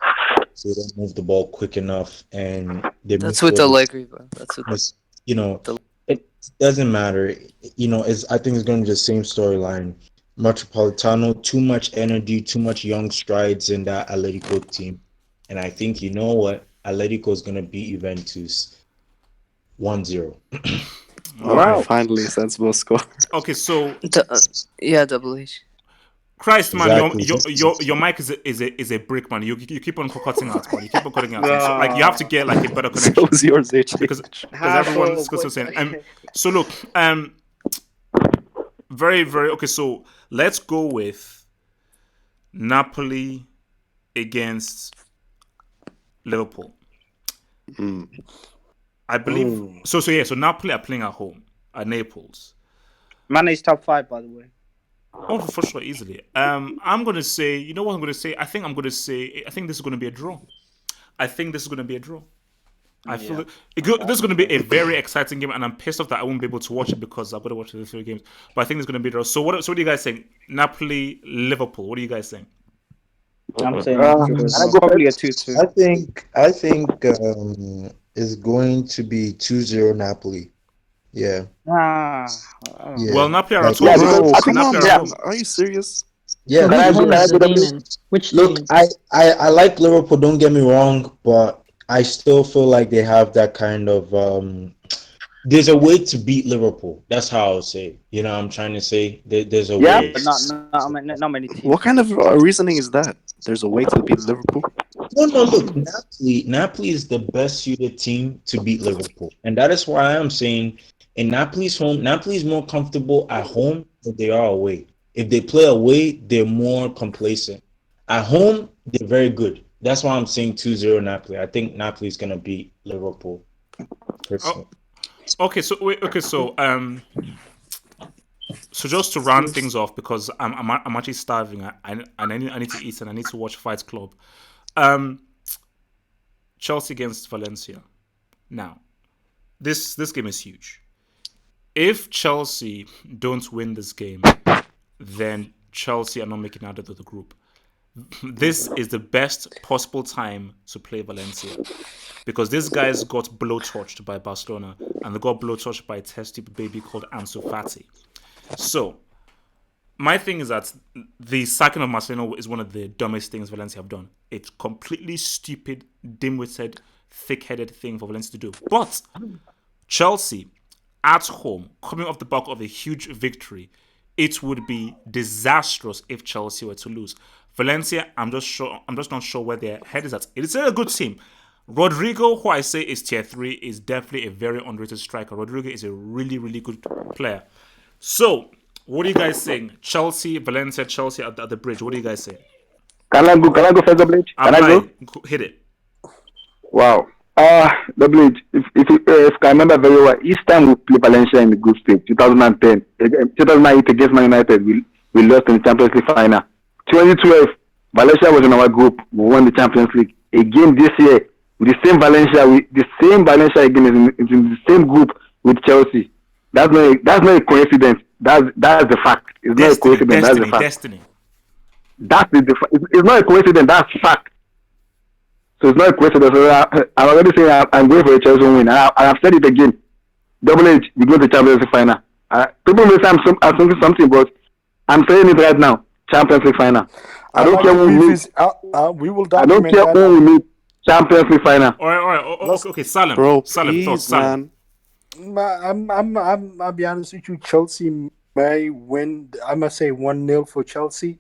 So they don't move the ball quick enough, and they
That's
missed
with
all
Allegri, bro. That's with
this. It doesn't matter. I think it's going to be the same storyline. Metropolitano, too much energy, too much young strides in that Atletico team, and I think you know what, Atletico is going to beat Juventus 1-0.
Wow, finally, sensible score.
Okay, so
yeah, Double H.
Christ, man,
Exactly.
your mic is a brick, man. You keep on cutting out, man. You keep on cutting out. So, like you have to get like a better connection.
So was yours, H.
Because everyone's saying. So look, very okay. So let's go with Napoli against Liverpool. I believe so. So Napoli are playing at home at Naples.
Mane is top 5, by the way.
Oh, for sure, easily. I'm gonna say. You know what I'm gonna say? I think this is gonna be a draw. I feel this is going to be a very exciting game, and I'm pissed off that I won't be able to watch it because I've got to watch the 3 games. But I think it's going to be a draw. So what do you guys think? Napoli, Liverpool. What are you guys saying?
I'm saying probably a 2-2.
I think is going to be 2-0 Napoli. Yeah,
Ah, I don't
yeah.
Well,
know.
Napoli are at
Like,
home
Yeah,
though.
because
Bro,
I think
come on,
Napoli are at
yeah.
home.
man. Are you serious?
yeah,
So whose
Can I
home
can I
is
go
the game
W?
in? Which
look,
stadium?
I like Liverpool, don't get me wrong, but I still feel like they have that kind of there's a way to beat Liverpool. That's how I'll say. You know what I'm trying to say? There's a
Yeah,
Yeah,
way.
but not many teams
What
can
kind
beat
of
Liverpool.
reasoning is that? There's a way to beat Liverpool.
No, no, look, Napoli is the best suited team to beat Liverpool. And that is why I'm saying in Napoli's home, Napoli is more comfortable at home than they are away. If they play away, they're more complacent. At home, they're very good. That's why I'm saying 2-0 Napoli. I think Napoli is gonna beat Liverpool,
Oh,
personally.
okay. So wait. Okay. So just to round things off because I'm actually starving. I need to eat and I need to watch Fight Club. Um, Chelsea against Valencia. Now this game is huge. If Chelsea don't win this game, then Chelsea are not making out of the group. This is the best possible time to play Valencia because these guys got blowtorched by Barcelona and they got blowtorched by a testy baby called Ansu Fati. So my thing is that the sacking of Marcelino is one of the dumbest things Valencia have done. It's completely stupid, dim-witted, thick-headed thing for Valencia to do. But Chelsea at home, coming off the back of a huge victory, it would be disastrous if Chelsea were to lose. Valencia, I'm just not sure where their head is at. It is a good team. Rodrigo, who I say is tier 3, is definitely a very underrated striker. Rodrigo is a really, really good player. So, what are you guys saying? Chelsea, Valencia, Chelsea at the bridge. What do you guys say?
Can I go first, W? Can I go?
Unai, hit it.
Wow. W, if I remember very well, each time we play Valencia in the group stage, 2010, 2008 against Man United, we lost in the Champions League final. 2012, Valencia was in our group. We won the Champions League. Again this year, with the same Valencia again is in the same group with Chelsea. That's not a coincidence. That's the fact. It's not a coincidence. That's the fact.
Destiny.
It's not a coincidence. That's fact. So it's not a coincidence. So I'm already saying I'm going for a Chelsea win. I've said it again. Double H, we go to Champions League final. People may say I'm thinking something, but I'm saying it right now. Champions League final. I don't care who we meet.
We will
I don't
document
care
that.
who we meet. Champions League final.
All right. Okay, Salim.
Bro,
Salim, thoughts,
please,
Salim.
I'm I'll be honest with you. Chelsea may win. I must say 1-0 for Chelsea,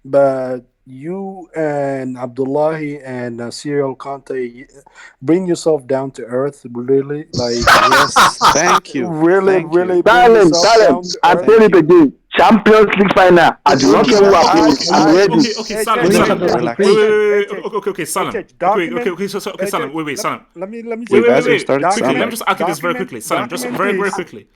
but you and Abdullahi and Serial Conte, bring yourself down to earth. Really, like
Yes, thank you.
really,
Thank you.
really bring
Silent,
yourself
silent.
down to
I'm
earth.
saying
Thank
it
you.
again. Champions League final. I do not
Okay,
care who I play.
Okay,
I'm ready.
okay, Salim,
Bring
Salim.
yourself down to
Relax.
Okay, Salim. Okay, Salim. Wait, Salim.
Let me
You
say
guys are
this.
starting to
Quickly,
sound
let me
like
just argue this very quickly. Salim, just very quickly.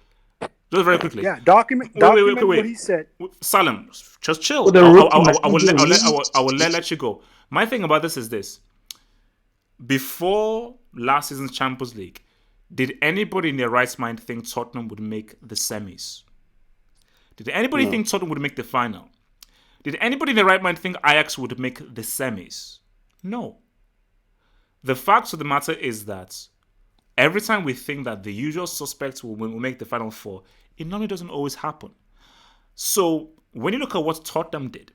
Just very quickly.
Yeah, document what he said.
Salim, just chill.
For the rookie season,
I will let you go. My thing about this is this. Before last season's Champions League, did anybody in their right mind think Tottenham would make the semis? Did anybody think Tottenham would make the final? Did anybody in their right mind think Ajax would make the semis? No. The fact of the matter is that every time we think that the usual suspects will make the final four, it normally doesn't always happen. So when you look at what Tottenham did,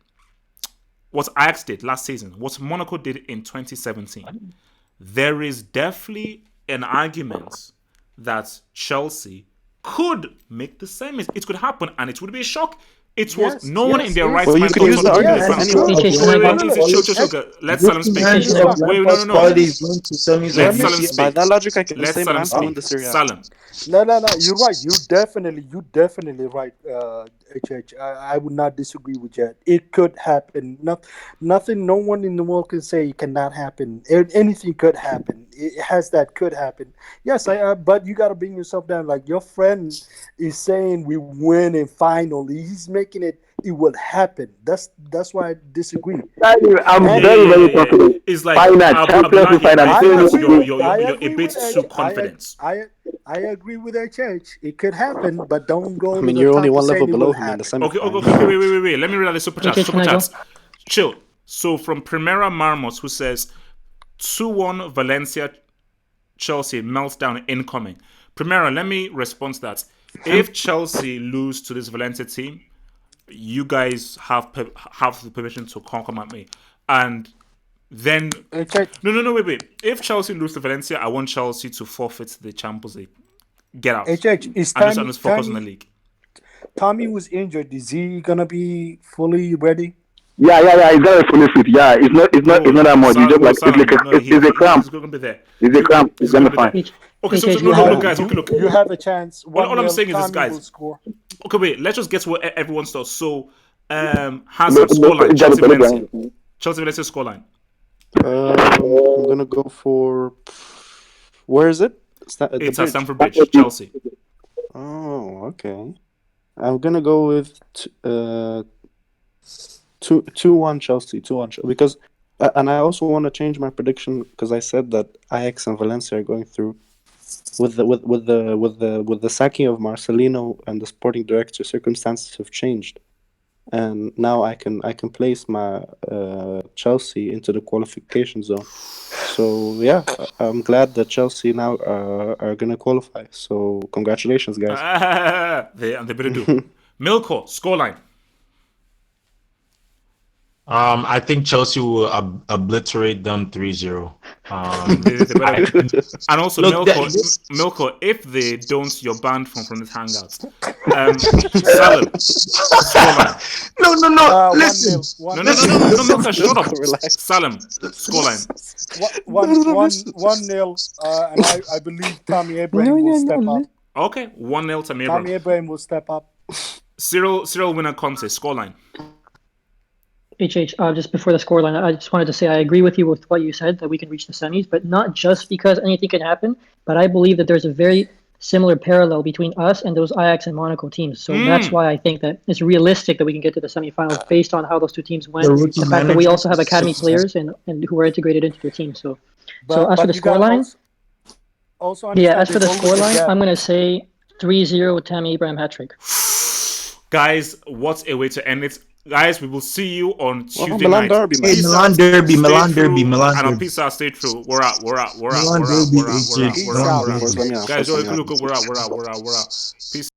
what Ajax did last season, what Monaco did in 2017, there is definitely an argument that Chelsea could make the semis. It could happen, and it would be a shock. It was no one in their right
Well, you
mind
could
thought
use the
Tottenham would
argument
make the final.
anyway.
HH, can I go?
Let Salim speak.
imagine
Wait,
Lampard's
no.
quality is going to semis
Let
of
Salim
this
speak.
By that logic, I can
Let
say
Salim
Milan to win
speak.
the Serie A.
Salim.
No. You're right. You definitely right. HH. I would not disagree with that. It could happen. Nothing. No one in the world can say it cannot happen. Anything could happen. It has that could happen. Yes, but you got to bring yourself down. Like your friend is saying, we win in final. He's making it. It will happen. That's why I disagree.
I'm
And
very confident.
It's like
Final. Champions League
Abdullahi,
final.
I
I'm
think
saying
that
it
you're
again.
a bit too confident.
I agree with HH. It could happen, but don't go
I
to
mean,
the
you're only
top to
one level
saying it will
below him in the
happen.
Okay,
semifinals.
wait. Let me read out the super chats.
HH, can I go?
Chill. So from Primera Marmos, who says 2-1 Valencia. Chelsea meltdown incoming. Primero, let me respond to that. If Chelsea lose to this Valencia team, you guys have the permission to come at me. And then no, wait. If Chelsea lose to Valencia, I want Chelsea to forfeit the Champions League. Get out.
Is
I'm just focus on the league.
Tommy was injured. Is he gonna be fully ready?
Yeah. He's gonna be fully fit. Yeah, it's not that much. It's just like it's a cramp.
He's gonna be there.
It's a cramp. It's gonna be fine.
Okay, so look, guys. Look.
You have a chance.
All I'm saying is this, guys. Okay, wait. Let's just get to what everyone's thoughts. So, Hazard scoreline. Chelsea Valencia scoreline.
I'm gonna go for. Where is it?
It's at Stamford Bridge, Chelsea.
Oh, okay. I'm gonna go with 2-1 Chelsea. 2-1 Chelsea because, and I also want to change my prediction because I said that Ajax and Valencia are going through with the sacking of Marcelino and the sporting director. Circumstances have changed, and now I can place my Chelsea into the qualification zone. So yeah, I'm glad that Chelsea now are gonna qualify. So congratulations, guys.
They better do. Milko scoreline.
I think Chelsea will obliterate them 3-0.
And also, look, Milko, if they don't, you're banned from this hangout. Salim, scoreline.
No. Listen.
No, Milko, shut up. Salim, scoreline.
1-0, and I believe Tammy Abraham will step up.
Okay, 1-0 Tammy Abraham.
Tammy Abraham will step up.
Cyril winner Conte, scoreline.
Just before the scoreline, I just wanted to say I agree with you with what you said, that we can reach the semis, but not just because anything can happen, but I believe that there's a very similar parallel between us and those Ajax and Monaco teams. So that's why I think that it's realistic that we can get to the semifinals based on how those two teams went. The fact that we also have academy players and who are integrated into the team. So as for the scoreline, as for the scoreline, I'm going to say 3-0 Tammy Abraham hat-trick.
Guys, what a way to end it. Guys, we will see you on Tuesday
Milan
night.
Derby, man.
Milan Derby.
And on peace out, stay true. We're out.
Milan Derby.
Guys, look, we're out. Peace.